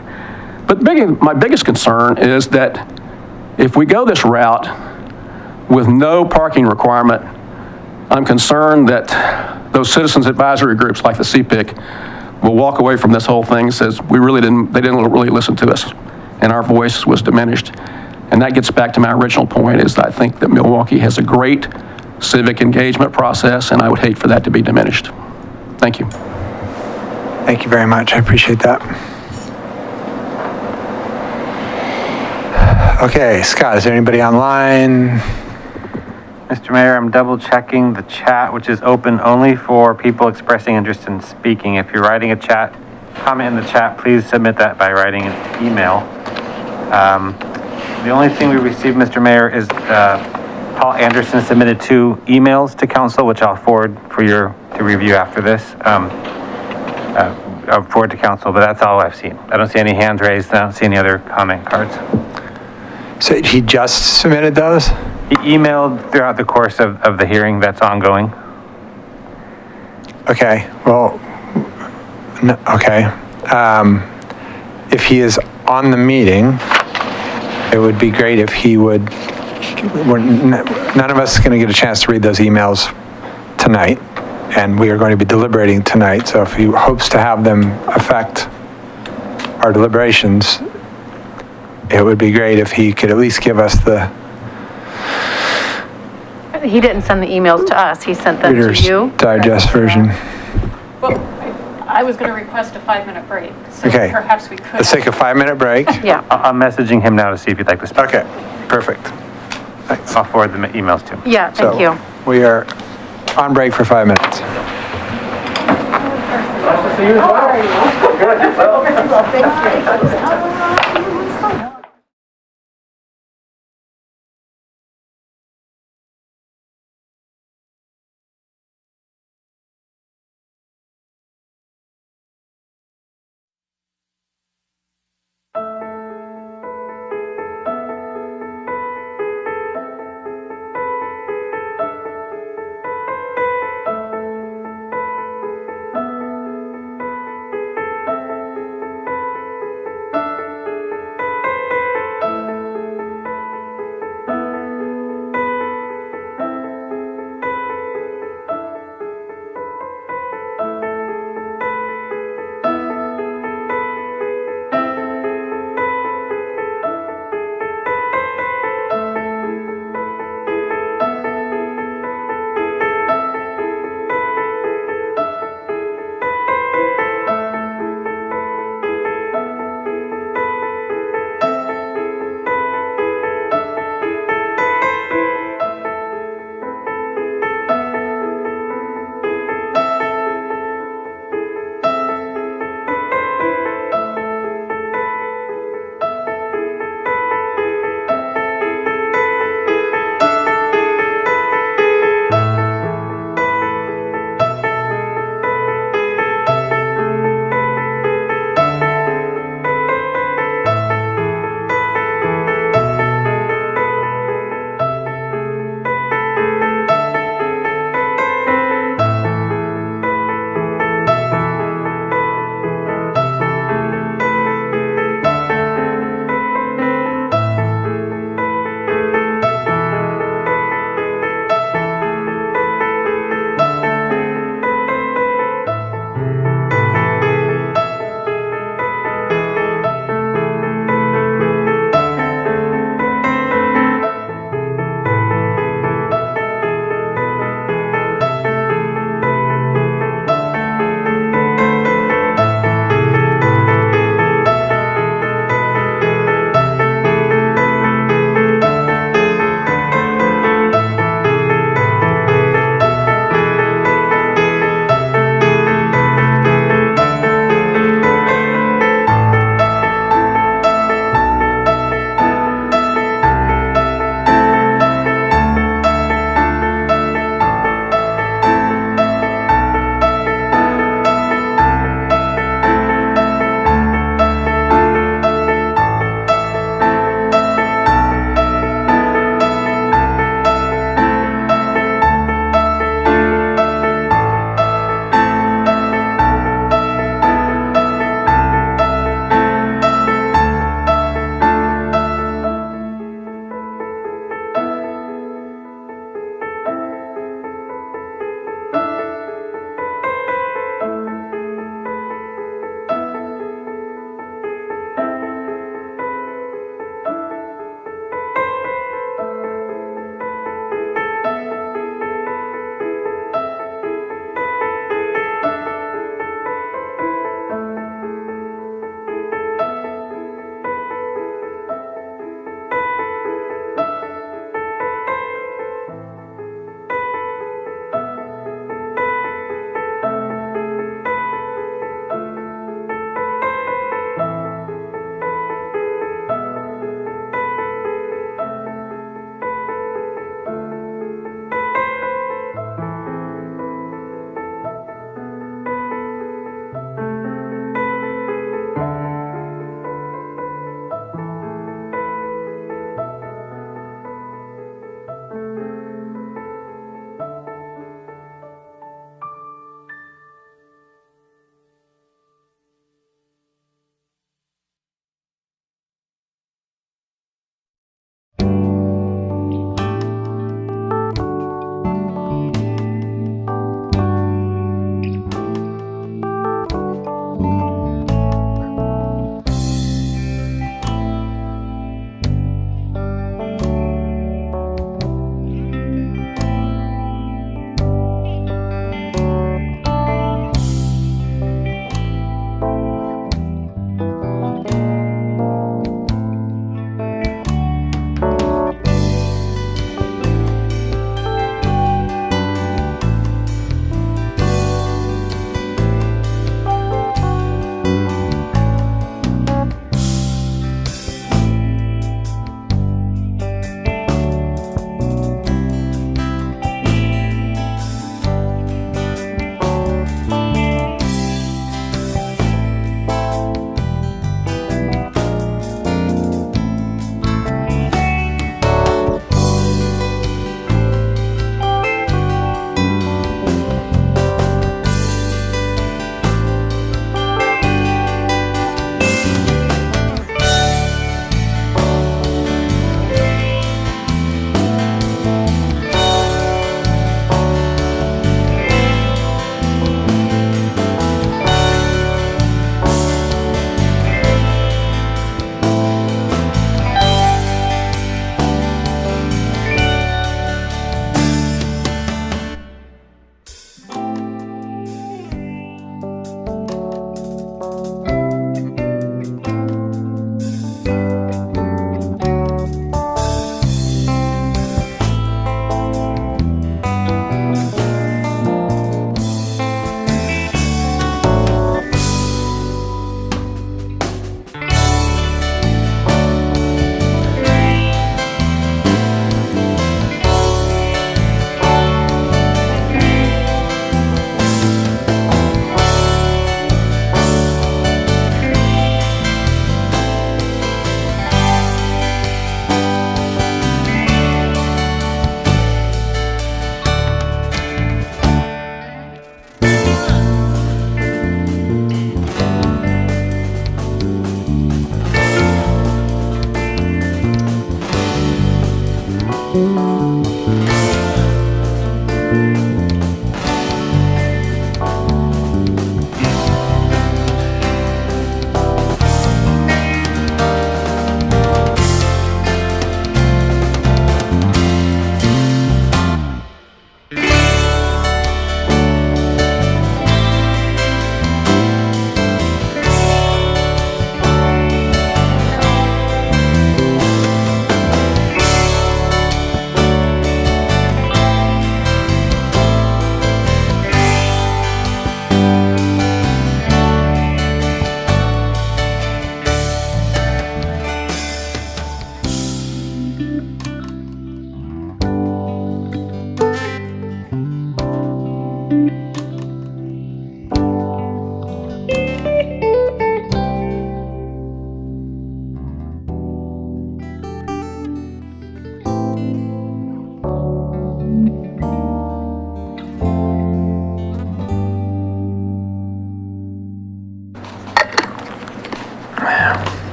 But my biggest concern is that if we go this route with no parking requirement, I'm concerned that those citizens advisory groups like the CPIC will walk away from this whole thing and says, they didn't really listen to us, and our voice was diminished. And that gets back to my original point, is that I think that Milwaukee has a great civic engagement process, and I would hate for that to be diminished. Thank you. Thank you very much. I appreciate that. Okay, Scott, is there anybody online? Mr. Mayor, I'm double checking the chat, which is open only for people expressing interest in speaking. If you're writing a chat, comment in the chat, please submit that by writing an email. The only thing we received, Mr. Mayor, is Paul Anderson submitted 2 emails to council, which I'll forward for to review after this. I'll forward to council, but that's all I've seen. I don't see any hands raised. I don't see any other comment cards. So he just submitted those? He emailed throughout the course of the hearing that's ongoing. Okay, well, no, okay. If he is on the meeting, it would be great if he would, none of us is going to get a chance to read those emails tonight, and we are going to be deliberating tonight, so if he hopes to have them affect our deliberations, it would be great if he could at least give us the He didn't send the emails to us, he sent them to Reader's you. Digest version. Well, I was going to request a 5-minute break, so Okay. perhaps we could. Let's take a 5-minute break. Yeah. I'm messaging him now to see if you'd like to speak. Okay, perfect. Thanks. I'll forward the emails to him. Yeah, thank you. We are on break for 5 minutes.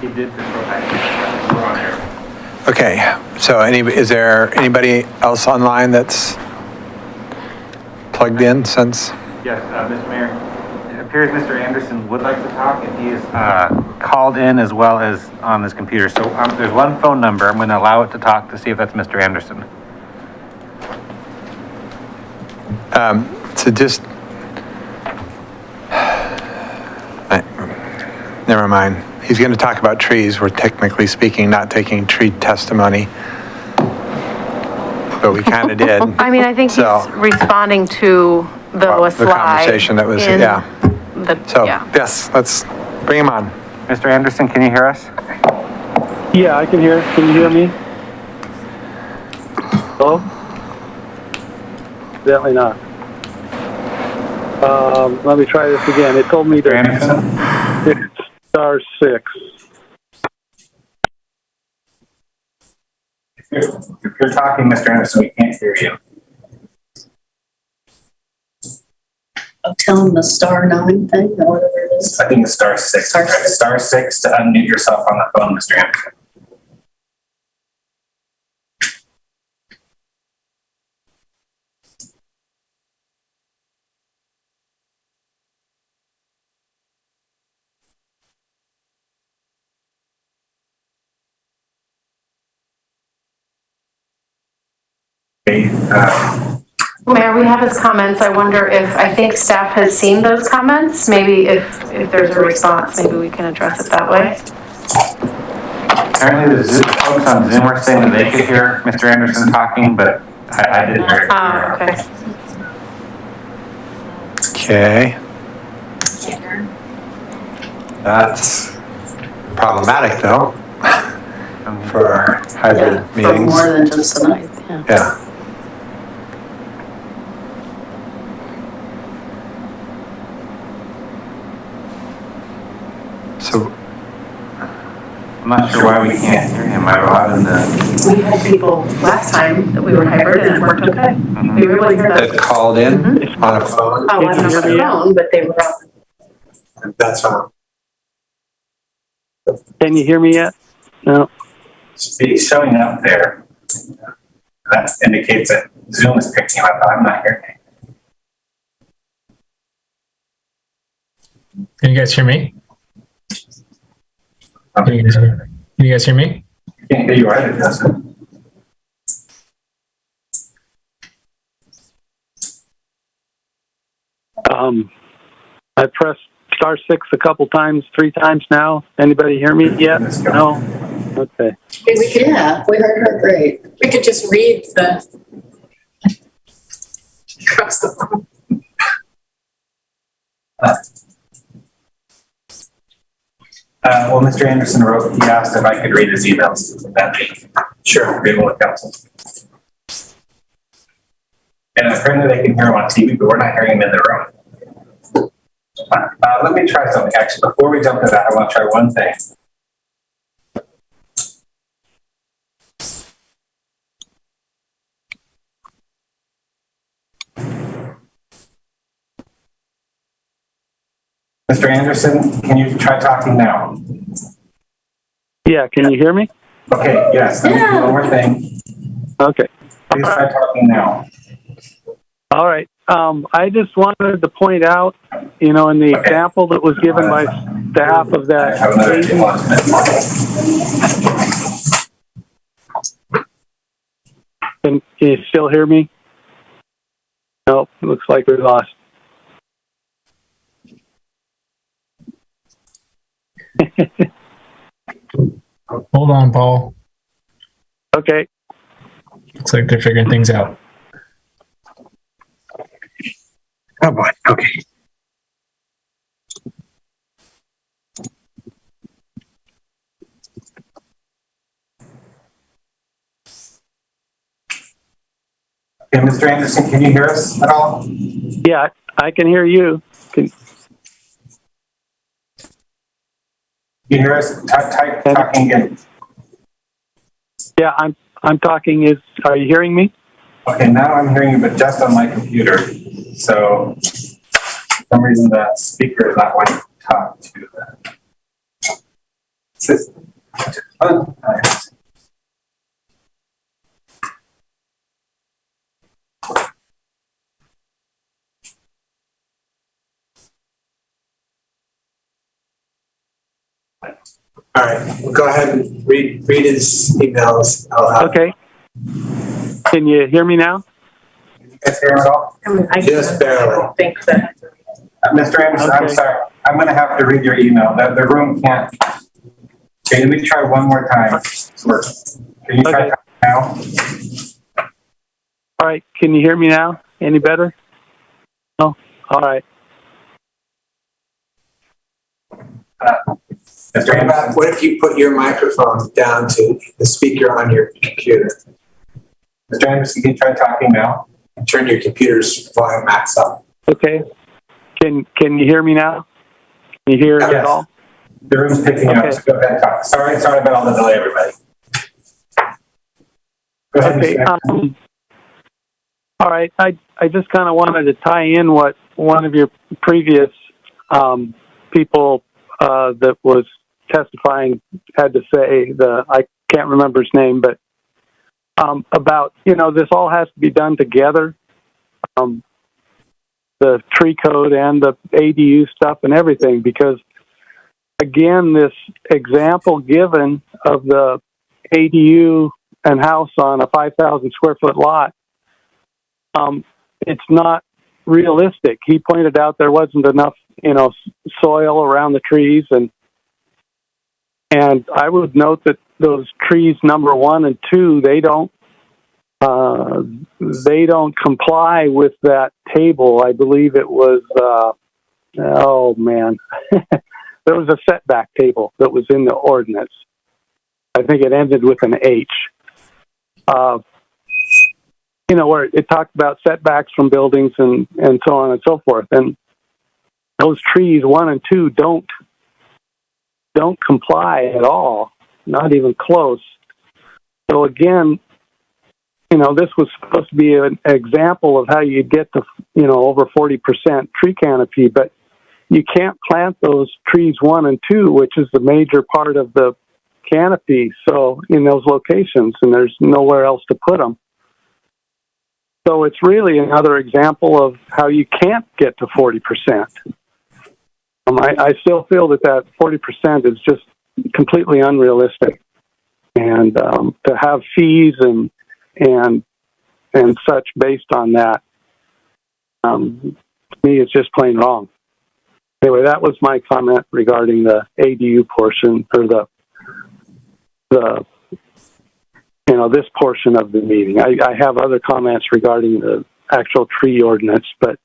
He did the we're on air. Okay, so is there anybody else online that's plugged in since? Yes, Mr. Mayor, it appears Mr. Anderson would like to talk, and he is called in as well as on this computer. So there's one phone number. I'm going to allow it to talk to see if that's Mr. Anderson. So just, never mind. He's going to talk about trees. We're technically speaking not taking tree testimony, but we kind of did. I mean, I think he's responding to the slide. The conversation that was, yeah. Yes, let's bring him on. Mr. Anderson, can you hear us? Yeah, I can hear. Can you hear me? Hello? Definitely not. Let me try this again. It told me to hit *6. If you're talking, Mr. Anderson, we can't hear you. Tell him the *9 thing or whatever it is. I think it's *6. *6 to unmute yourself on the phone, Mr. Anderson. Mayor, we have his comments. I wonder if, I think staff has seen those comments. Maybe if there's a response, maybe we can address it that way. Apparently the folks on Zoom were saying that they could hear Mr. Anderson talking, but I didn't hear it. Okay. Okay. That's problematic though, for hybrid meetings. For more than just tonight, Yeah. So I'm not sure why we can't hear him. I brought in the. We had people last time that we were hybrid and it worked okay. We were able to hear that. that called in on a phone? Oh, it wasn't on the phone, but they were up. That's fine. Can you hear me yet? No. It's showing up there. That indicates that Zoom is picking up, but I'm not hearing it. Can you guys hear me? Can you guys hear me? I can't hear you either, Justin. I pressed *6 a couple times, 3 times now. Anybody hear me yet? No? Okay. Yeah, we heard her great. We could just read the across the phone. Well, Mr. Anderson wrote, he asked if I could read his emails. That'd be sure, agreeable with council. And apparently they can hear him on TV, but we're not hearing him in the room. Let me try something. Actually, before we jump to that, I want to try one thing. Mr. Anderson, can you try talking now? Yeah, can you hear me? Okay, yes. Let me do one more thing. Okay. Please try talking now. All right. I just wanted to point out, in the example that was given by staff of that. Can you still hear me? Nope, looks like we lost. Hold on, Paul. Okay. Looks like they're figuring things out. Oh boy, okay. Okay, Mr. Anderson, can you hear us at all? Yeah, I can hear you. Can you hear us? Talking again. Yeah, I'm talking. Are you hearing me? Okay, now I'm hearing you, but just on my computer. So, for some reason, the speaker is not wanting to talk to that. All right, we'll go ahead and read his emails. Okay. Can you hear me now? You guys hear me at all? Just barely. Mr. Anderson, I'm sorry. I'm going to have to read your email. The room can't. Okay, let me try one more time. Can you try now? All right. Can you hear me now? Any better? No? All right. What if you put your microphone down to the speaker on your computer? Mr. Anderson, can you try talking now? Turn your computer's volume max up. Okay. Can you hear me now? Can you hear it at all? The room's picking up, so go ahead and talk. Sorry about all the delay, everybody. Go ahead, Okay. All right. I just kind of wanted to tie in what one of your previous people that was testifying had to say. I can't remember his name, but about, this all has to be done together. The tree code and the ADU stuff and everything, because again, this example given of the ADU and house on a 5,000 square foot lot, it's not realistic. He pointed out there wasn't enough, soil around the trees, and I would note that those trees, number 1 and 2, they don't comply with that table. I believe it was, there was a setback table that was in the ordinance. I think it ended with an H. Where it talked about setbacks from buildings and so on and so forth. And those trees, 1 and 2, don't comply at all, not even close. So again, this was supposed to be an example of how you get to, over 40% tree canopy, but you can't plant those trees 1 and 2, which is the major part of the canopy. So in those locations, and there's nowhere else to put them. So it's really another example of how you can't get to 40%. I still feel that 40% is just completely unrealistic. And to have fees and such based on that, to me, it's just plain wrong. Anyway, that was my comment regarding the ADU portion, or this portion of the meeting. I have other comments regarding the actual tree ordinance, but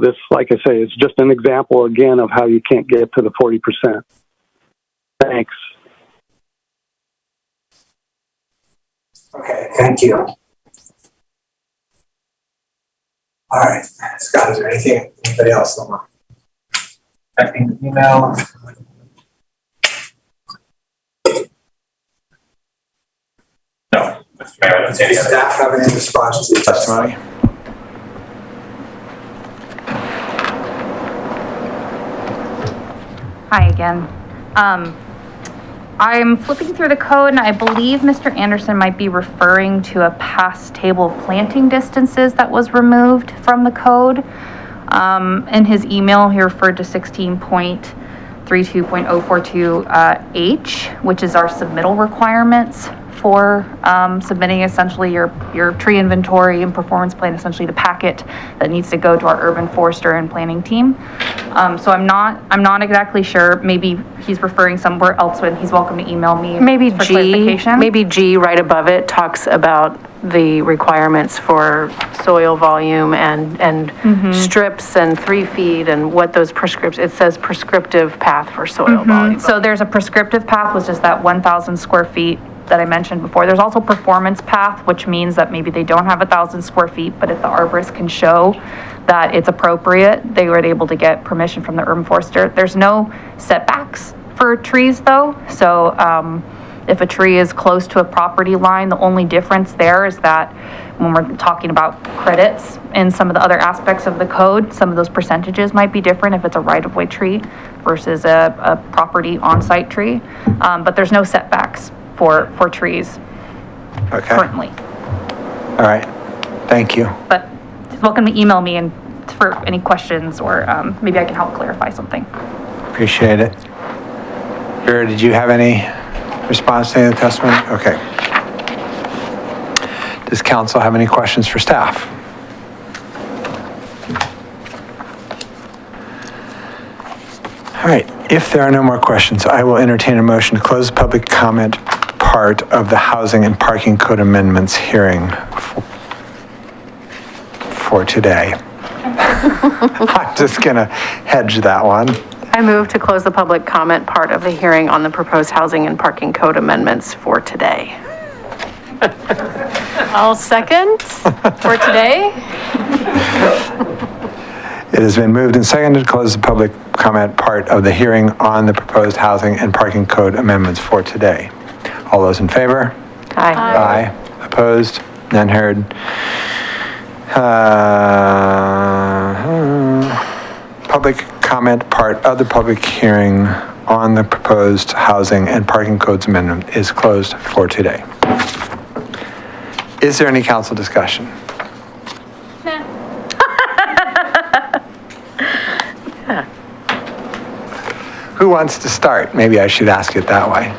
this, like I say, is just an example again of how you can't get to the 40%. Thanks. Okay, thank you. All right, Scott, is there anybody else? Checking the email. No, Mr. Mayor, I don't see any other. Staff have any response to the testimony? Hi again. I'm flipping through the code, and I believe Mr. Anderson might be referring to a past table of planting distances that was removed from the code. In his email, he referred to 16.32.042H, which is our submittal requirements for submitting essentially your tree inventory and performance plan, essentially the packet that needs to go to our urban forester and planning team. So I'm not exactly sure. Maybe he's referring somewhere else, and he's welcome to email me. Maybe for G, clarification. maybe G right above it talks about the requirements for soil volume and strips and 3 feet and what those it says prescriptive path for soil volume. So there's a prescriptive path, which is that 1,000 square feet that I mentioned before. There's also performance path, which means that maybe they don't have 1,000 square feet, but if the arborist can show that it's appropriate, they were able to get permission from the urban forester. There's no setbacks for trees though. So if a tree is close to a property line, the only difference there is that when we're talking about credits and some of the other aspects of the code, some of those percentages might be different if it's a right-of-way tree versus a property on-site tree. But there's no setbacks for trees currently. All right, thank you. But welcome to email me and for any questions, or maybe I can help clarify something. Appreciate it. Vera, did you have any response to any of the testimony? Okay. Does council have any questions for staff? All right, if there are no more questions, I will entertain a motion to close the public comment part of the Housing and Parking Code Amendments hearing for today. I'm just gonna hedge that one. I move to close the public comment part of the hearing on the proposed housing and parking code amendments for today. I'll second for today. It has been moved and seconded to close the public comment part of the hearing on the proposed housing and parking code amendments for today. All those in favor? Aye. Aye. Opposed? None heard. Public comment part of the public hearing on the proposed housing and parking codes amendment is closed for today. Is there any council discussion? Who wants to start? Maybe I should ask it that way.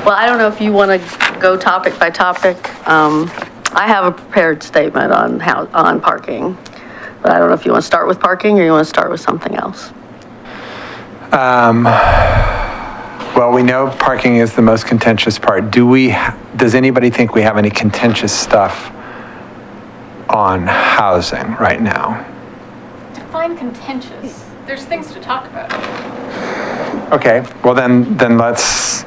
Well, I don't know if you want to go topic by topic. I have a prepared statement on parking, but I don't know if you want to start with parking or you want to start with something else. Well, we know parking is the most contentious part. Does anybody think we have any contentious stuff on housing right now? Define contentious. There's things to talk about. Okay, well then let's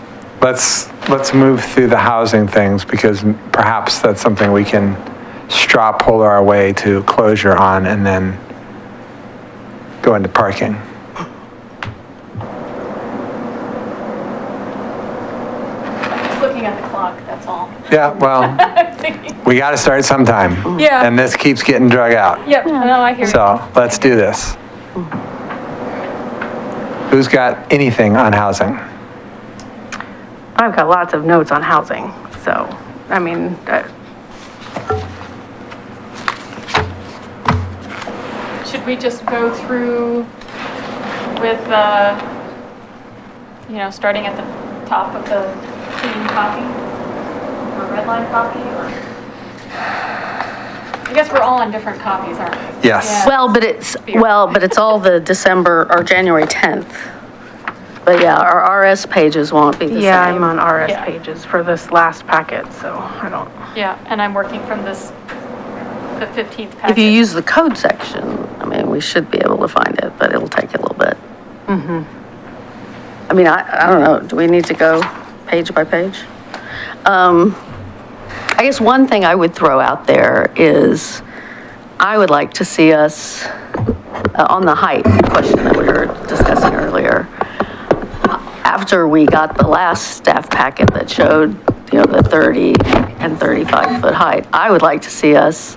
move through the housing things, because perhaps that's something we can straw pull our way to closure on and then go into parking. Just looking at the clock, that's all. Yeah, well, we got to start sometime. Yeah. And this keeps getting drug out. Yep, no, I hear you. So let's do this. Who's got anything on housing? I've got lots of notes on housing, so, I mean, Should we just go through with, starting at the top of the clean copy? Or red line copy, or? I guess we're all on different copies, aren't we? Yes. Yeah. But it's all the December or January 10th. But yeah, our RS pages won't be the same. yeah, I'm on RS pages for this last packet, so I don't. Yeah, and I'm working from the 15th packet. If you use the code section, I mean, we should be able to find it, but it'll take a little bit. I mean, I don't know, do we need to go page by page? I guess one thing I would throw out there is I would like to see us, on the height question that we were discussing earlier, after we got the last staff packet that showed, the 30 and 35 foot height, I would like to see us,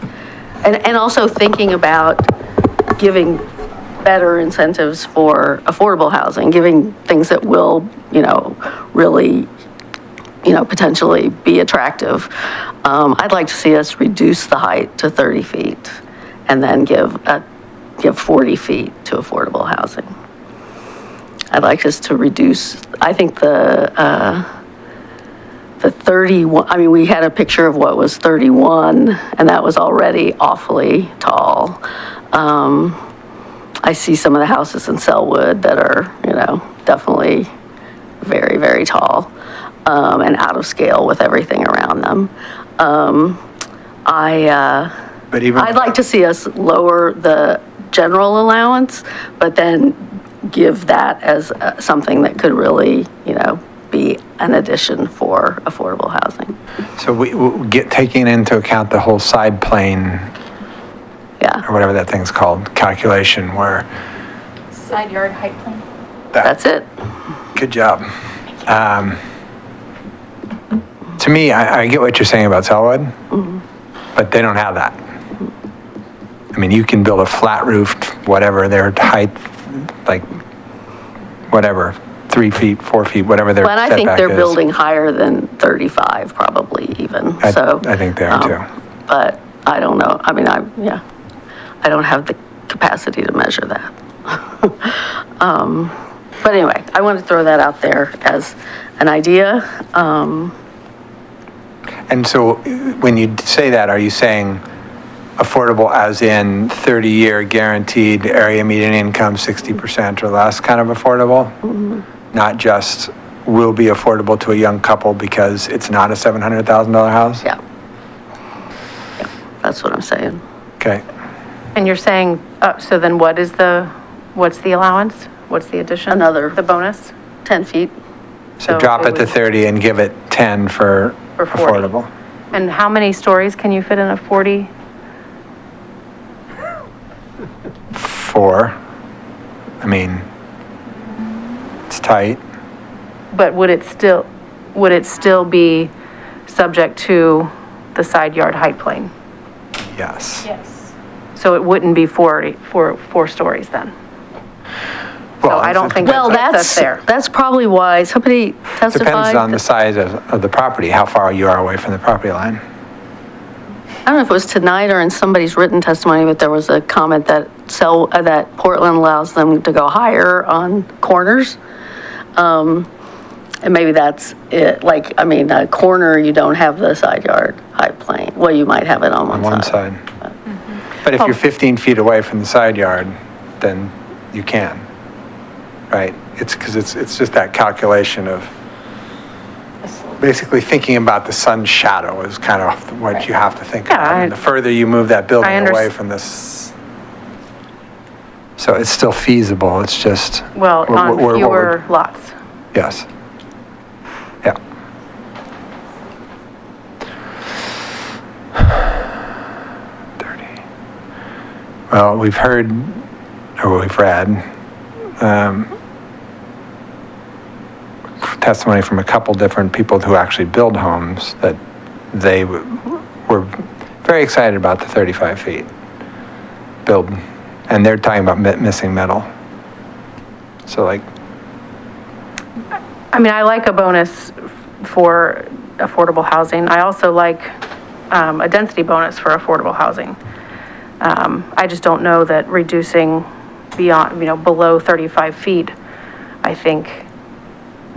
and also thinking about giving better incentives for affordable housing, giving things that will, really, potentially be attractive. I'd like to see us reduce the height to 30 feet and then give 40 feet to affordable housing. I'd like us to reduce, I think the 31, I mean, we had a picture of what was 31, and that was already awfully tall. I see some of the houses in Selwood that are, definitely very, very tall, and out of scale with everything around them. I'd like to see us lower the general allowance, but then give that as something that could really, be an addition for affordable housing. So we get taking into account the whole side plane, or whatever that thing's called, calculation, where Side yard height plan. That's it. Good job. To me, I get what you're saying about Selwood. But they don't have that. I mean, you can build a flat roofed, whatever their height, like, whatever, 3 feet, 4 feet, whatever their But I setback is. think they're building higher than 35 probably even, so. I think they are too. But I don't know. I mean, I don't have the capacity to measure that. But anyway, I want to throw that out there as an idea. And so when you say that, are you saying affordable as in 30-year guaranteed area median income 60% or less kind of affordable? Mm-hmm. Not just will be affordable to a young couple because it's not a $700,000 house? Yeah. That's what I'm saying. Okay. And you're saying, so then what's the allowance? What's the addition? The bonus? 10 feet. So drop it to 30 and give it 10 for 40. affordable. And how many stories can you fit in a 40? 4. I mean, it's tight. But would it still be subject to the side yard height plane? Yes. Yes. So it wouldn't be 4 stories then? Well, So I don't think Well, that's fair. that's probably why somebody testified. Depends on the size of the property, how far you are away from the property line. I don't know if it was tonight or in somebody's written testimony, but there was a comment that that Portland allows them to go higher on corners. And maybe that's it. Like, I mean, a corner, you don't have the side yard height plane. Well, you might have it on one side. But if you're 15 feet away from the side yard, then you can, right? It's because it's just that calculation of basically thinking about the sun's shadow is kind of what you have to think about. And the further you move that building away from this, so it's still feasible. It's just Well, on fewer lots. Yes. Yeah. Well, we've heard, or we've read, testimony from a couple different people who actually build homes that they were very excited about the 35 feet build, and they're talking about missing metal. So like, I mean, I like a bonus for affordable housing. I also like a density bonus for affordable housing. I just don't know that reducing beyond, below 35 feet, I think,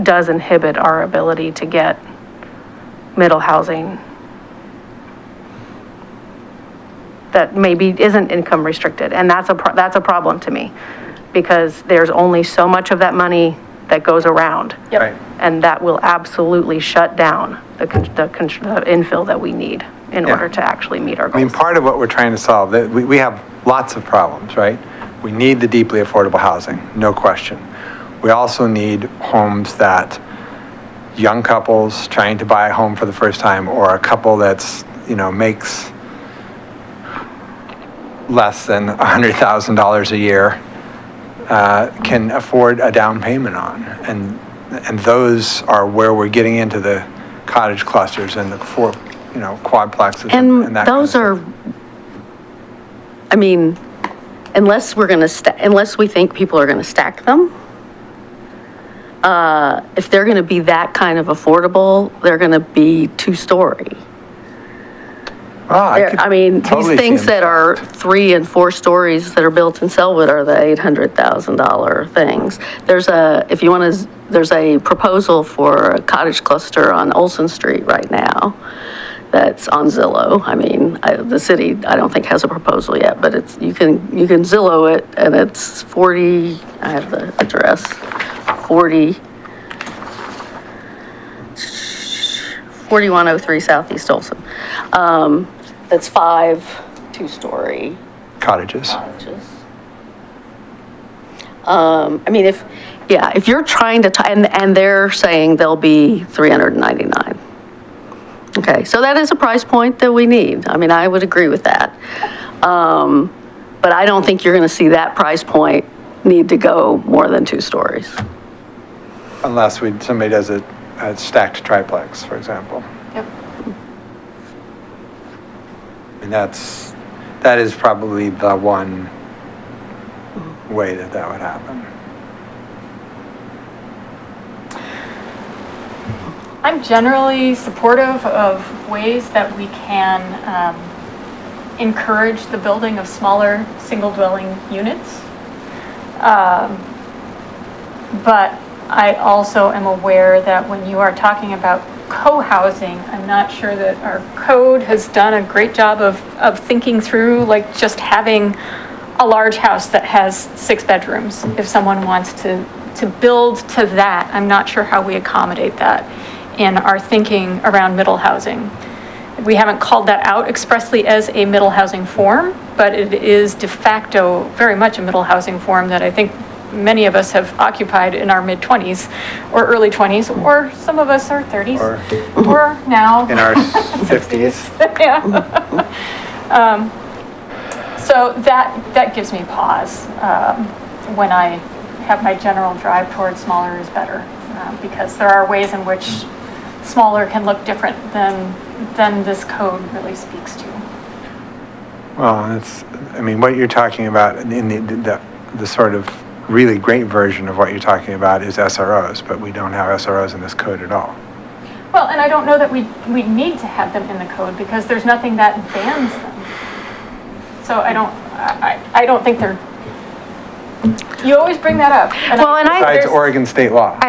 does inhibit our ability to get middle housing that maybe isn't income restricted. And that's a problem to me, because there's only so much of that money that goes around. Yep. Right. And that will absolutely shut down the infill that we need in order to actually meet our goals. I mean, part of what we're trying to solve, we have lots of problems, right? We need the deeply affordable housing, no question. We also need homes that young couples trying to buy a home for the first time, or a couple that's, makes less than $100,000 a year, can afford a down payment on. And those are where we're getting into the cottage clusters and the quadplexes and that those kind of are, I mean, unless we think people are going to stack them, if they're going to be that kind of affordable, they're going to be 2-story. Totally these things that are 3 and 4 stories that are built in Selwood are the $800,000 things. There's a proposal for a cottage cluster on Olson Street right now that's on Zillow. I mean, the city, I don't think has a proposal yet, but you can Zillow it, and it's 40, I have the address, 4103 Southeast Olson. That's 5 2-story cottages. If you're trying to, and they're saying they'll be $399. Okay, so that is a price point that we need. I mean, I would agree with that. But I don't think you're going to see that price point need to go more than 2 stories. Unless somebody does a stacked triplex, for example. Yep. And that is probably the one way that would happen. I'm generally supportive of ways that we can encourage the building of smaller single-dwelling units. But I also am aware that when you are talking about co-housing, I'm not sure that our code has done a great job of thinking through, like, just having a large house that has 6 bedrooms. If someone wants to build to that, I'm not sure how we accommodate that in our thinking around middle housing. We haven't called that out expressly as a middle housing form, but it is de facto very much a middle housing form that I think many of us have occupied in our mid-20s or early 20s, or some of us are 30s, or now in our 50s. Yeah. So that gives me pause when I have my general drive towards smaller is better, because there are ways in which smaller can look different than this code really speaks to. Well, what you're talking about in the sort of really great version of what you're talking about is SROs, but we don't have SROs in this code at all. Well, and I don't know that we need to have them in the code because there's nothing that bans them. So I don't think they're. You always bring that up. Besides Oregon state law.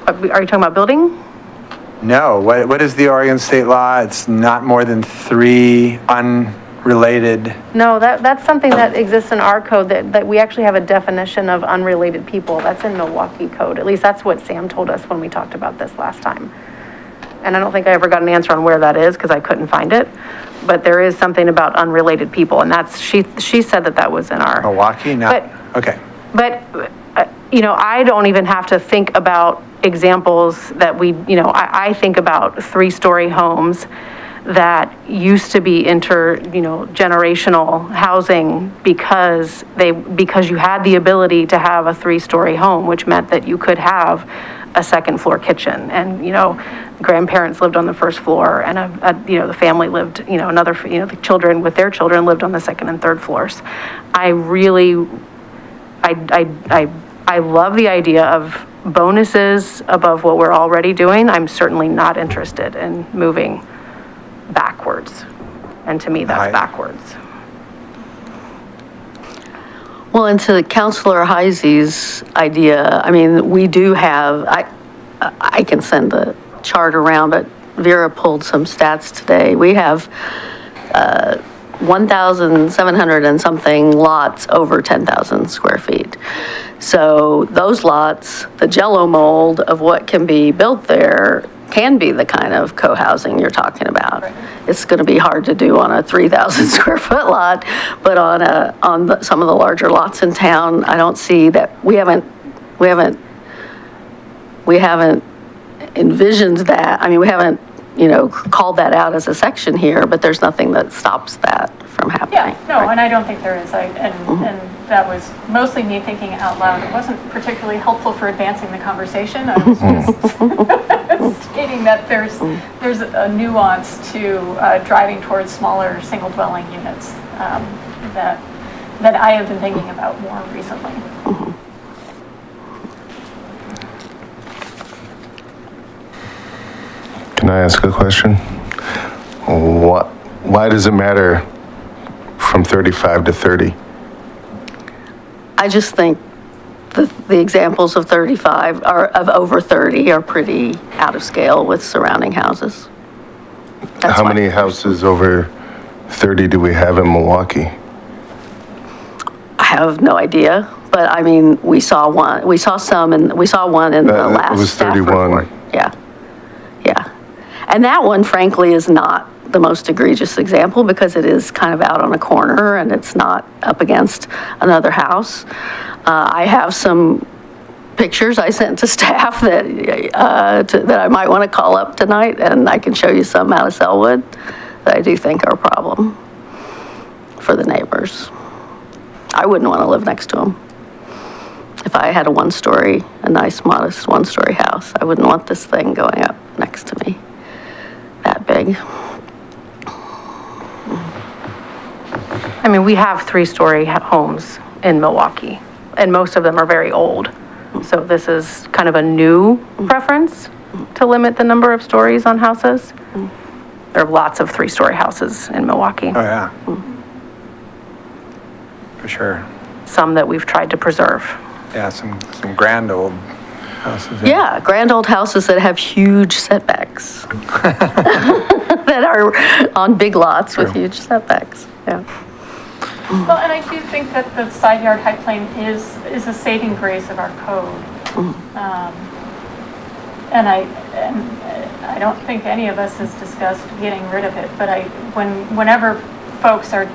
Are you talking about building? No. What is the Oregon state law? It's not more than 3 unrelated. No, that's something that exists in our code, that we actually have a definition of unrelated people. That's in Milwaukie code. At least that's what Sam told us when we talked about this last time. And I don't think I ever got an answer on where that is because I couldn't find it. But there is something about unrelated people, and that's she said that was in our Milwaukie. Okay. But I don't even have to think about examples that I think about 3-story homes that used to be generational housing because you had the ability to have a 3-story home, which meant that you could have a 2nd floor kitchen, and grandparents lived on the 1st floor, and the family lived, the children with their children lived on the 2nd and 3rd floors. I love the idea of bonuses above what we're already doing. I'm certainly not interested in moving backwards, and to me that's backwards. Well, and to Councilor Heisey's idea, we do have, I can send the chart around, but Vera pulled some stats today. We have 1,700 and something lots over 10,000 square feet. So those lots, the jello mold of what can be built there can be the kind of co-housing you're talking about. Right. It's going to be hard to do on a 3,000 square foot lot, but on some of the larger lots in town, I don't see that. We haven't envisioned that. We haven't called that out as a section here, but there's nothing that stops that from happening. Yeah, no, and I don't think there is. And that was mostly me thinking out loud. It wasn't particularly helpful for advancing the conversation. I was just stating that there's a nuance to driving towards smaller single dwelling units that I have been thinking about more recently. Can I ask a question? Why does it matter from 35 to 30? I just think the examples of 35 of over 30 are pretty out of scale with surrounding houses. How many houses over 30 do we have in Milwaukie? I have no idea, but we saw one. We saw some, and we saw one in the last. It was 31. Report. Yeah. And that one, frankly, is not the most egregious example because it is kind of out on a corner and it's not up against another house. I have some pictures I sent to staff that I might want to call up tonight, and I can show you some out of Selwood that I do think are a problem for the neighbors. I wouldn't want to live next to them. If I had a nice, modest one-story house, I wouldn't want this thing going up next to me. That big. I mean, we have 3-story homes in Milwaukee, and most of them are very old. So this is kind of a new preference to limit the number of stories on houses. There are lots of 3-story houses in Milwaukee. Oh, yeah. For sure. Some that we've tried to preserve. Yeah, some grand old houses. Yeah, grand old houses that have huge setbacks. That are on big lots with huge setbacks, yeah. Well, and I do think that the side yard height plane is a saving grace of our code. And I don't think any of us has discussed getting rid of it, but whenever folks are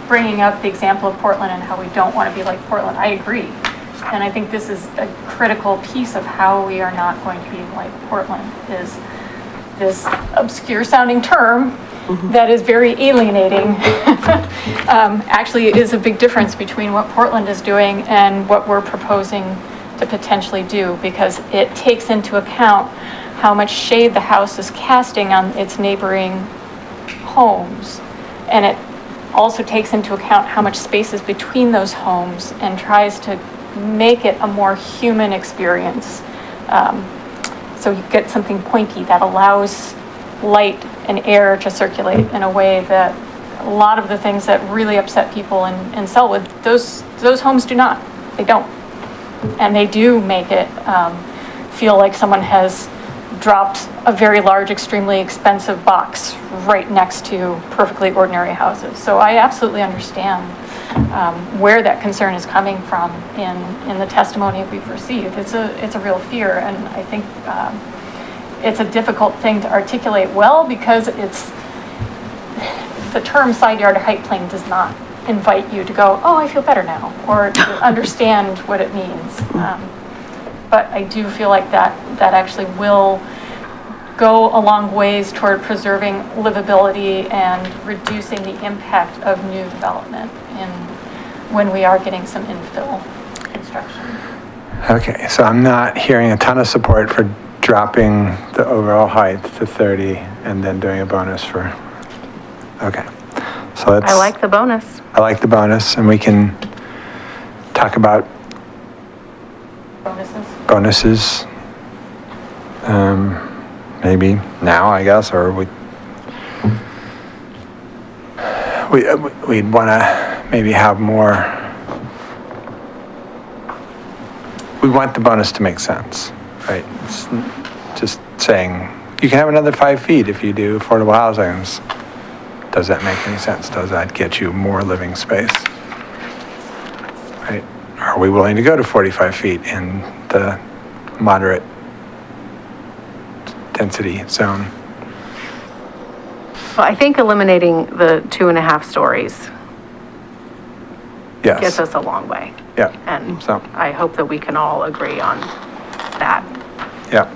bringing up the example of Portland and how we don't want to be like Portland, I agree. And I think this is a critical piece of how we are not going to be like Portland, is this obscure sounding term that is very alienating. Actually is a big difference between what Portland is doing and what we're proposing to potentially do, because it takes into account how much shade the house is casting on its neighboring homes. And it also takes into account how much space is between those homes and tries to make it a more human experience. So you get something pointy that allows light and air to circulate in a way that a lot of the things that really upset people in Selwood, those homes do not. They don't. And they do make it feel like someone has dropped a very large, extremely expensive box right next to perfectly ordinary houses. So I absolutely understand where that concern is coming from in the testimony we've received. It's a real fear, and I think it's a difficult thing to articulate well, because the term side yard height plane does not invite you to go, oh, I feel better now, or to understand what it means. But I do feel like that actually will go a long ways toward preserving livability and reducing the impact of new development when we are getting some infill construction. Okay, so I'm not hearing a ton of support for dropping the overall height to 30 and then doing a bonus for, okay. So let's. I like the bonus. I like the bonus, and we can talk about bonuses. Maybe now, I guess, or we'd want to maybe have more. We want the bonus to make sense, right? It's just saying you can have another 5 feet if you do affordable housing. Does that make any sense? Does that get you more living space? Right? Are we willing to go to 45 feet in the moderate density zone? Well, I think eliminating the 2.5 stories gets us a long way. Yeah. And so I hope that we can all agree on that. Yeah.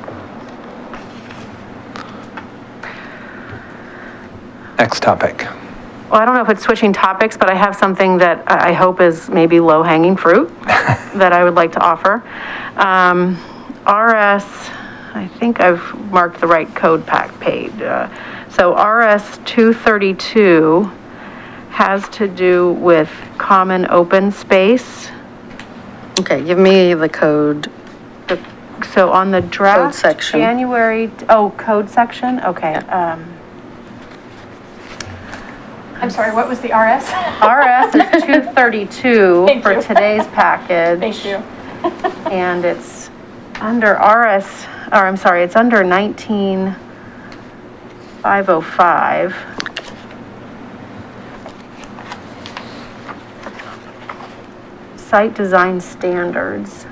Next topic. Well, I don't know if it's switching topics, but I have something that I hope is maybe low-hanging fruit that I would like to offer. RS, I think I've marked the right code pack page. So RS 232 has to do with common open space. Okay, give me the code. So on the draft section. code section? Okay. I'm sorry, what was the RS? RS is 232 for today's package. Thank you. And it's under RS, or I'm sorry, it's under 19505. Site design standards.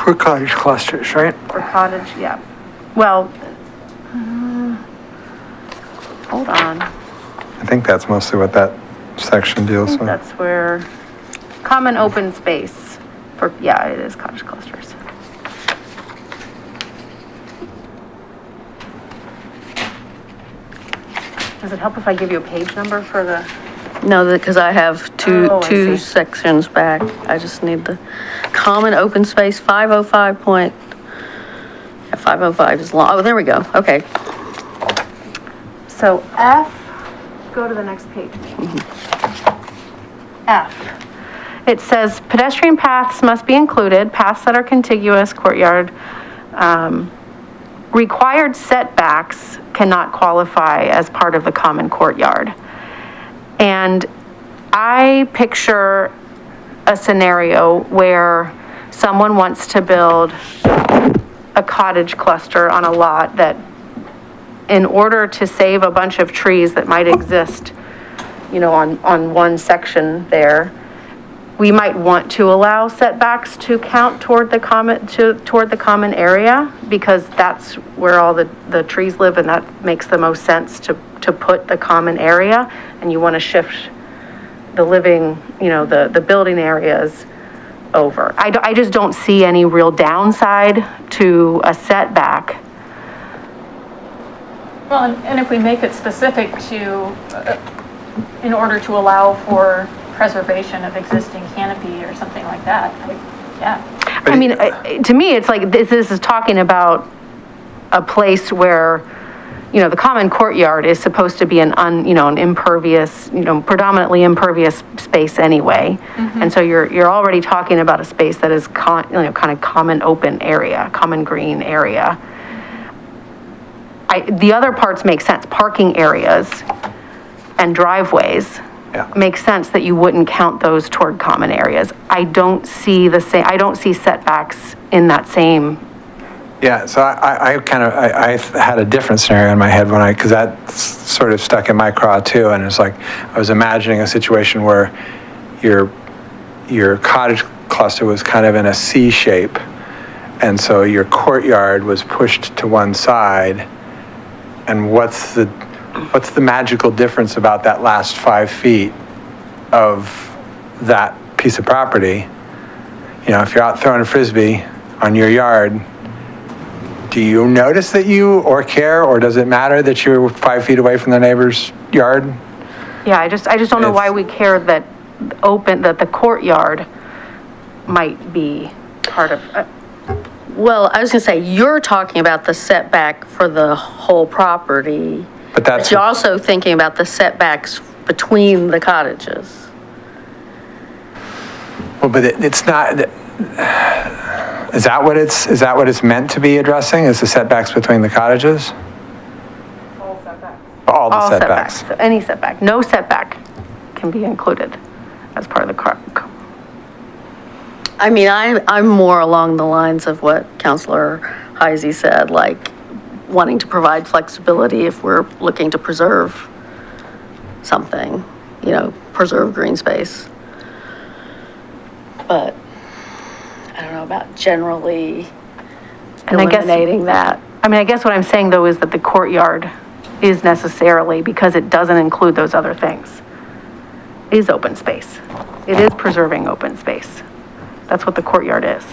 For cottage clusters, right? For cottage, yeah. Well, hold on. I think that's mostly what that section deals with. That's where common open space for, yeah, it is cottage clusters. Does it help if I give you a page number for the? No, because I have two I see. sections back. I just need the common open space 505 is long. Oh, there we go. Okay. So F, go to the next page. F. It says pedestrian paths must be included, paths that are contiguous, courtyard. Required setbacks cannot qualify as part of the common courtyard. And I picture a scenario where someone wants to build a cottage cluster on a lot that, in order to save a bunch of trees that might exist, you know, on one section there, we might want to allow setbacks to count toward the common area, because that's where all the trees live, and that makes the most sense to put the common area, and you want to shift the living, you know, the building areas over. I just don't see any real downside to a setback. Well, and if we make it specific to, in order to allow for preservation of existing canopy or something like that, yeah. I mean, to me, it's like, this is talking about a place where, you know, the common courtyard is supposed to be an impervious, you know, predominantly impervious space anyway. Mm-hmm. And so you're already talking about a space that is kind of common open area, common green area. The other parts make sense. Parking areas and driveways make sense that you wouldn't count those toward common areas. I don't see setbacks in that same. Yeah, so I had a different scenario in my head because that sort of stuck in my craw too, and it's like I was imagining a situation where your cottage cluster was kind of in a C shape, and so your courtyard was pushed to one side, and what's the magical difference about that last 5 feet of that piece of property? You know, if you're out throwing a Frisbee on your yard, do you notice that you or care, or does it matter that you're 5 feet away from the neighbor's yard? Yeah, I just don't know why we care that the courtyard might be part of. Well, I was gonna say, you're talking about the setback for the whole property. But you're also thinking about the setbacks between the cottages. Well, but it's not. Is that what it's meant to be addressing? Is the setbacks between the cottages? All setbacks. All the setbacks. So any setback, no setback can be included as part of the. I mean, I'm more along the lines of what Councilor Heisey said, like wanting to provide flexibility if we're looking to preserve something, you know, preserve green space. But I don't know about generally eliminating that. I mean, I guess what I'm saying though is that the courtyard is necessarily, because it doesn't include those other things, is open space. It is preserving open space. That's what the courtyard is.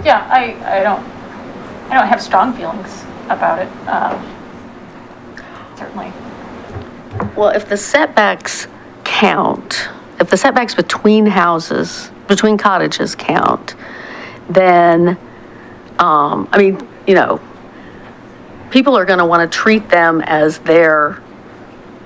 Yeah, I don't have strong feelings about it, certainly. Well, if the setbacks count, if the setbacks between cottages count, then, I mean, you know, people are going to want to treat them as their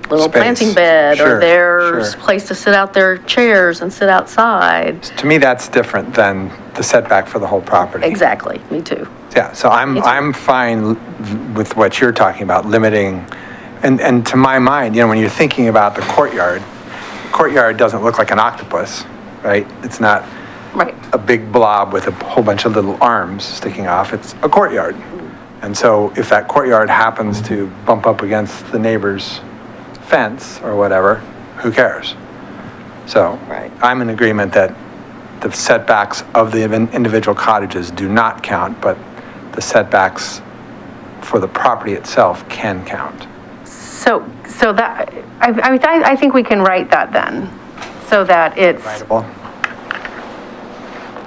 little planting bed or their place to sit out their chairs and sit outside. To me, that's different than the setback for the whole property. Exactly, me too. Yeah, so I'm fine with what you're talking about, limiting, and to my mind, you know, when you're thinking about the courtyard doesn't look like an octopus, right? It's not a big blob with a whole bunch of little arms sticking off. It's a courtyard. And so if that courtyard happens to bump up against the neighbor's fence or whatever, who cares? So I'm in agreement that the setbacks of the individual cottages do not count, but the setbacks for the property itself can count. So that, I think we can write that then, so that it's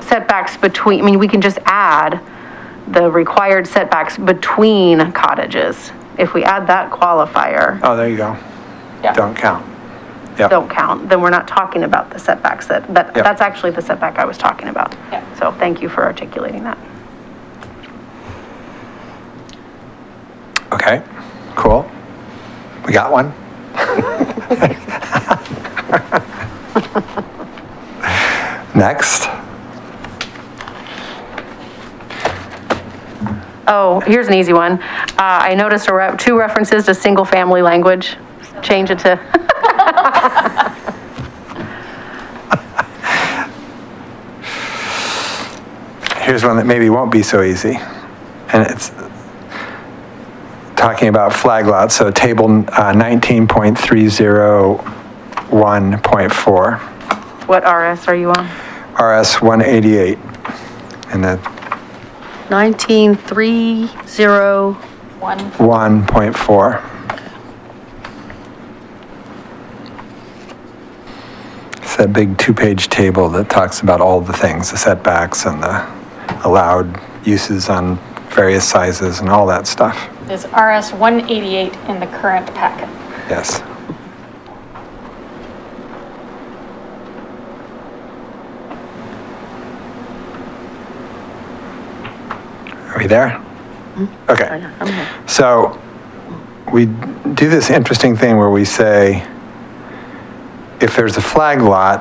setbacks between, I mean, we can just add the required setbacks between cottages. If we add that qualifier. Oh, there you go. Yeah. Don't count. Don't count, then we're not talking about the setbacks that's actually the setback I was talking about. Yeah. So thank you for articulating that. Okay, cool. We got one. Next. Oh, here's an easy one. I noticed two references to single-family language. Change it to. Here's one that maybe won't be so easy. And it's talking about flag lots. So table 19.301.4. What RS are you on? RS 188. And the 1.4. It's that big 2-page table that talks about all the things, the setbacks and the allowed uses on various sizes and all that stuff. Is RS 188 in the current packet? Yes. Are we there? Okay. So we do this interesting thing where we say, if there's a flag lot,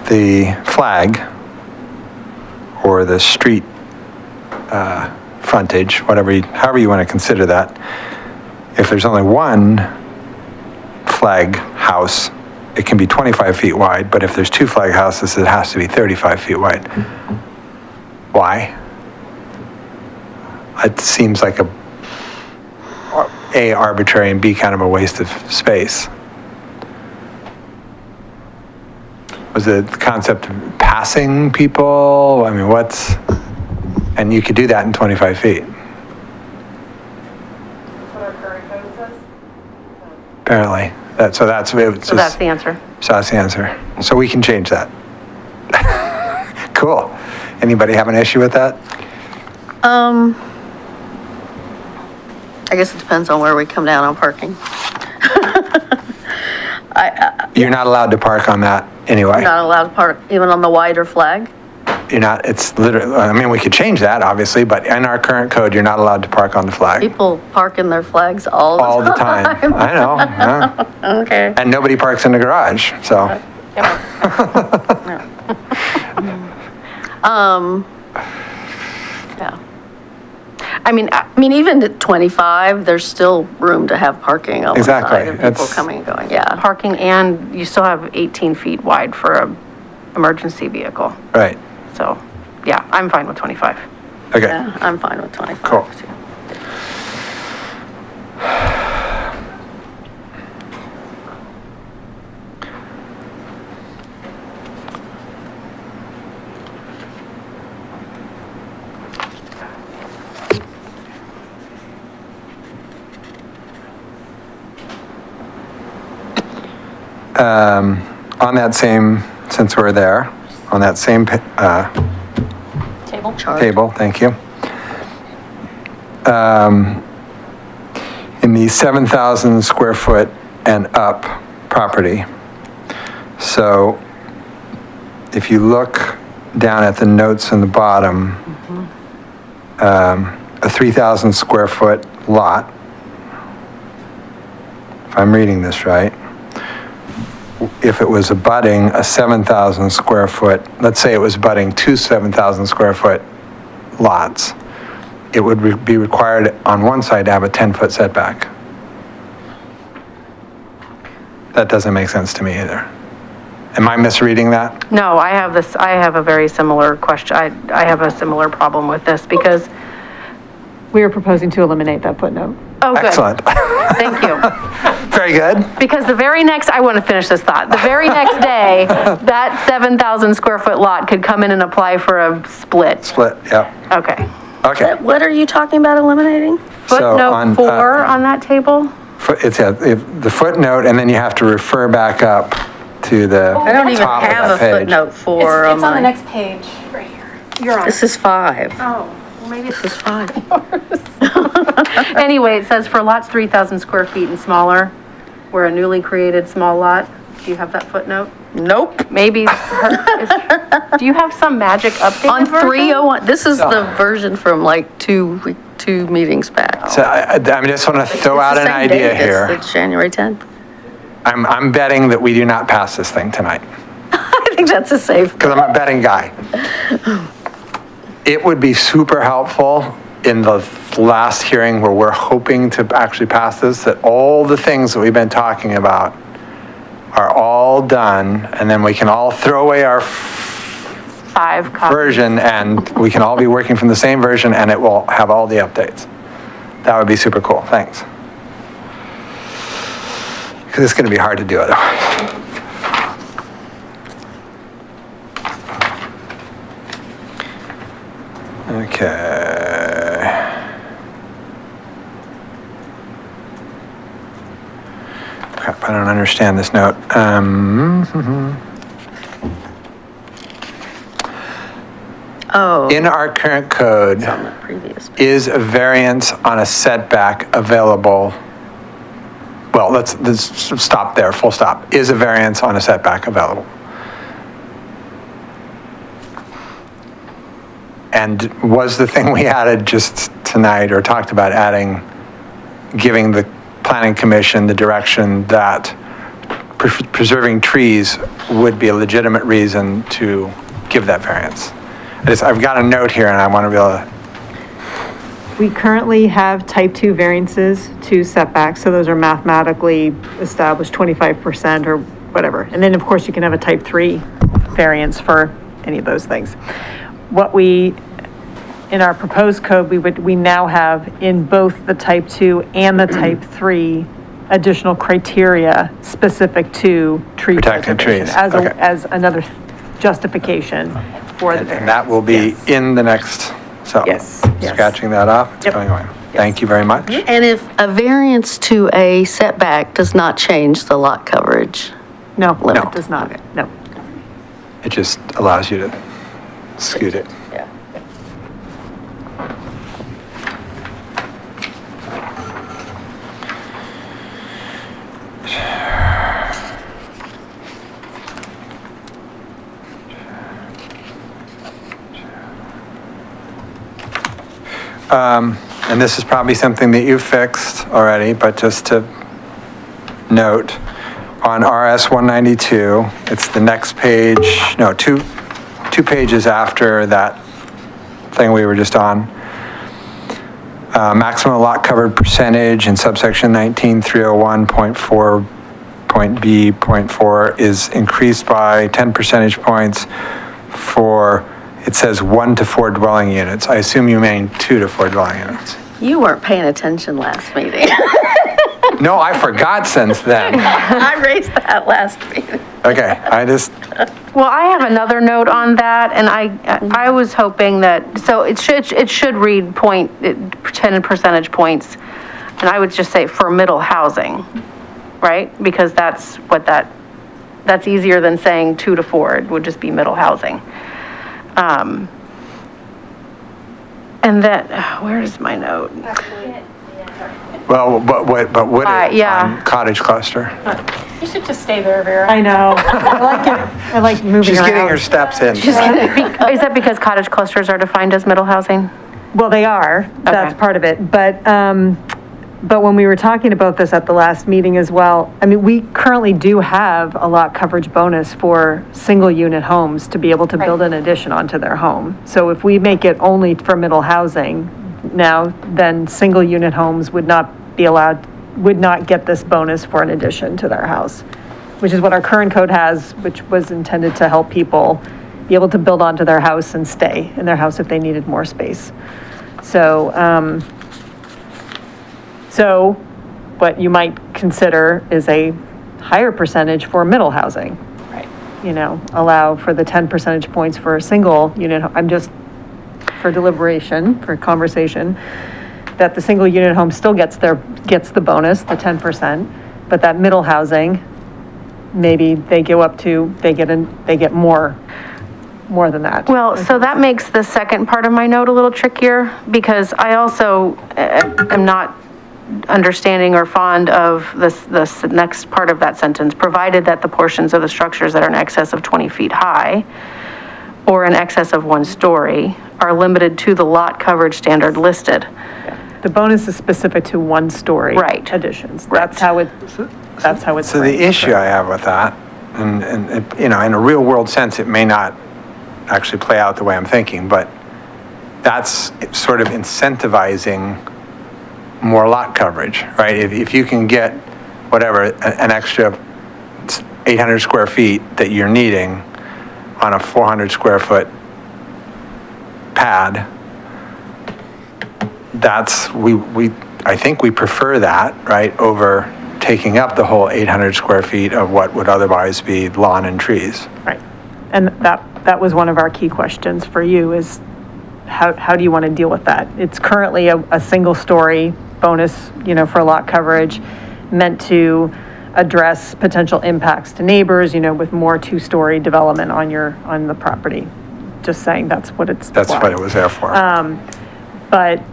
the flag or the street frontage, however you want to consider that, if there's only one flag house, it can be 25 feet wide, but if there's two flag houses, it has to be 35 feet wide. Why? It seems like A, arbitrary, and B, kind of a waste of space. Was the concept of passing people? I mean, and you could do that in 25 feet. That's what our current code says? Apparently. So that's the answer. So that's the answer. So we can change that. Cool. Anybody have an issue with that? I guess it depends on where we come down on parking. You're not allowed to park on that anyway. You're not allowed to park even on the wider flag? You're not, it's literally, I mean, we could change that obviously, but in our current code, you're not allowed to park on the flag. People park in their flags all the time. I know. Yeah. Okay. And nobody parks in the garage, so. Yeah. I mean, even at 25, there's still room to have parking on the side and people coming and going, yeah. Parking, and you still have 18 feet wide for a emergency vehicle. Right. So, yeah, I'm fine with 25. Okay. Yeah, I'm fine with 25. Cool. Too. On that same, since we're there, on that same table, thank you. In the 7,000 square foot and up property. So if you look down at the notes in the bottom, a 3,000 square foot lot, if I'm reading this right, if it was abutting a 7,000 square foot, let's say it was abutting two 7,000 square foot lots, it would be required on one side to have a 10-foot setback. That doesn't make sense to me either. Am I misreading that? No, I have a very similar question. I have a similar problem with this because we are proposing to eliminate that footnote. Oh, good. Excellent. Thank you. Very good. Because I want to finish this thought. The very next day, that 7,000 square foot lot could come in and apply for a split. Split, yeah. Okay. Okay. What are you talking about eliminating? Footnote 4 on that table? It's the footnote, and then you have to refer back up to the I don't even top of have that a page. footnote 4 It's on the next page, right here. You're on. This is 5. Oh, well, maybe This is 5. Anyway, it says for lots 3,000 square feet and smaller, where a newly created small lot. Do you have that footnote? Nope. Maybe. Do you have some magic update? On 301, this is the version from like two meetings back. So I just want to throw out an idea here. It's January 10th. I'm betting that we do not pass this thing tonight, I think that's a safe. because I'm a betting guy. It would be super helpful in the last hearing where we're hoping to actually pass this, that all the things that we've been talking about are all done, and then we can all throw away our 5 copies. version, and we can all be working from the same version, and it will have all the updates. That would be super cool. Thanks. Because it's going to be hard to do otherwise. Okay. Crap, I don't understand this note. Oh. In our current code, is a variance on a setback available? Well, let's stop there, full stop. Is a variance on a setback available? And was the thing we added just tonight, or talked about adding, giving the planning commission the direction that preserving trees would be a legitimate reason to give that variance? I've got a note here and I want to be able to. We currently have type 2 variances to setbacks, so those are mathematically established 25% or whatever. And then, of course, you can have a type 3 variance for any of those things. What we, in our proposed code, we now have in both the type 2 and the type 3 additional criteria specific to tree protecting trees. As another justification for the variance. And that will be in the next, so scratching that off, it's going away. Thank you very much. And if a variance to a setback does not change the lot coverage? No, it does not. No. It just allows you to scoot it. Yeah. And this is probably something that you fixed already, but just to note, on RS 192, it's the next page, no, two pages after that thing we were just on. Maximum lot covered percentage in subsection 19301.4.B.4 is increased by 10 percentage points for, it says 1 to 4 dwelling units. I assume you mean 2 to 4 dwelling units. You weren't paying attention last meeting. No, I forgot since then. I raised that last meeting. Okay, Well, I have another note on that, and I was hoping that, so it should read 10 percentage points, and I would just say for middle housing, right? Because that's easier than saying 2 to 4, it would just be middle housing. And then, where is my note? well, but would it yeah. on cottage cluster? You should just stay there, Vera. I know. I like it. I like moving She's around. getting her steps in. Is that because cottage clusters are defined as middle housing? Well, they are. That's part of it. But when we were talking about this at the last meeting as well, I mean, we currently do have a lot coverage bonus for single unit homes to be able to build an addition onto their home. So if we make it only for middle housing now, then single unit homes would not get this bonus for an addition to their house, which is what our current code has, which was intended to help people be able to build onto their house and stay in their house if they needed more space. So what you might consider is a higher percentage for middle housing. Right. Allow for the 10 percentage points for a single unit. I'm just, for deliberation, for conversation, that the single unit home still gets the bonus, the 10%, but that middle housing, maybe they go up to, they get more than that. Well, so that makes the second part of my note a little trickier, because I also am not understanding or fond of this next part of that sentence, provided that the portions of the structures that are in excess of 20 feet high or in excess of 1 story are limited to the lot coverage standard listed. The bonus is specific to 1 story additions. That's how it that's how it's. So the issue I have with that, and it, you know, in a real world sense, it may not actually play out the way I'm thinking, but that's sort of incentivizing more lot coverage, right? If you can get whatever, an extra 800 square feet that you're needing on a 400 square foot pad, that's, I think we prefer that, right, over taking up the whole 800 square feet of what would otherwise be lawn and trees. Right. And that was one of our key questions for you is how do you want to deal with that? It's currently a single story bonus, you know, for lot coverage meant to address potential impacts to neighbors, you know, with more two-story development on the property. Just saying that's what it's That's what it was there for. But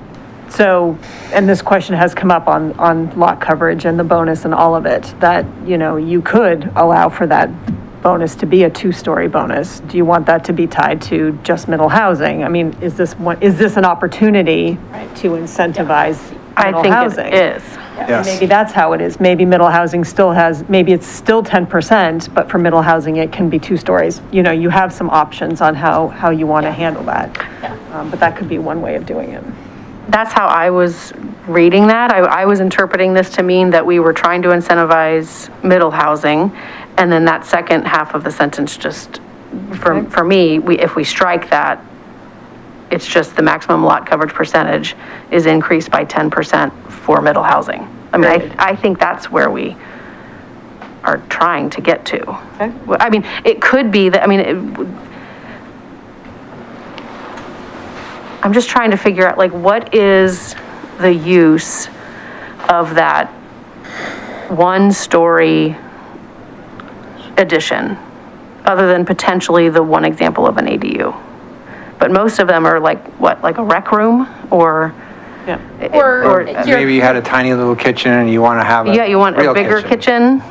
so, and this question has come up on lot coverage and the bonus and all of it, that, you know, you could allow for that bonus to be a two-story bonus. Do you want that to be tied to just middle housing? I mean, is this an opportunity to incentivize middle housing? I think it is. Yes. Maybe that's how it is. Maybe middle housing still has, maybe it's still 10%, but for middle housing, it can be 2 stories. You know, you have some options on how you want to handle that. But that could be one way of doing it. That's how I was reading that. I was interpreting this to mean that we were trying to incentivize middle housing, and then that second half of the sentence just, for me, if we strike that, it's just the maximum lot coverage percentage is increased by 10% for middle housing. I mean, I think that's where we are trying to get to. Okay. I mean, it could be that, I mean, I'm just trying to figure out, like, what is the use of that 1-story addition, other than potentially the one example of an ADU? But most of them are like, what, like a rec room or? Yeah. Or Maybe you had a tiny little kitchen and you want to have a you want a real bigger kitchen.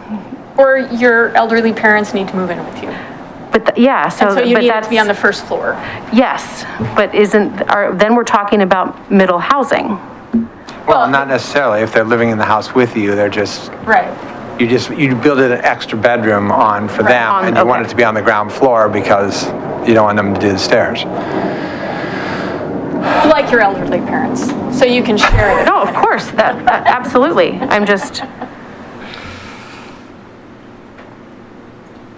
Or your elderly parents need to move in with you. But So you need it to be on the first floor. Yes, but then we're talking about middle housing. Well, not necessarily. If they're living in the house with you, they're just, Right. you build an extra bedroom on for them, and you want it to be on the ground floor because you don't want them to do the stairs. Like your elderly parents, so you can share it. No, of course, that absolutely. I'm just.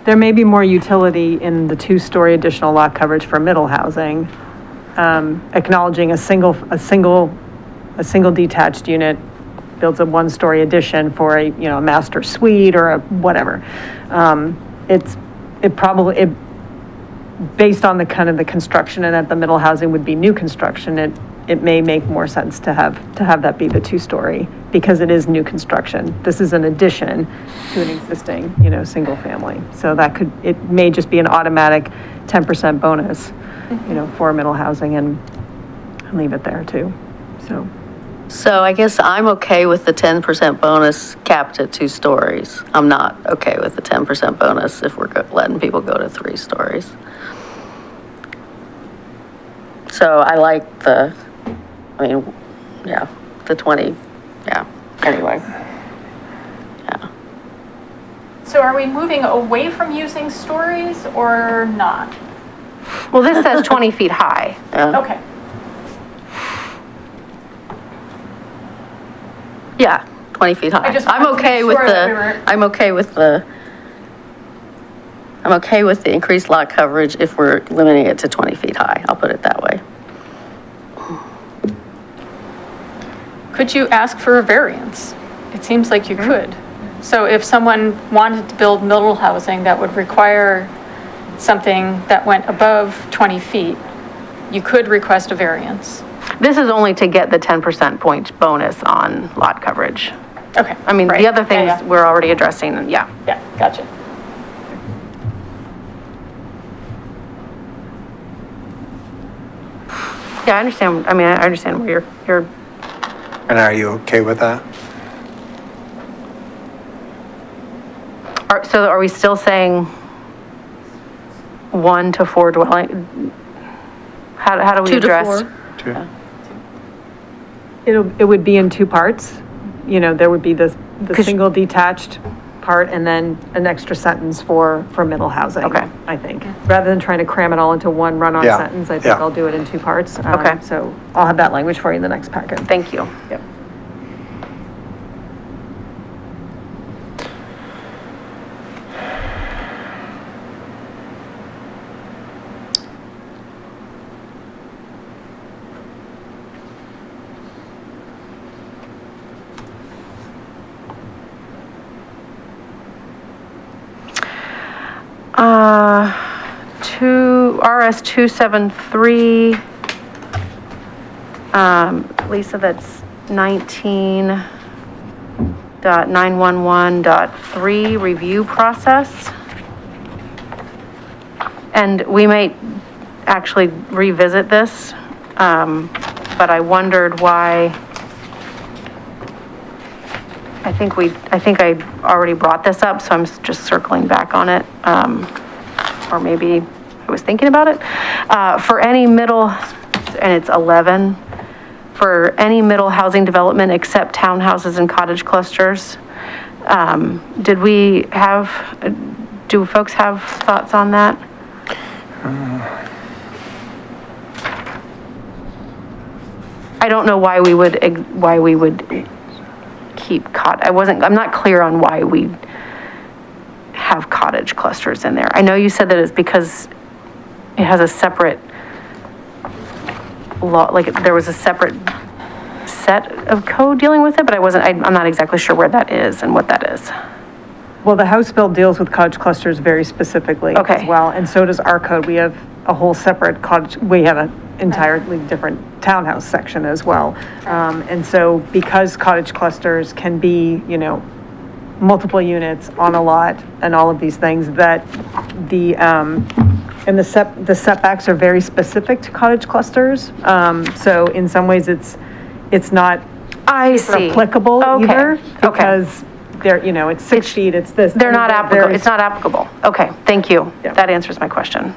There may be more utility in the 2-story additional lot coverage for middle housing, acknowledging a single detached unit builds a 1-story addition for a master suite or a whatever. Based on the kind of the construction, and that the middle housing would be new construction, it may make more sense to have that be the 2-story because it is new construction. This is an addition to an existing, single family. So it may just be an automatic 10% bonus, for middle housing and leave it there too. So I guess I'm okay with the 10% bonus capped at 2 stories. I'm not okay with the 10% bonus if we're letting people go to 3 stories. So I like the 20, anyway. Yeah. So are we moving away from using stories or not? Well, this says 20 feet high. Okay. Yeah, 20 feet high. I'm okay with the increased lot coverage if we're limiting it to 20 feet high. I'll put it that way. Could you ask for a variance? It seems like you could. So if someone wanted to build middle housing that would require something that went above 20 feet, you could request a variance. This is only to get the 10% point bonus on lot coverage. Okay. I mean, the other things we're already addressing, Yeah, gotcha. Yeah, I understand. I mean, I understand where you're. And are you okay with that? So are we still saying 1 to 4 dwelling? How do we 2 to address? 4. It would be in 2 parts. There would be the single detached part and then an extra sentence for middle housing. Okay. I think, rather than trying to cram it all into one run-on Yeah. sentence, I think Yeah. I'll do it in 2 parts. Okay. So I'll have that language for you in the next packet. Thank you. Yep. RS 273, Lisa, that's 19.911.3 review process. And we might actually revisit this, but I wondered why. I think I already brought this up, so I'm just circling back on it. Or maybe I was thinking about it. For any middle, and it's 11, for any middle housing development except townhouses and cottage clusters, do folks have thoughts on that? I don't know why we would keep I'm not clear on why we have cottage clusters in there. I know you said that it's because it has a separate law, like there was a separate set of code dealing with it, but I'm not exactly sure where that is and what that is. Well, the House bill deals with cottage clusters very specifically as well, and so does our code. We have a whole separate we have an entirely different townhouse section as well. And so because cottage clusters can be, multiple units on a lot and all of these things, that the setbacks are very specific to cottage clusters. So in some ways it's not applicable either, because they're, it's 6 feet, it's this. They're not applicable. It's not applicable. Okay, thank you. Yeah. That answers my question.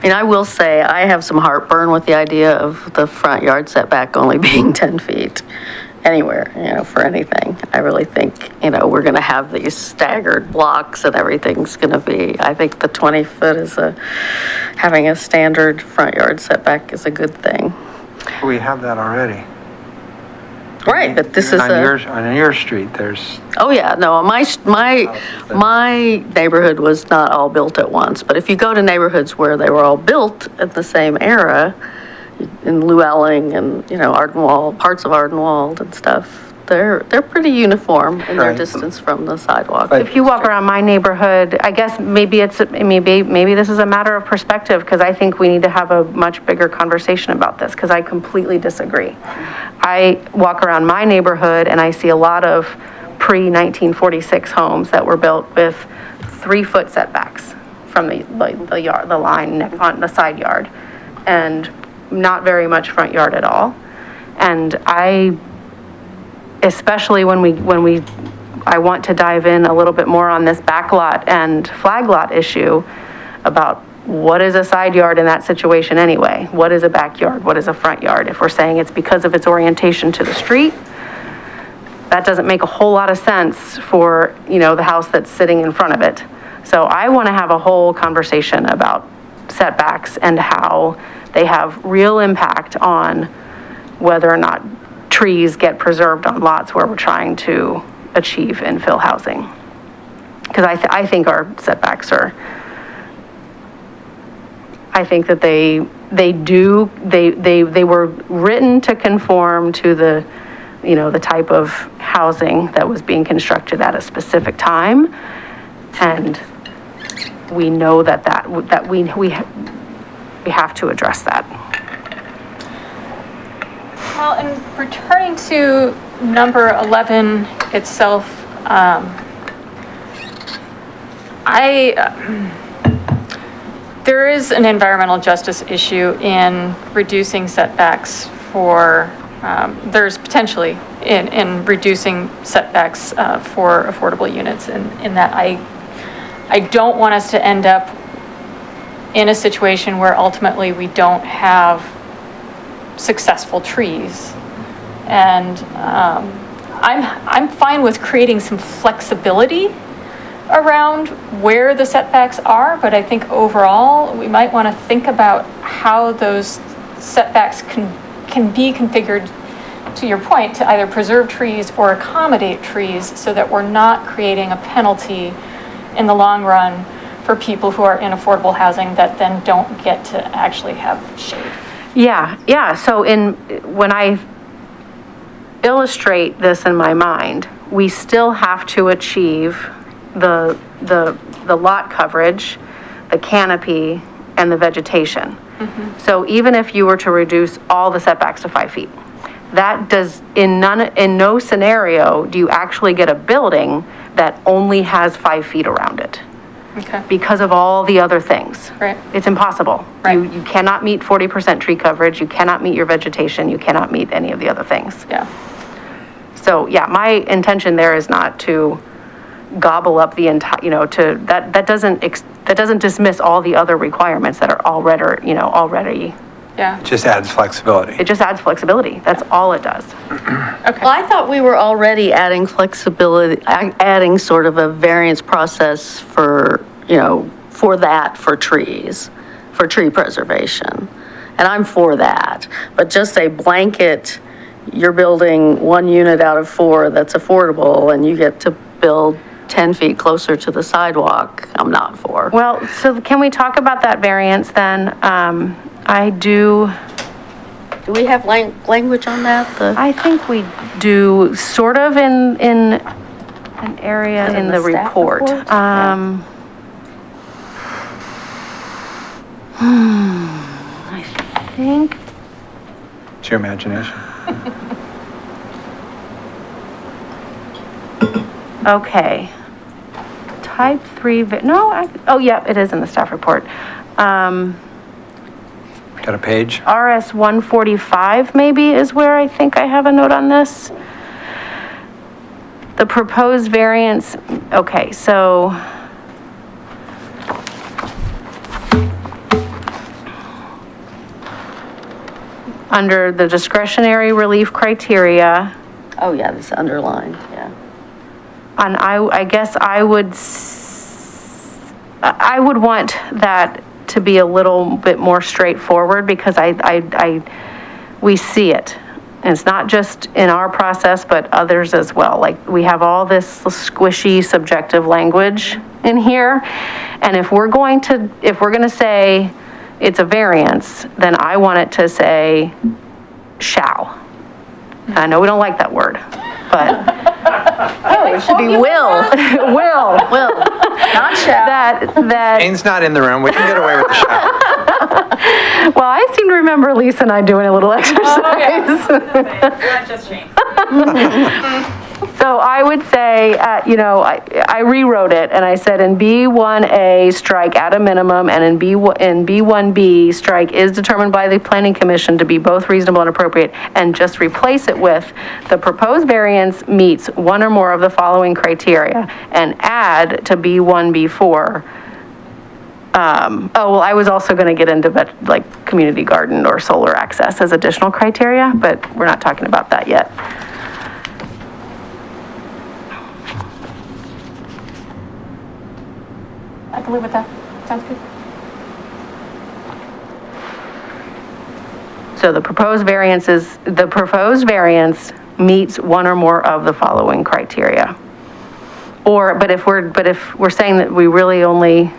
And I will say, I have some heartburn with the idea of the front yard setback only being 10 feet anywhere, for anything. I really think, we're going to have these staggered blocks and everything's going to be, I think the 20 foot is having a standard front yard setback is a good thing. We have that already. Right, but this is on your street, there's. Oh yeah, no, my neighborhood was not all built at once, but if you go to neighborhoods where they were all built at the same era, in Llewellyn and Ardenwald, parts of Ardenwald and stuff, they're pretty uniform in their distance from the sidewalk. If you walk around my neighborhood, I guess maybe this is a matter of perspective, because I think we need to have a much bigger conversation about this, because I completely disagree. I walk around my neighborhood and I see a lot of pre-1946 homes that were built with 3 foot setbacks from the line on the side yard, and not very much front yard at all. And especially when I want to dive in a little bit more on this backlot and flag lot issue about what is a side yard in that situation anyway? What is a backyard? What is a front yard? If we're saying it's because of its orientation to the street, that doesn't make a whole lot of sense for, the house that's sitting in front of it. So I want to have a whole conversation about setbacks and how they have real impact on whether or not trees get preserved on lots where we're trying to achieve infill housing. Because I think our setbacks I think that they were written to conform to the type of housing that was being constructed at a specific time. And we know that we have to address that. Well, and returning to number 11 itself, there is an environmental justice issue in reducing setbacks there's potentially in reducing setbacks for affordable units, in that I don't want us to end up in a situation where ultimately we don't have successful trees. And I'm fine with creating some flexibility around where the setbacks are, but I think overall, we might want to think about how those setbacks can be configured, to your point, to either preserve trees or accommodate trees so that we're not creating a penalty in the long run for people who are in affordable housing that then don't get to actually have shade. Yeah. So when I illustrate this in my mind, we still have to achieve the lot coverage, the canopy, and the vegetation. So even if you were to reduce all the setbacks to 5 feet, that does, in no scenario do you actually get a building that only has 5 feet around it. Okay. Because of all the other things. Right. It's impossible. Right. You cannot meet 40% tree coverage, you cannot meet your vegetation, you cannot meet any of the other things. Yeah. So yeah, my intention there is not to gobble up the entire, that doesn't dismiss all the other requirements that are already. Yeah. It just adds flexibility. It just adds flexibility. That's all it does. Okay. Well, I thought we were already adding flexibility, adding sort of a variance process for trees, for tree preservation. And I'm for that. But just a blanket, you're building 1 unit out of 4 that's affordable and you get to build 10 feet closer to the sidewalk, I'm not for. Well, so can we talk about that variance then? Do we have language on that? I think we do, sort of in an area in the report. I think. It's your imagination. Okay. Type 3, it is in the staff report. Got a page? RS 145 maybe is where I think I have a note on this. The proposed variance, okay, so under the discretionary relief criteria. Oh yeah, this underlined, yeah. And I guess I would want that to be a little bit more straightforward because we see it. And it's not just in our process, but others as well. Like we have all this squishy subjective language in here. And if we're going to say it's a variance, then I want it to say shall. And I know we don't like that word, but it should be will. Will. Not shall. That Jane's not in the room. We can get away with the shall. Well, I seem to remember Lisa and I doing a little exercise. Not just Jane. So I would say, I rewrote it and I said in B1A strike at a minimum and in B1B strike is determined by the Planning Commission to be both reasonable and appropriate, and just replace it with the proposed variance meets one or more of the following criteria, and add to B1, B4. I was also going to get into like community garden or solar access as additional criteria, but we're not talking about that yet. I can live with that. Sounds good. So the proposed variance meets one or more of the following criteria. But if we're saying that we really only,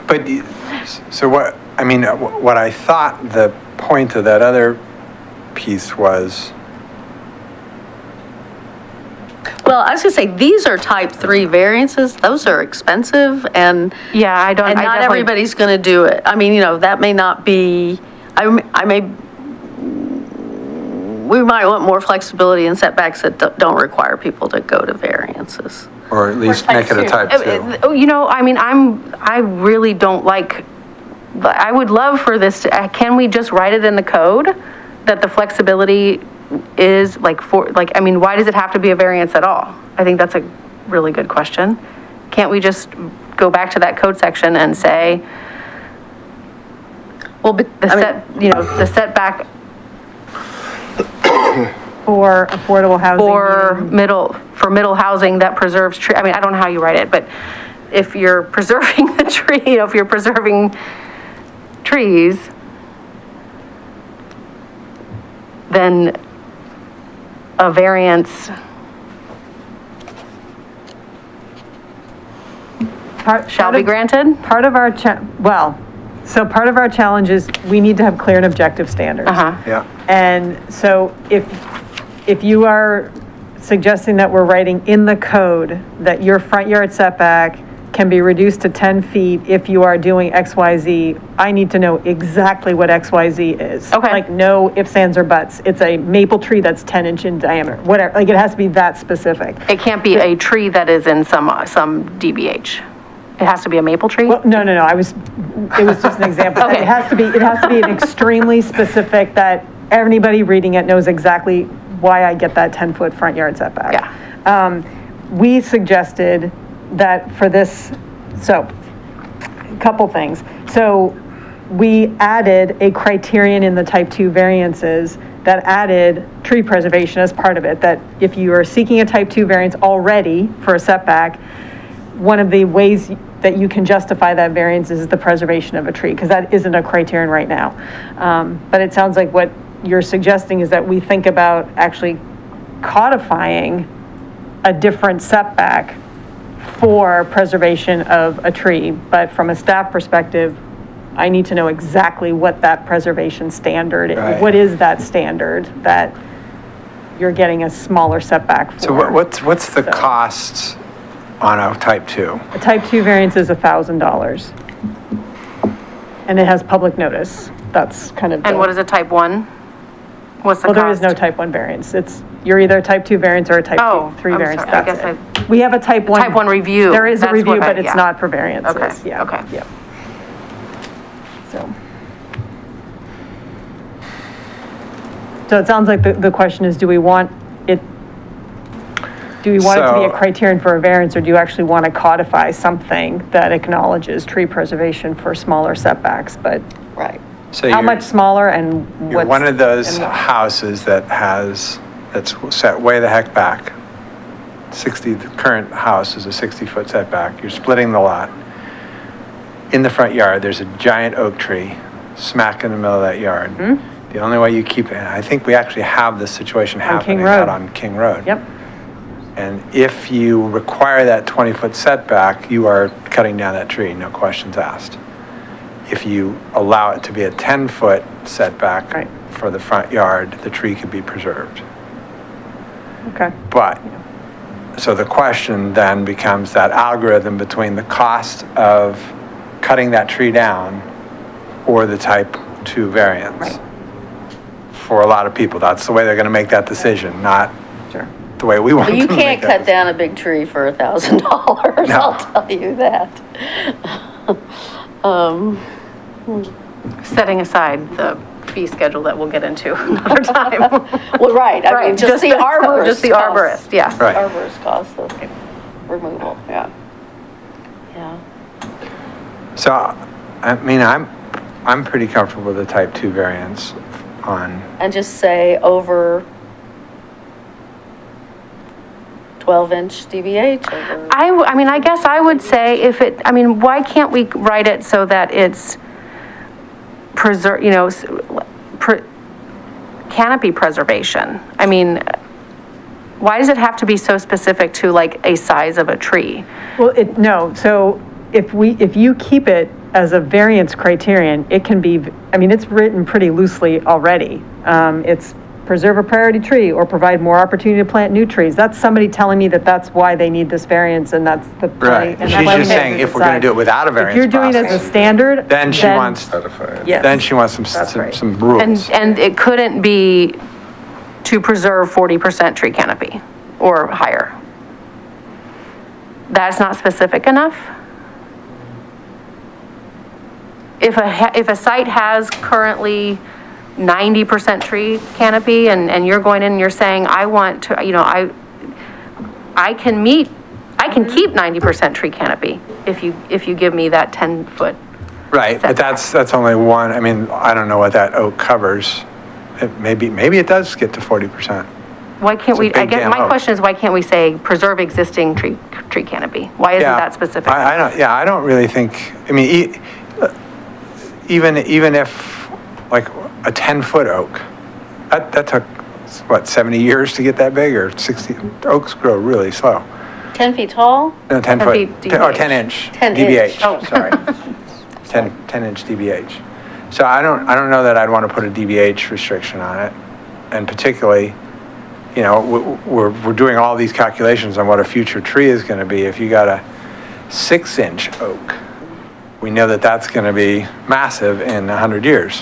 But, so what I thought the point of that other piece was. Well, I was gonna say, these are type 3 variances. Those are expensive and. Yeah, And not everybody's gonna do it. I mean, that may not be, we might want more flexibility in setbacks that don't require people to go to variances. Or at least make it a type 2. I really don't like, I would love for this to, can we just write it in the code that the flexibility is why does it have to be a variance at all? I think that's a really good question. Can't we just go back to that code section and say, the setback For affordable housing. For middle housing that preserves tree, I mean, I don't know how you write it, but if you're preserving the tree, if you're preserving trees, then a variance. Shall be granted? Part of our, part of our challenge is we need to have clear and objective standards. Yeah. And so if you are suggesting that we're writing in the code that your front yard setback can be reduced to 10 feet if you are doing XYZ, I need to know exactly what XYZ is. Okay. Like no ifs, ands, or buts. It's a maple tree that's 10 inch in diameter, whatever. Like it has to be that specific. It can't be a tree that is in some DBH. It has to be a maple tree? Well, no. It was just an example. Okay. It has to be an extremely specific that anybody reading it knows exactly why I get that 10-foot front yard setback. Yeah. We suggested that for this, so a couple things. So we added a criterion in the type 2 variances that added tree preservation as part of it, that if you are seeking a type 2 variance already for a setback, one of the ways that you can justify that variance is the preservation of a tree, because that isn't a criterion right now. But it sounds like what you're suggesting is that we think about actually codifying a different setback for preservation of a tree. But from a staff perspective, I need to know exactly what that preservation standard is. Right. What is that standard that you're getting a smaller setback for? So what's the cost on a type 2? A type 2 variance is $1,000. And it has public notice. That's kind of. And what is a type 1? What's the cost? Well, there is no type 1 variance. You're either a type 2 variance or a type 3 variance. Sorry. I That's guess it. We have a type 1. Type 1 review. There is a That's review, what but it's not for variances. Okay. Yeah. Okay. Yeah. So it sounds like the question is, do we want it to be a criterion for a variance, or do you actually want to codify something that acknowledges tree preservation for smaller setbacks? But right. So how much smaller and you're what's one of those houses that's set way the heck back. The current house is a 60-foot setback. You're splitting the lot. In the front yard, there's a giant oak tree smack in the middle of that yard. Mm-hmm. The only way you keep it, and I think we actually have this situation happening out on King Road. Yep. And if you require that 20-foot setback, you are cutting down that tree, no questions asked. If you allow it to be a 10-foot setback for the front yard, the tree could be preserved. Okay. But, so the question then becomes that algorithm between the cost of cutting that tree down or the type 2 variance. Right. For a lot of people, that's the way they're going to make that decision, not the way we want Well, to you make can't that cut down a big tree for $1,000, No. I'll tell you that. Setting aside the fee schedule that we'll get into another time. Well, right, I mean, just the arborist. Just the arborist, yeah. Right. Arborist cost of removal, yeah. Yeah. So, I mean, I'm pretty comfortable with the type 2 variance on. And just say over 12-inch DBH? I mean, I guess I would say why can't we write it so that it's canopy preservation? I mean, why does it have to be so specific to like a size of a tree? Well, no. So if you keep it as a variance criterion, it can be, I mean, it's written pretty loosely already. It's preserve a priority tree or provide more opportunity to plant new trees. That's somebody telling me that that's why they need this variance, and that's the Right. and She's that's just saying if we're going to do it without a variance If you're doing it as a standard, then she wants Yes. then she wants some rules. And it couldn't be to preserve 40% tree canopy or higher. That's not specific enough? If a site has currently 90% tree canopy and you're going in and you're saying, I want to, I can keep 90% tree canopy if you give me that 10-foot. Right, but that's only one. I mean, I don't know what that oak covers. maybe it does get to 40%. Why can't It's a we, I big guess, damn my oak. question is, why can't we say preserve existing tree canopy? Why isn't Yeah, that specific? I don't really think, I mean, even if like a 10-foot oak, that took, what, 70 years to get that big, or 60? Oaks grow really slow. 10 feet tall? No, 10 10 foot, feet or DBH. 10 inch 10 DBH, inch. Oh. sorry. 10 inch DBH. So I don't know that I'd want to put a DBH restriction on it. And particularly, you know, we're doing all these calculations on what a future tree is going to be. If you got a 6-inch oak, we know that that's going to be massive in 100 years.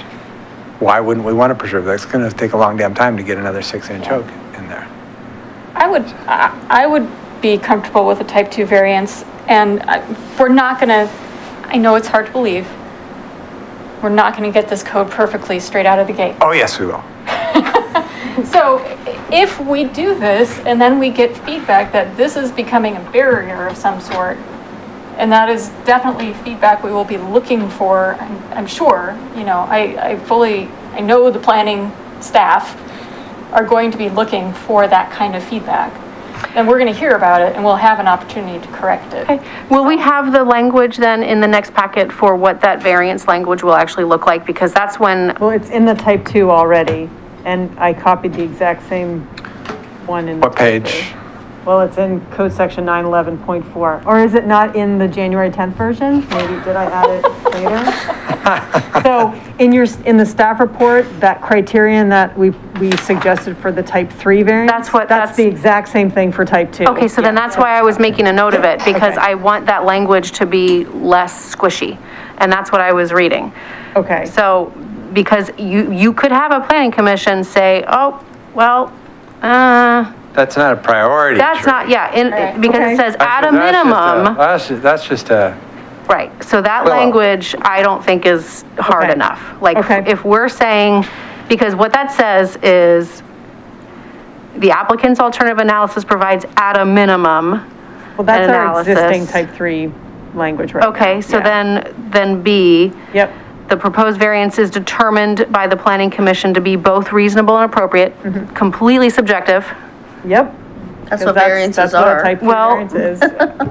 Why wouldn't we want to preserve that? It's going to take a long damn time to get another 6-inch oak in there. I would be comfortable with a type 2 variance, and we're not gonna, I know it's hard to believe, we're not gonna get this code perfectly straight out of the gate. Oh, yes, we will. So if we do this and then we get feedback that this is becoming a barrier of some sort, and that is definitely feedback we will be looking for, I'm sure, you know, I know the planning staff are going to be looking for that kind of feedback. And we're going to hear about it and we'll have an opportunity to correct it. Okay. Will we have the language then in the next packet for what that variance language will actually look like? Because that's when. Well, it's in the type 2 already, and I copied the exact same one in. What page? Well, it's in code section 911.4. Or is it not in the January 10th version? Maybe, did I add it later? So in the staff report, that criterion that we suggested for the type 3 variant, that's the exact same thing for type 2. Okay, so then that's why I was making a note of it, because Okay. I want that language to be less squishy. And that's what I was reading. Okay. So, because you could have a planning commission say, oh, well, That's not a priority. that's not, yeah, because it says at a minimum. That's just a. Right, so that Well- language, I don't think is hard Okay. enough. Like, Okay. if we're saying, because what that says is, the applicant's alternative analysis provides at a minimum. Well, that's an our existing analysis. type 3 language right now. Okay, so Yeah. then B. Yep. The proposed variance is determined by the planning commission to be both reasonable and appropriate, completely subjective. Yep. That's what variances are. That's what a type 3 Well- variance is.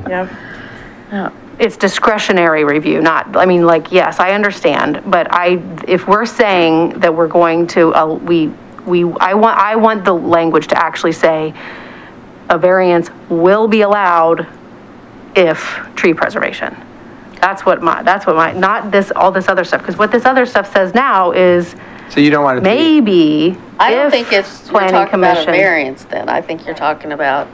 Yep. It's discretionary review, not, I mean, like, yes, I understand, but if we're saying that we're going to, I want the language to actually say a variance will be allowed if tree preservation. That's what my, not this, all this other stuff, because what this other stuff says now is So you don't want it to be. maybe I don't if think it's, you're planning talking about a commission- variance then. I think you're talking about,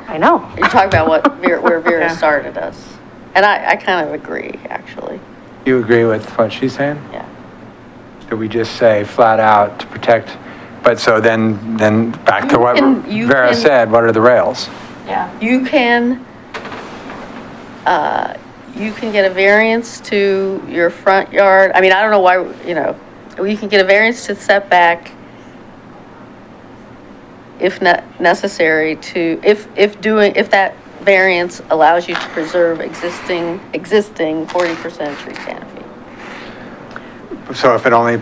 I know. you're talking about where Vera Yeah. started us. And I kind of agree, actually. You agree with what she's saying? Yeah. That we just say flat out to protect, but so then back to what you Vera can- said, what are the rails? Yeah. You can get a variance to your front yard. I mean, I don't know why, you know, you can get a variance to setback if necessary to, if that variance allows you to preserve existing 40% tree canopy. So if it only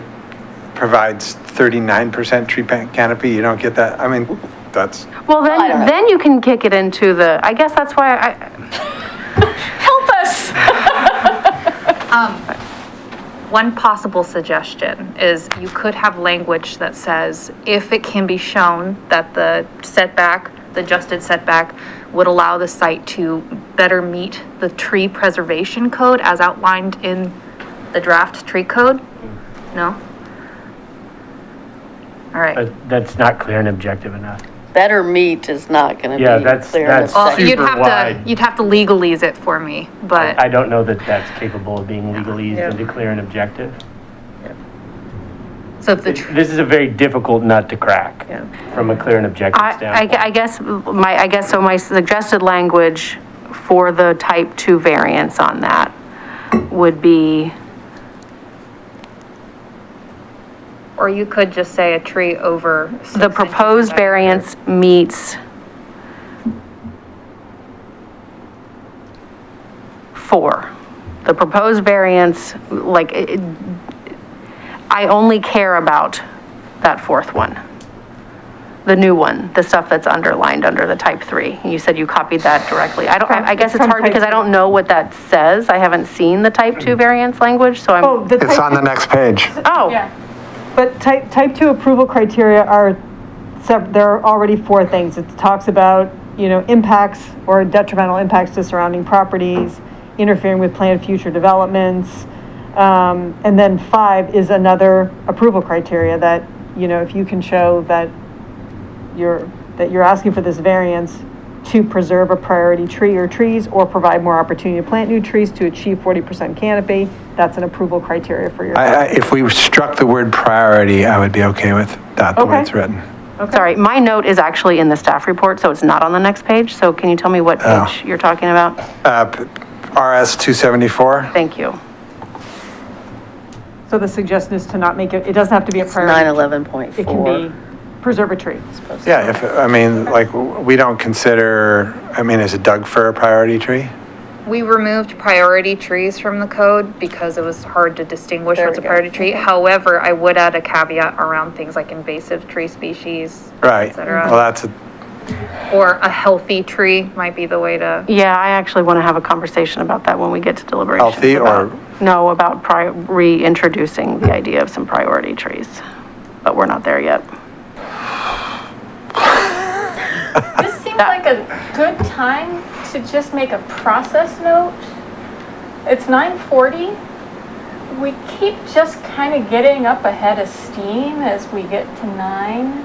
provides 39% tree canopy, you don't get that? I mean, that's. Well, then you can kick it into the, I guess that's why Help us! One possible suggestion is you could have language that says, if it can be shown that the setback, the adjusted setback, would allow the site to better meet the tree preservation code as outlined in the draft tree code? No? All right. That's not clear and objective enough. Better meet is not going to Yeah, be that's- clear. that's and Well, effective. super wide. you'd have to legalese it for me, but. I don't know that that's capable of being legalese into clear and objective. So if the This is a very difficult nut to crack from a clear and objective standpoint. I guess my suggested language for the type 2 variance on that would be, Or you could just say a tree over. the proposed variance meets 4. The proposed variance, like, I only care about that fourth one. The new one, the stuff that's underlined under the type 3. You said you copied that directly. I guess it's hard because I don't know what that says. I haven't seen the type 2 variance language, so I'm. Oh, It's on the next page. Oh. Yeah. But type 2 approval criteria are, there are already 4 things. It talks about, impacts or detrimental impacts to surrounding properties, interfering with planned future developments. And then 5 is another approval criteria that, if you can show that you're asking for this variance to preserve a priority tree or trees or provide more opportunity to plant new trees to achieve 40% canopy, that's an approval criteria for your. If we struck the word priority, I would be okay with that, the way it's written. Okay. Sorry, my note is actually in the staff report, so it's not on the next page. So can you tell me what page you're talking about? RS 274. Thank you. So the suggestion is to not make it doesn't have to be a priority. 911.4. It can be preserve a tree. Yeah, we don't consider, is it Doug fir a priority tree? We removed priority trees from the code because it was hard to distinguish what's a priority tree. However, I would add a caveat around things like invasive tree species, Right. et cetera. Well, that's Or a healthy tree might be the way to. Yeah, I actually want to have a conversation about that when we get to deliberations. Healthy or? No, about reintroducing the idea of some priority trees, but we're not there yet. This seems like a good time to just make a process note. It's 9:40. We keep just kind of getting up ahead of steam as we get to 9.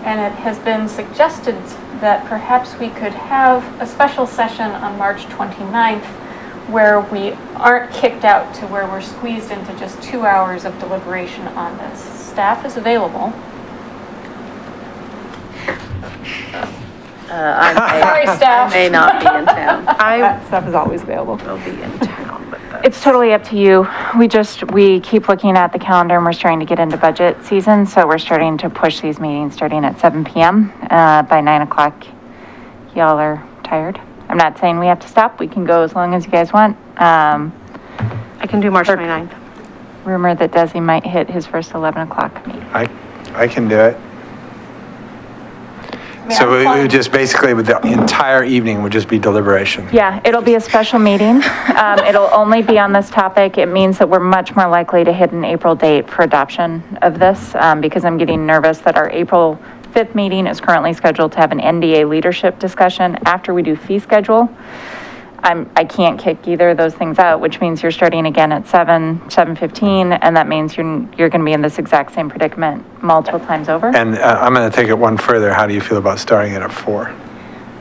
And it has been suggested that perhaps we could have a special session on March 29th where we aren't kicked out to where we're squeezed into just 2 hours of deliberation on this. Staff is available. Sorry, staff. I may not be in town. Staff is always available. Will be in town, but It's totally up to you. We keep looking at the calendar and we're starting to get into budget season, so we're starting to push these meetings starting at 7 p.m. By 9 o'clock, y'all are tired. I'm not saying we have to stop. We can go as long as you guys want. I can do March 29th. Rumor that Desi might hit his first 11 o'clock meeting. I can do it. So we would just basically, with the entire evening would just be deliberation. Yeah, it'll be a special meeting. It'll only be on this topic. It means that we're much more likely to hit an April date for adoption of this, because I'm getting nervous that our April 5th meeting is currently scheduled to have an NDA leadership discussion after we do fee schedule. I can't kick either of those things out, which means you're starting again at 7:15, and that means you're going to be in this exact same predicament multiple times over. And I'm going to take it one further. How do you feel about starting it at 4?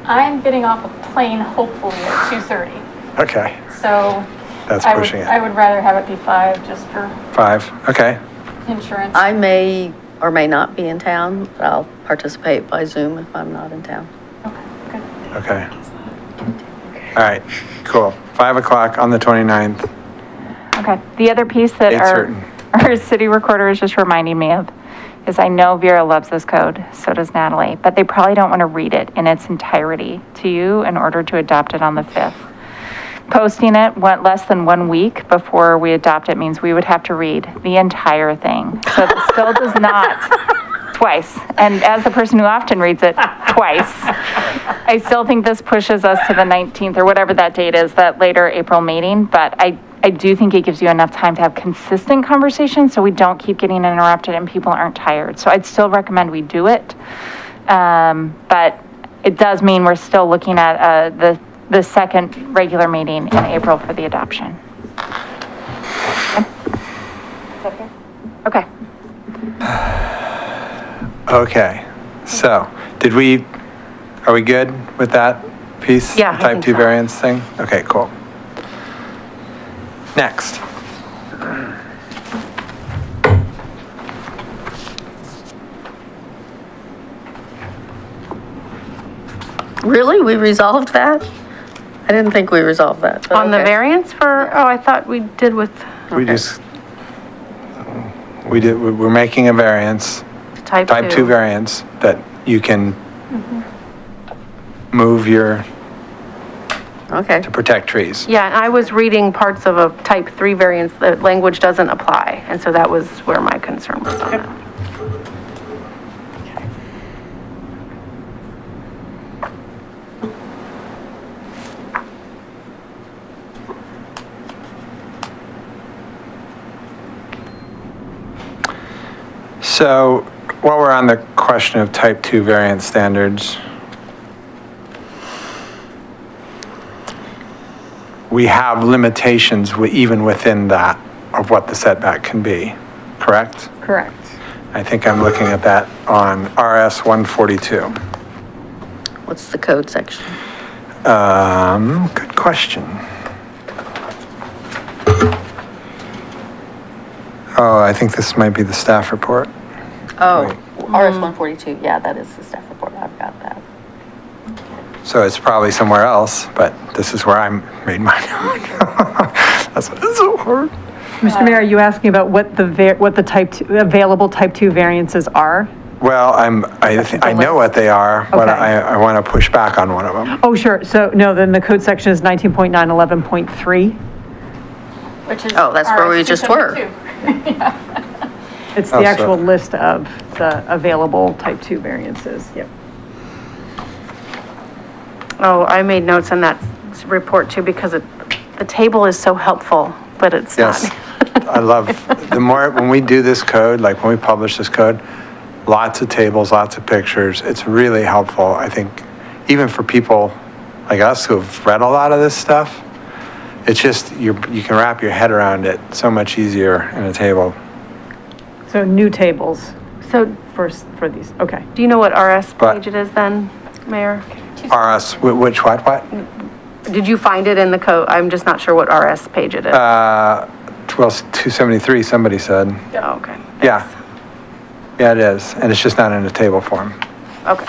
I'm getting off a plane hopefully at 2:30. Okay. So That's I pushing would, it. I would rather have it be 5 just for 5, okay. insurance. I may or may not be in town, but I'll participate by Zoom if I'm not in town. Okay. All right, cool. 5 o'clock on the 29th. Okay, the other piece that our city recorder is just reminding me of is I know Vera loves this code, so does Natalie, but they probably don't want to read it in its entirety to you in order to adopt it on the 5th. Posting it less than 1 week before we adopt it means we would have to read the entire thing. So it still does not, twice. And as the person who often reads it twice, I still think this pushes us to the 19th or whatever that date is, that later April meeting. But I do think it gives you enough time to have consistent conversations so we don't keep getting interrupted and people aren't tired. So I'd still recommend we do it. But it does mean we're still looking at the second regular meeting in April for the adoption. Okay. Okay, so are we good with that piece? Yeah, I Type think 2 so. variance thing? Okay, cool. Next. Really? We resolved that? I didn't think we resolved that. but On the okay. variance I thought we did with. We're making a variance, Type type 2 variance, that you can move to protect trees. Yeah, and I was reading parts of a type 3 variance, the language doesn't apply, and so that was where my concern was on that. So while we're on the question of type 2 variance standards, we have limitations even within that of what the setback can be, correct? Correct. I think I'm looking at that on RS 142. What's the code section? Good question. Oh, I think this might be the staff report. Oh, RS 142, yeah, that is the staff report, I've got that. So it's probably somewhere else, but this is where I made my note. That's what it's so hard. Mr. Mayor, are you asking about what the type 2, available type 2 variances are? Well, I know what they are, but I want to push back on one of them. Oh, sure. So, no, then the code section is 19.911.3. Which is. Oh, that's where we just were. It's the actual list of the available type 2 variances. Yep. Oh, I made notes on that report too, because the table is so helpful, but it's not. Yes, I love, when we do this code, like when we publish this code, lots of tables, lots of pictures. It's really helpful, I think, even for people like us who have read a lot of this stuff. It's just, you can wrap your head around it so much easier in a table. So new tables. So for these, okay. do you know what RS page it is then, Mayor? RS, which what? Did you find it in the code? I'm just not sure what RS page it is. Well, 273, somebody said. Oh, okay. Yeah. Yeah, it is. And it's just not in a table form. Okay.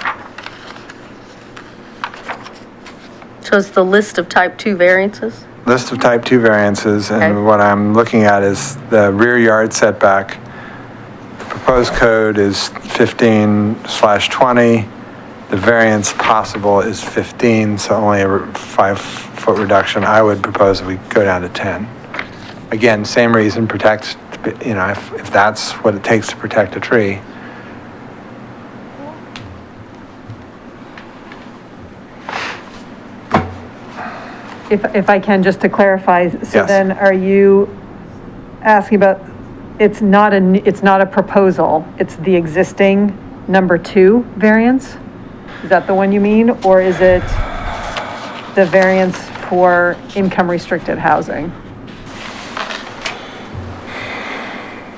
So it's the list of type 2 variances? List of type 2 variances, and what I'm looking at is the rear yard setback. The proposed code is 15/20. The variance possible is 15, so only a 5-foot reduction. I would propose we go down to 10. Again, same reason, protect, if that's what it takes to protect a tree. If I can, just to clarify, so Yes. then are you asking about, it's not a proposal, it's the existing number 2 variance? Is that the one you mean, or is it the variance for income restricted housing?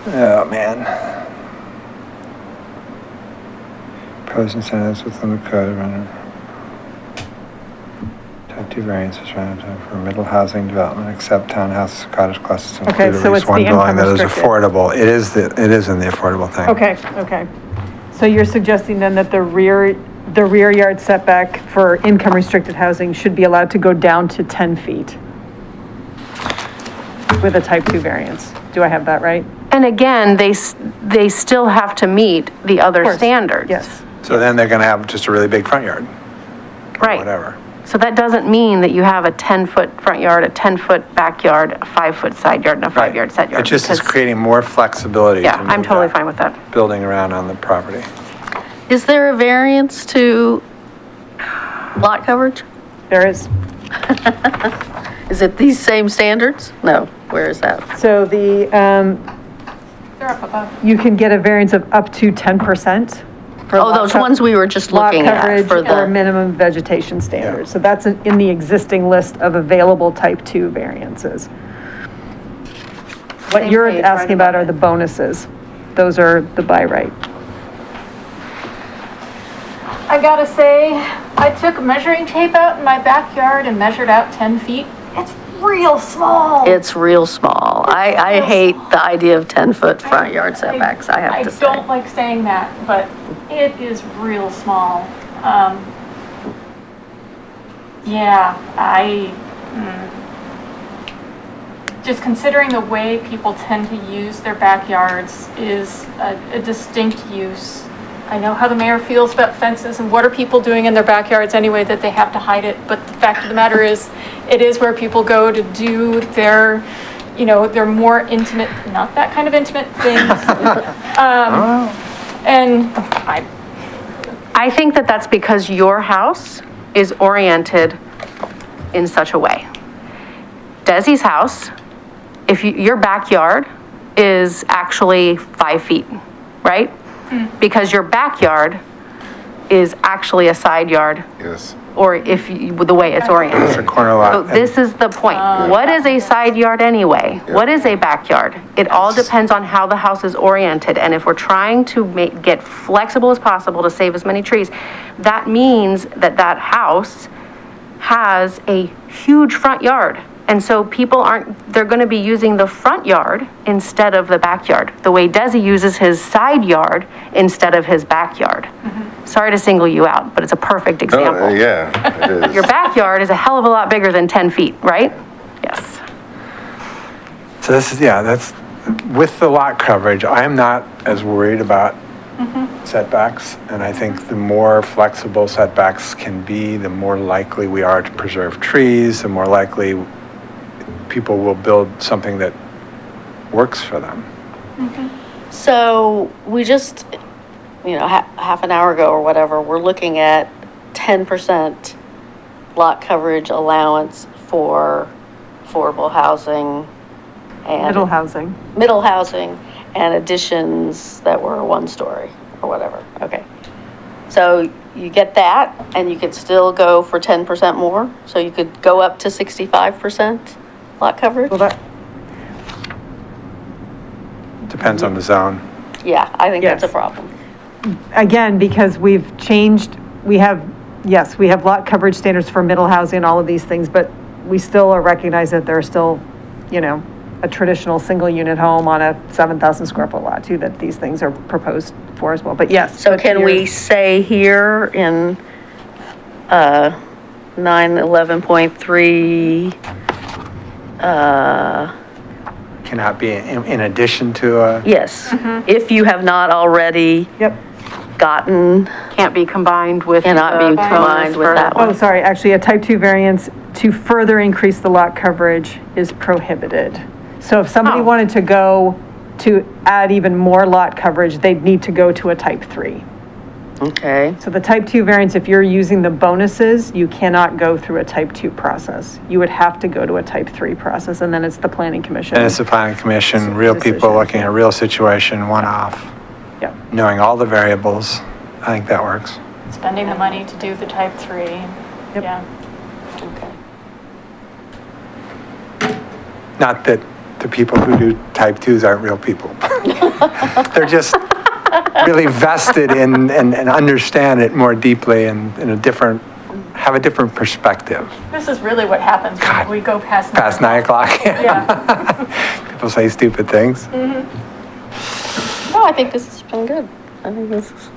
Oh, man. Proposed incentives within the code. Type 2 variances for middle housing development, except townhouses, cottage clusters, to Okay, include so at least it's one the dwelling that is income affordable. It is in the affordable thing. Okay. So you're suggesting then that the rear yard setback for income restricted housing should be allowed to go down to 10 feet with a type 2 variance. Do I have that right? And again, they still have to meet the other standards. Yes. So then they're going to have just a really big front yard. Right. Whatever. So that doesn't mean that you have a 10-foot front yard, a 10-foot backyard, a 5-foot side yard, and a 5-yard side yard. It just is creating more flexibility. Yeah, to I'm move totally that fine with that. building around on the property. Is there a variance to lot coverage? There is. Is it these same standards? No, where is that? So They're up above. you can get a variance of up to 10%. Oh, those ones we were just looking at for Lot coverage or the, minimum vegetation standards. So that's in the existing list of available type 2 variances. What Same you're page, asking right about above are the bonuses. Those are the by right. I gotta say, I took measuring tape out in my backyard and measured out 10 feet. It's real small. it's real small. I hate the idea of 10-foot front yard setbacks, I have to say. I don't like saying that, but it is real small. Just considering the way people tend to use their backyards is a distinct use. I know how the mayor feels about fences and what are people doing in their backyards anyway that they have to hide it. But the fact of the matter is, it is where people go to do their, their more intimate, not that kind of intimate things. And I think that that's because your house is oriented in such a way. Desi's house, your backyard is actually 5 feet. right? Because your backyard is actually a side yard, Yes. or if you, the way it's oriented. It's a corner lot. So this is the point. What is a side yard anyway? What is a backyard? It all depends on how the house is oriented. And if we're trying to get flexible as possible to save as many trees, that means that that house has a huge front yard. And so people they're going to be using the front yard instead of the backyard, the way Desi uses his side yard instead of his backyard. Sorry to single you out, but it's a perfect example. Oh, yeah, it is. Your backyard is a hell of a lot bigger than 10 feet, right? Yes. So this is, yeah, that's, with the lot coverage, I'm not as worried about setbacks. And I think the more flexible setbacks can be, the more likely we are to preserve trees, the more likely people will build something that works for them. So we just, half an hour ago or whatever, we're looking at 10% lot coverage allowance for affordable housing and middle housing and additions that were 1 story or whatever. Okay. So you get that and you could still go for 10% more. So you could go up to 65% lot coverage. Well, that depends on the zone. Yeah, I think that's a problem. Again, because we have lot coverage standards for middle housing and all of these things, but we still recognize that there are still, a traditional single unit home on a 7,000 square foot lot too, that these things are proposed for as well. But yes. So can we say here in 911.3, cannot be in addition to a... Yes, if you have not already gotten... Can't be combined with... Cannot be combined with that one. Oh, sorry, actually, a type 2 variance to further increase the lot coverage is prohibited. So if somebody wanted to go to add even more lot coverage, they'd need to go to a type 3. Okay. So the type 2 variance, if you're using the bonuses, you cannot go through a type 2 process. You would have to go to a type 3 process, and then it's the planning commission. And it's the planning commission, real people looking at a real situation, one-off. Yep. Knowing all the variables. I think that works. Spending the money to do the type 3. Yeah. Not that the people who do type 2s aren't real people. They're just really vested in and understand it more deeply and have a different perspective. This is really what happens when we go past 9 o'clock. Yeah. People say stupid things. No, I think this has been good. I think this is...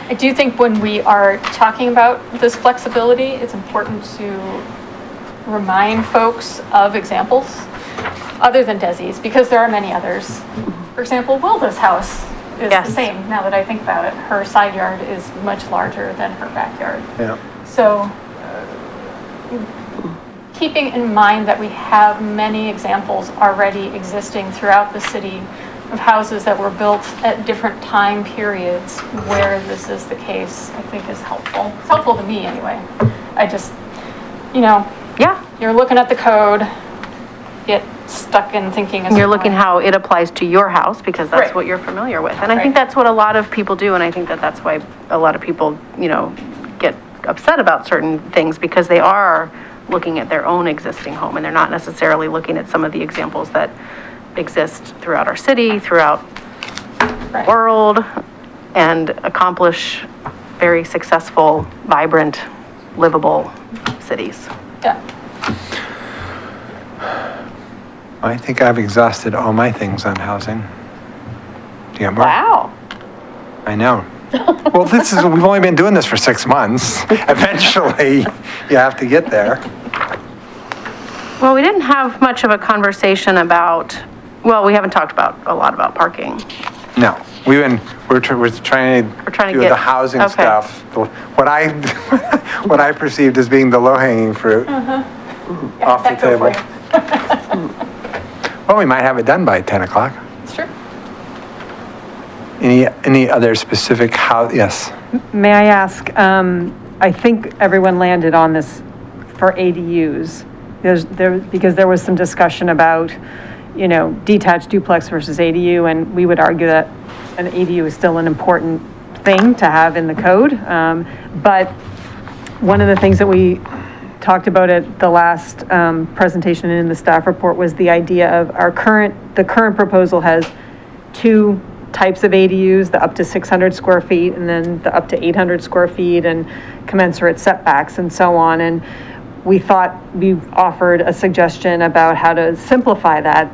I do think when we are talking about this flexibility, it's important to remind folks of examples other than Desi's, because there are many others. For example, Wilda's house is the same. Now that I think about it, her side yard is much larger than her backyard. Yeah. So keeping in mind that we have many examples already existing throughout the city of houses that were built at different time periods where this is the case, I think is helpful. It's helpful to me anyway. I just, you're looking at the code, get stuck in thinking. You're looking how it applies to your house because that's what you're familiar with. And I think that's what a lot of people do. And I think that that's why a lot of people, get upset about certain things because they are looking at their own existing home and they're not necessarily looking at some of the examples that exist throughout our city, throughout the world, and accomplish very successful, vibrant, livable cities. Yeah. I think I've exhausted all my things on housing. Do you have more? Wow. I know. Well, we've only been doing this for 6 months. Eventually, you have to get there. Well, we didn't have much of a conversation about, we haven't talked a lot about parking. No, we're trying to do the housing stuff. What I perceived as being the low-hanging fruit off the table. Well, we might have it done by 10 o'clock. It's true. Any other specific Yes. May I ask, I think everyone landed on this for ADUs. Because there was some discussion about, detached duplex versus ADU, and we would argue that an ADU is still an important thing to have in the code. But one of the things that we talked about at the last presentation in the staff report was the idea of the current proposal has two types of ADUs, the up to 600 square feet and then the up to 800 square feet and commensurate setbacks and so on. And we thought we offered a suggestion about how to simplify that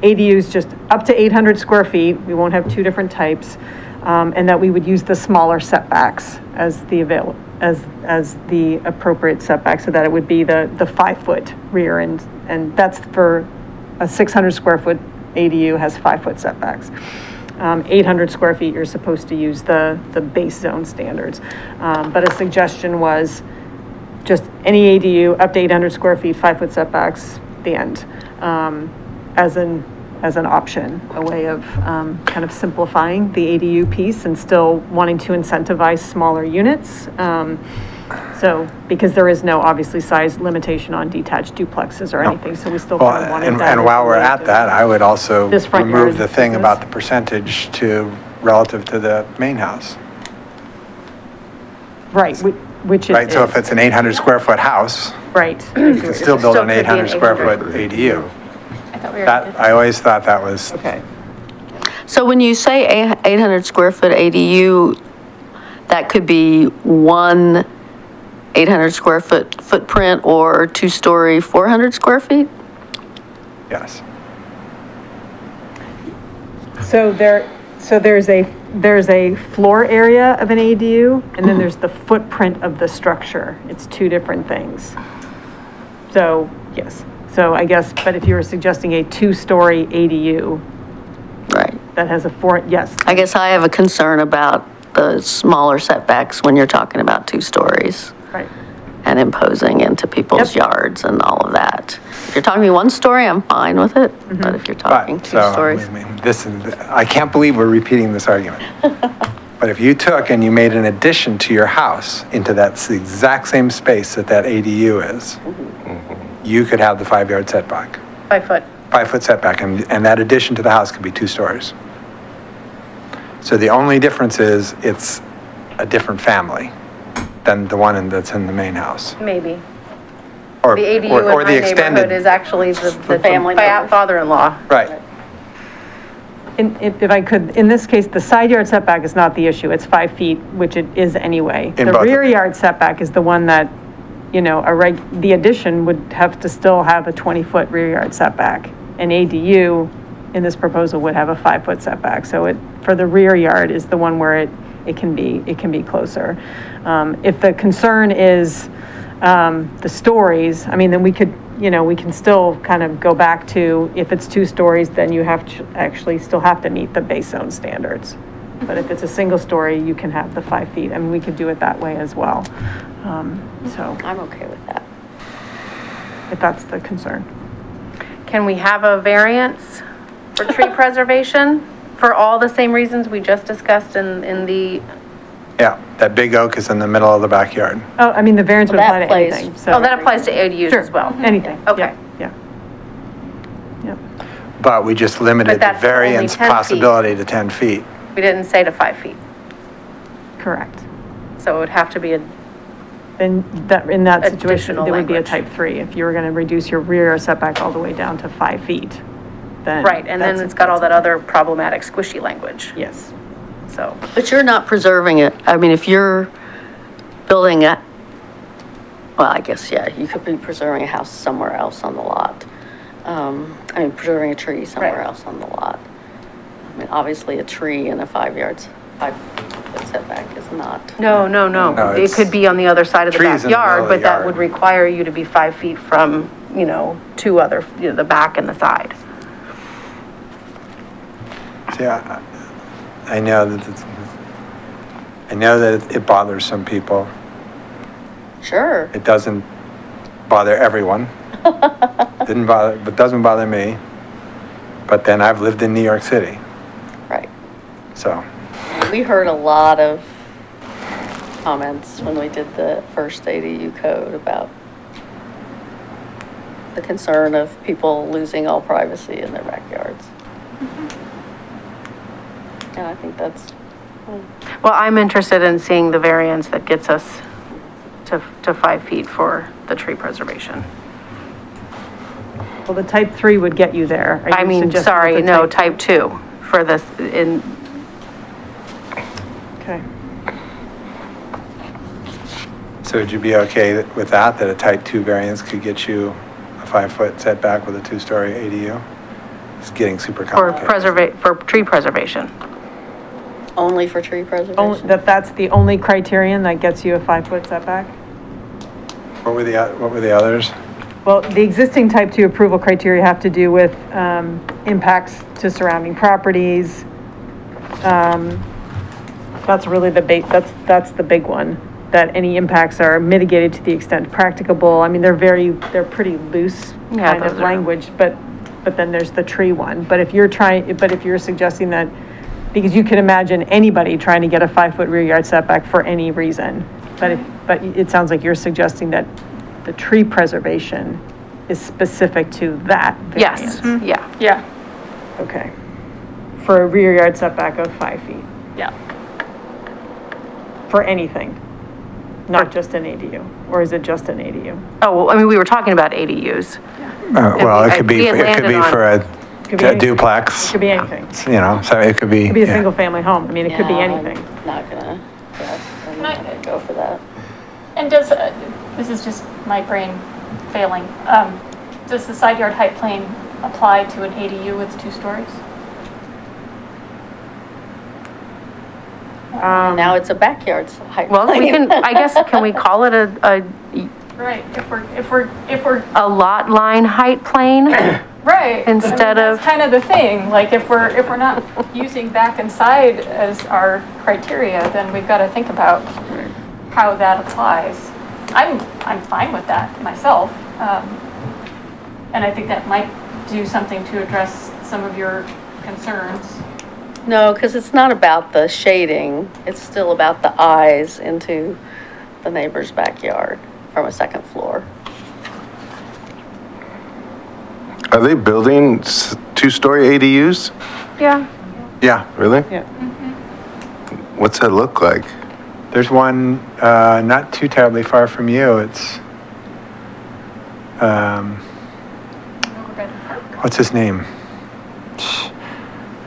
ADUs just up to 800 square feet, we won't have two different types, and that we would use the smaller setbacks as the appropriate setback, so that it would be the 5-foot rear, and that's for a 600 square foot ADU has 5-foot setbacks. 800 square feet, you're supposed to use the base zone standards. But a suggestion was just any ADU up to 800 square feet, 5-foot setbacks, the end, as an option, a way of kind of simplifying the ADU piece and still wanting to incentivize smaller units. So, because there is no obviously size limitation on detached duplexes or anything, so we still kind of wanted that. And while we're at that, I would also This front remove yard the thing business. about the percentage relative to the main house. Right, which it Right, so if is. it's an 800 square foot house, Right. you can still build an Still could be an 800 square foot 800. ADU. I thought we were. That, I always thought that was. Okay. So when you say 800 square foot ADU, that could be one 800 square foot footprint or 2-story 400 square feet? Yes. So there's a floor area of an ADU, and then there's the footprint of the structure. It's two different things. So, yes. So I guess, but if you were suggesting a 2-story ADU. Right. That has yes. I guess I have a concern about the smaller setbacks when you're talking about 2 stories. Right. And imposing into people's yards and all of that. If you're talking 1 story, I'm fine with it, but if you're talking 2 stories. I can't believe we're repeating this argument. But if you took and you made an addition to your house into the exact same space that ADU is, you could have the 5-yard setback. 5 foot. 5-foot setback, and that addition to the house could be 2 stories. So the only difference is it's a different family than the one that's in the main house. Maybe. Or The ADU or in my the extended. neighborhood is actually the family member. father-in-law. Right. If I could, in this case, the side yard setback is not the issue. It's 5 feet, which it is anyway. In The both of rear them. yard setback is the one that, the addition would have to still have a 20-foot rear yard setback. An ADU in this proposal would have a 5-foot setback. So for the rear yard is the one where it can be closer. If the concern is the stories, then we could, we can still kind of go back to, if it's 2 stories, then you have to actually still have to meet the base zone standards. But if it's a single story, you can have the 5 feet. We could do it that way as well. So I'm okay with that. if that's the concern. Can we have a variance for tree preservation for all the same reasons we just discussed in the, Yeah, that big oak is in the middle of the backyard. Oh, the variance would Well, apply that to plays- anything. So oh, that applies to ADUs as well? anything. Okay. Yeah. But we just But limited the that's only variance 10 feet. possibility to 10 feet. We didn't say to 5 feet, Correct. so it would have to be Then in that situation, Additional there would be a language. type 3. If you were going to reduce your rear setback all the way down to 5 feet, then. right, and then that's- it's got all that other problematic squishy language, Yes. so. But you're not preserving it. If you're building well, I guess, yeah, you could be preserving a house somewhere else on the lot. Preserving a tree somewhere Right. else on the lot. Obviously, a tree in a 5-foot setback is not. No, No, it it's could be on the other side of the trees in the middle backyard, of the but that yard. would require you to be 5 feet from, 2 other, the back and the side. See, I know that it bothers some people. Sure. It doesn't bother everyone. Doesn't bother me. But then I've lived in New York City, Right. so. We heard a lot of comments when we did the first ADU code about the concern of people losing all privacy in their backyards. And I think that's, Well, I'm interested in seeing the variance that gets us to 5 feet for the tree preservation. Well, the type 3 would get you there. Are I you mean, suggesting sorry, that the no, type 2 for this in. Okay. So would you be okay with that a type 2 variance could get you a 5-foot setback with a 2-story ADU? It's getting super complicated. For tree preservation. only for tree preservation? That's the only criterion that gets you a 5-foot setback? What were the others? Well, the existing type 2 approval criteria have to do with impacts to surrounding properties. That's really that's the big one, that any impacts are mitigated to the extent practicable. I mean, they're pretty loose kind of language, but then there's the tree one. But if you're suggesting that, because you can imagine anybody trying to get a 5-foot rear yard setback for any reason, but it sounds like you're suggesting that the tree preservation is specific to that variance. Yes, yeah. Yeah. Okay. For a rear yard setback of 5 feet. Yeah. For anything, not just an ADU, or is it just an ADU? Oh, well, I mean, we were talking about ADUs. Well, it could be for a duplex. It could be anything. You know, so it could be. It could be a single family home. I mean, it could be anything. I'm not gonna go for that. And does, this is just my brain failing, does the side yard height plane apply to an ADU with 2 stories? Now it's a backyard height. Well, we can, I guess, can we call it a Right, if we're a lot line height plane? Right. Instead of. That's kind of the thing, like if we're not using back and side as our criteria, then we've got to think about how that applies. I'm fine with that myself. And I think that might do something to address some of your concerns. No, because it's not about the shading. It's still about the eyes into the neighbor's backyard from a second floor. Are they building 2-story ADUs? Yeah. Yeah. Really? Yeah. What's that look like? There's one not too terribly far from you. It's what's his name?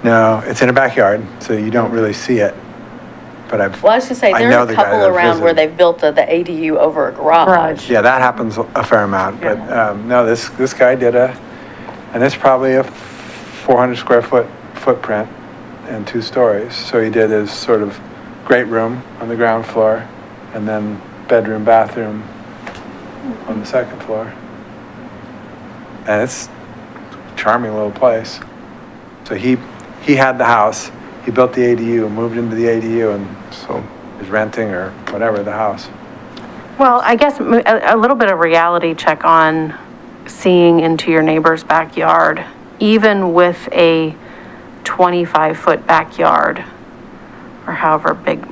No, it's in a backyard, so you don't really see it. But Well, I was gonna say, there are a couple around where they've built the ADU over a garage. Yeah, that happens a fair amount, but no, this guy did and it's probably a 400 square foot footprint and 2 stories. So he did his sort of great room on the ground floor and then bedroom, bathroom on the second floor. And it's a charming little place. So he had the house, he built the ADU, moved into the ADU, and so is renting or whatever the house. Well, I guess a little bit of reality check on seeing into your neighbor's backyard, even with a 25-foot backyard, or however big,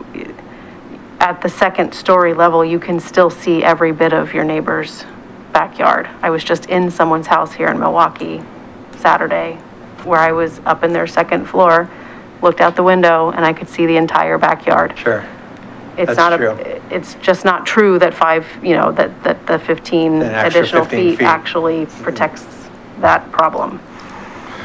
at the second story level, you can still see every bit of your neighbor's backyard. I was just in someone's house here in Milwaukie Saturday, where I was up in their second floor, looked out the window, and I could see the entire backyard. Sure. It's That's not true. it's just not true that that the 15 additional 15 feet actually protects that problem.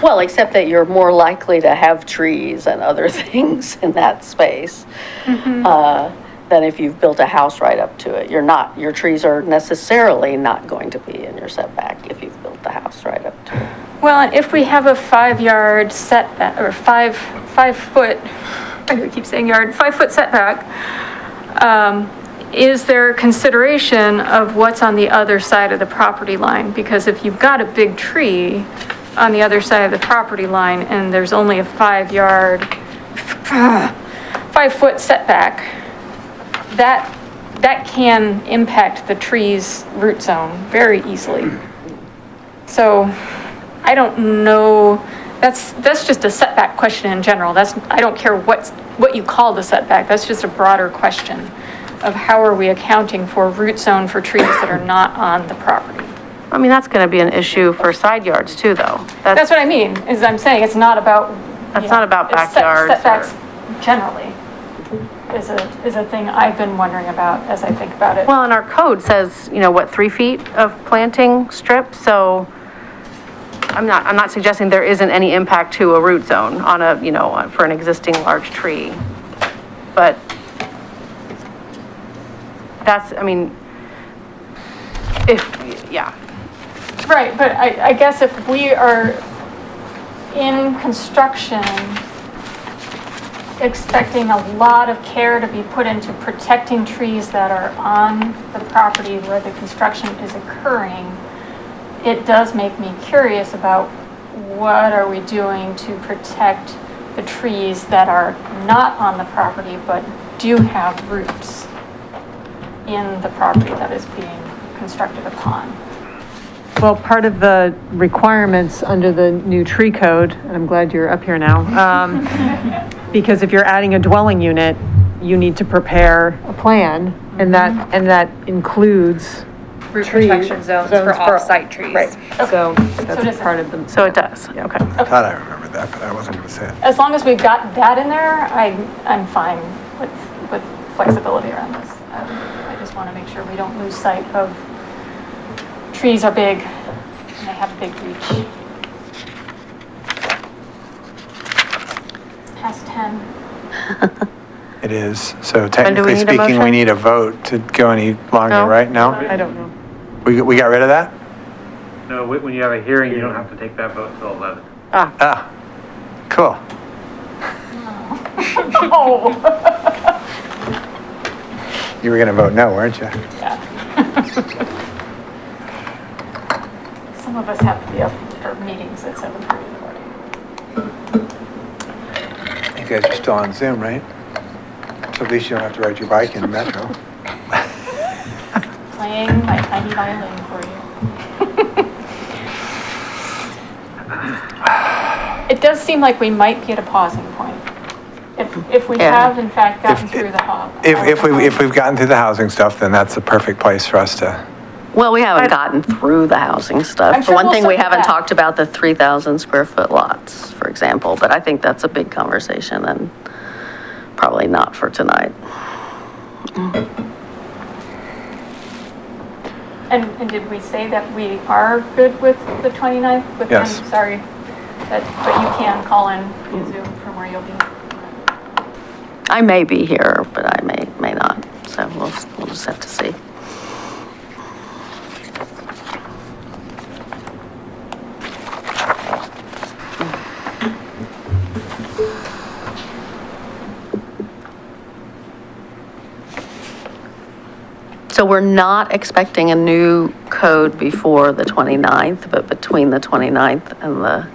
Well, except that you're more likely to have trees and other things in that space than if you've built a house right up to it. Your trees are necessarily not going to be in your setback if you've built the house right up to it. Well, if we have a 5-yard setback, or 5 foot, I keep saying yard, 5-foot setback, is there consideration of what's on the other side of the property line? Because if you've got a big tree on the other side of the property line and there's only a 5-foot setback, that can impact the tree's root zone very easily. So I don't know, that's just a setback question in general. I don't care what you call the setback, that's just a broader question. of how are we accounting for root zone for trees that are not on the property? I mean, that's going to be an issue for side yards too, though. That's what I mean, is I'm saying it's not about. That's not about it's backyards. Setbacks generally is a thing I've been wondering about as I think about it. Well, and our code says, 3 feet of planting strip, so I'm not suggesting there isn't any impact to a root zone on a, for an existing large tree. But that's, yeah. Right, but I guess if we are in construction, expecting a lot of care to be put into protecting trees that are on the property where the construction is occurring, it does make me curious about what are we doing to protect the trees that are not on the property but do have roots in the property that is being constructed upon. Well, part of the requirements under the new tree code, and I'm glad you're up here now, because if you're adding a dwelling unit, you need to prepare a plan, and that includes Root protection zones for off-site trees. Right. So that's part of them. So it does, okay. I thought I remembered that, but I wasn't going to say it. As long as we've got that in there, I'm fine with flexibility around this. I just want to make sure we don't lose sight of trees are big and they have a big reach. It's past 10. It is. So do we technically need a speaking, we motion? need a vote to go any longer, No? right? No? I don't know. We got rid of that? No, when you have a hearing, you don't have to take that vote till 11. Ah, cool. Oh. You were going to vote no, weren't you? Some of us have to be up for meetings at 7:30 in the morning. You guys are still on Zoom, right? So at least you don't have to ride your bike in the metro. Playing my tiny violin for you. It does seem like we might be at a pausing point. If we have in fact gotten through the hop. If we've gotten through the housing stuff, then that's the perfect place for us to. Well, we haven't gotten through the housing stuff. I'm sure For one we'll thing, we circle haven't back. talked about the 3,000 square foot lots, for example, but I think that's a big conversation and probably not for tonight. And did we say that we are good with the 29th? Yes. I'm sorry, but you can call in via Zoom from where you'll be. I may be here, but I may not, so we'll just have to see. So we're not expecting a new code before the 29th, but between the 29th and the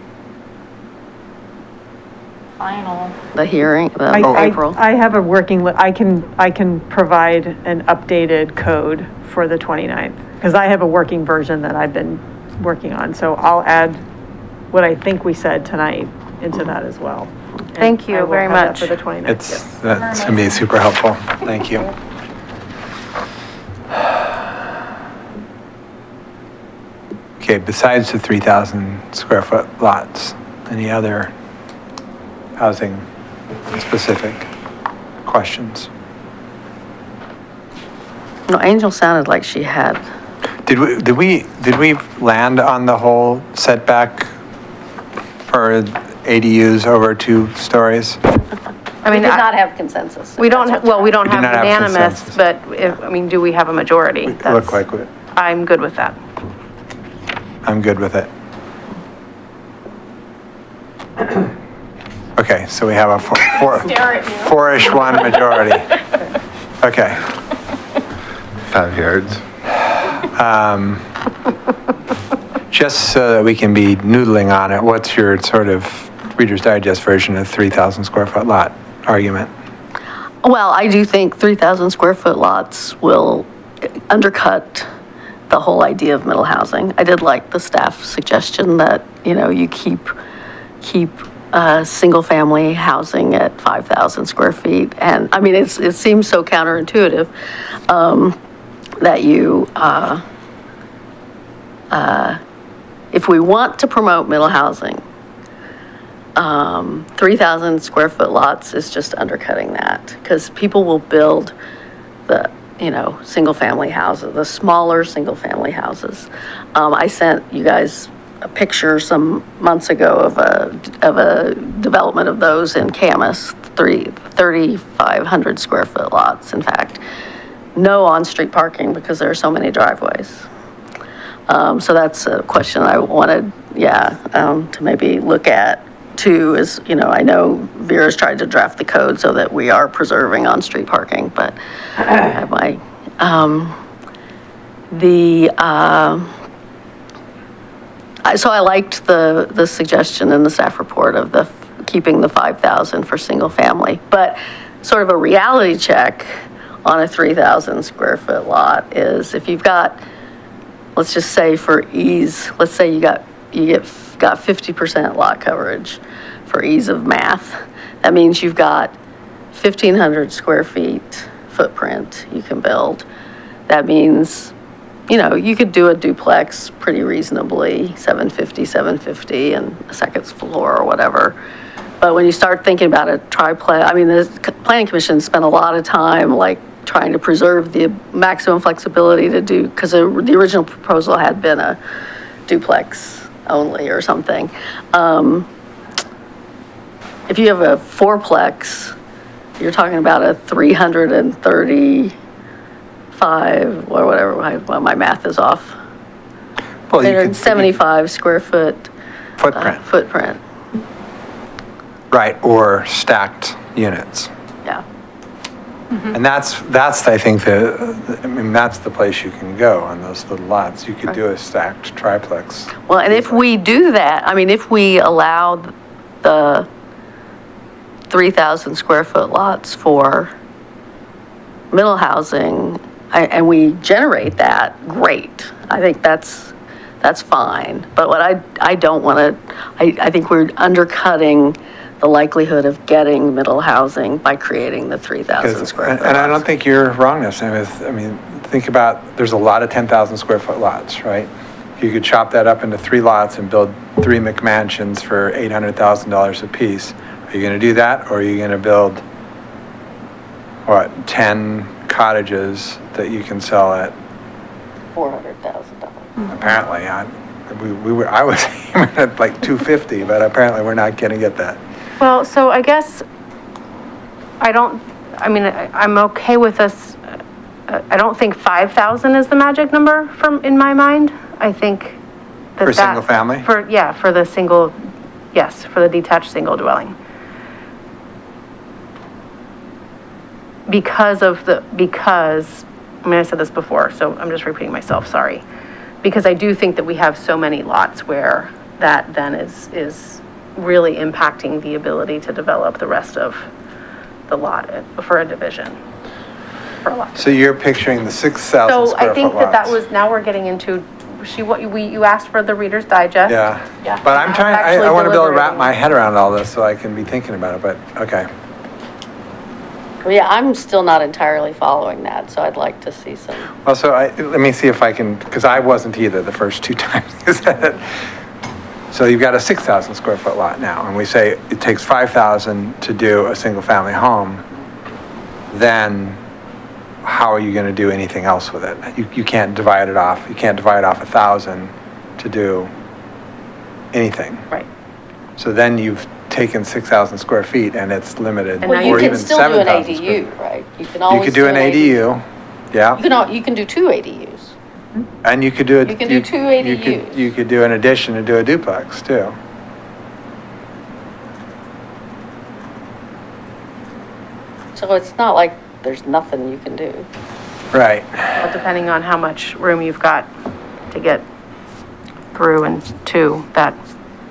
hearing, April. I have a working, I can provide an updated code for the 29th, because I have a working version that I've been working on, so I'll add what I think we said tonight into that as well. Thank you very much. For the 29th. That's going to be super helpful. Thank you. Okay, besides the 3,000 square foot lots, any other housing specific questions? No, Angel sounded like she had. Did we land on the whole setback for ADUs over 2 stories? I mean, We did not have consensus. we don't have did not have unanimous, consensus. but do we have a majority? It looked like it. I'm good with that. I'm good with it. Okay, so we have a Stare at you. 4-ish 1 majority. Okay. 5 yards. Just so that we can be noodling on it, what's your sort of Reader's Digest version of 3,000 square foot lot argument? Well, I do think 3,000 square foot lots will undercut the whole idea of middle housing. I did like the staff suggestion that, you keep single-family housing at 5,000 square feet. And, I mean, it seems so counterintuitive that you, if we want to promote middle housing, 3,000 square foot lots is just undercutting that, because people will build the, single-family houses, the smaller single-family houses. I sent you guys a picture some months ago of a development of those in Camas, 3,500 square foot lots, in fact. No on-street parking because there are so many driveways. So that's a question I wanted, to maybe look at too, is, I know Vera's tried to draft the code so that we are preserving on-street parking, but I have my, so I liked the suggestion in the staff report of keeping the 5,000 for single family, but sort of a reality check on a 3,000 square foot lot is if you've got, let's just say for ease, let's say you got 50% lot coverage for ease of math. That means you've got 1,500 square feet footprint you can build. That means, you could do a duplex pretty reasonably, 750, and a second floor or whatever. But when you start thinking about a triplex, I mean, the Planning Commission spent a lot of time trying to preserve the maximum flexibility to do, because the original proposal had been a duplex only or something. If you have a fourplex, you're talking about a 335 or whatever, my math is off. Well, you could 75 square foot footprint. Right, or stacked units. Yeah. And that's I think that's the place you can go on those little lots. You could do a stacked triplex. Well, and if we do that, if we allow the 3,000 square foot lots for middle housing, and we generate that, great. I think that's fine. But what I don't want to, I think we're undercutting the likelihood of getting middle housing by creating the 3,000 square foot. And I don't think you're wrong, think about, there's a lot of 10,000 square foot lots, right? You could chop that up into 3 lots and build 3 McMansions for $800,000 a piece. Are you going to do that, or are you going to build 10 cottages that you can sell at $400,000? Apparently, I was aiming at like 250, but apparently we're not going to get that. Well, so I guess I'm okay with this. I don't think 5,000 is the magic number in my mind. I think For single family? for the single, yes, for the detached single dwelling. Because I said this before, so I'm just repeating myself, sorry. Because I do think that we have so many lots where that then is really impacting the ability to develop the rest of the lot for a division. For a lot. So you're picturing the 6,000 So square I think foot that lots. now we're getting into, you asked for the Reader's Digest. Yeah. Yeah. But I'm trying, I want to be able to wrap deliberating. my head around all this so I can be thinking about it, but okay. Well, yeah, I'm still not entirely following that, so I'd like to see some. Well, so let me see if I can, because I wasn't either the first 2 times you said it. So you've got a 6,000 square foot lot now, and we say it takes 5,000 to do a single family home, then how are you going to do anything else with it? You can't divide it off. You can't divide off 1,000 to do anything. Right. So then you've taken 6,000 square feet and it's limited, Well, you or can even still do an 7,000 square. ADU, right? You can You always could do an ADU, yeah. You can do 2 ADUs. And you could do it. You can do 2 ADUs. You could do an addition and do a duplex too. So it's not like there's nothing you can do. Right. Well, depending on how much room you've got to get through and to that.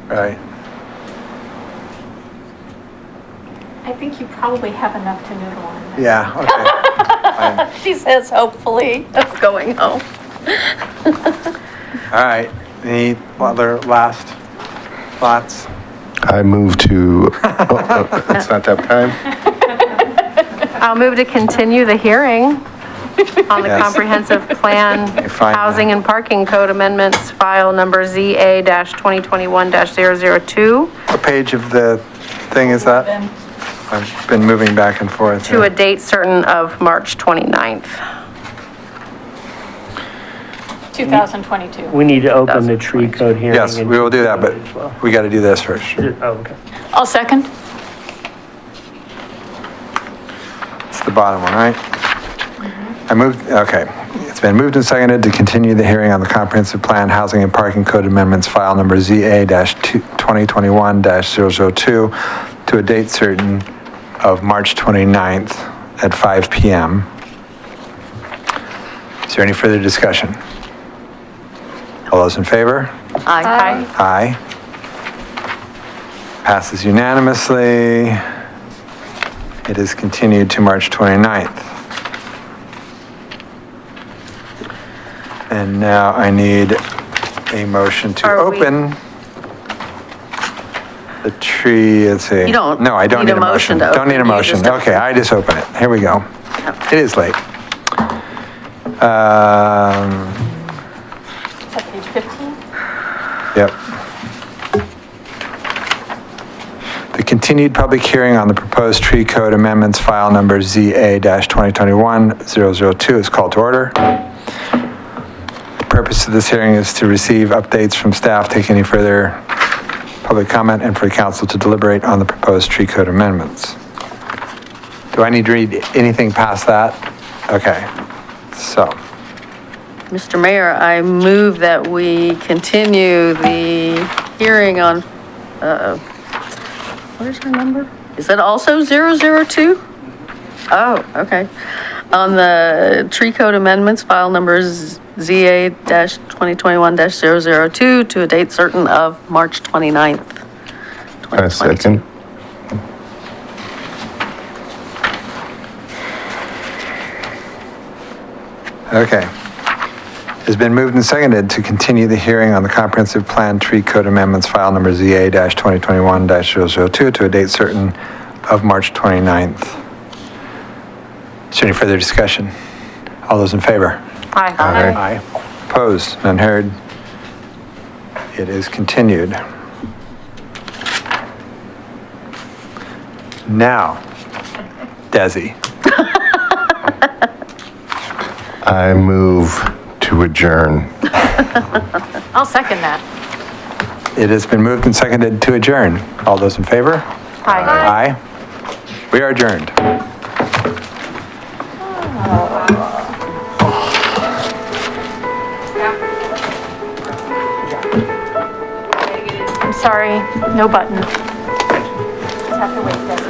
Right. I think you probably have enough to noodle on. Yeah, okay. She says, hopefully, going home. All right, any other last thoughts? I move to, it's not that time. I'll move to continue the hearing on the Yes. comprehensive plan, find housing and parking code amendments, file number ZA-2021-002, What page of the thing is that? I've been moving back and forth. to a date certain of March 29th. 2022. We need to open the tree code hearing. Yes, we will do that, but we got to do this first. Oh, okay. I'll second. It's the bottom one, right? I moved, okay. It's been moved and seconded to continue the hearing on the comprehensive plan, housing and parking code amendments, file number ZA-2021-002, to a date certain of March 29th at 5 p.m. Is there any further discussion? All those in favor? Aye. Aye. Passes unanimously. It is continued to March 29th. And now I need a motion to Are we- open the tree, let's see. You don't No, I don't need need a a motion. motion to Don't need a open, you motion. just open. Okay, I just open it. Here we go. It is late. Is that page 15? Yep. The continued public hearing on the proposed tree code amendments, file number ZA-2021-002 is called to order. The purpose of this hearing is to receive updates from staff, take any further public comment, and for the council to deliberate on the proposed tree code amendments. Do I need to read anything past that? Okay, so. Mr. Mayor, I move that we continue the hearing on, where's her number? Is it also 002? Oh, okay. On the tree code amendments, file numbers ZA-2021-002 to a date certain of March 29th. A second. Okay. It's been moved and seconded to continue the hearing on the comprehensive plan tree code amendments, file number ZA-2021-002 to a date certain of March 29th. Is there any further discussion? All those in favor? Aye. Aye. Opposed? None heard. It is continued. Now, Desi. I move to adjourn. I'll second that. It has been moved and seconded to adjourn. All those in favor? Aye. Aye. We are adjourned. I'm sorry, no button. Just have to wait there.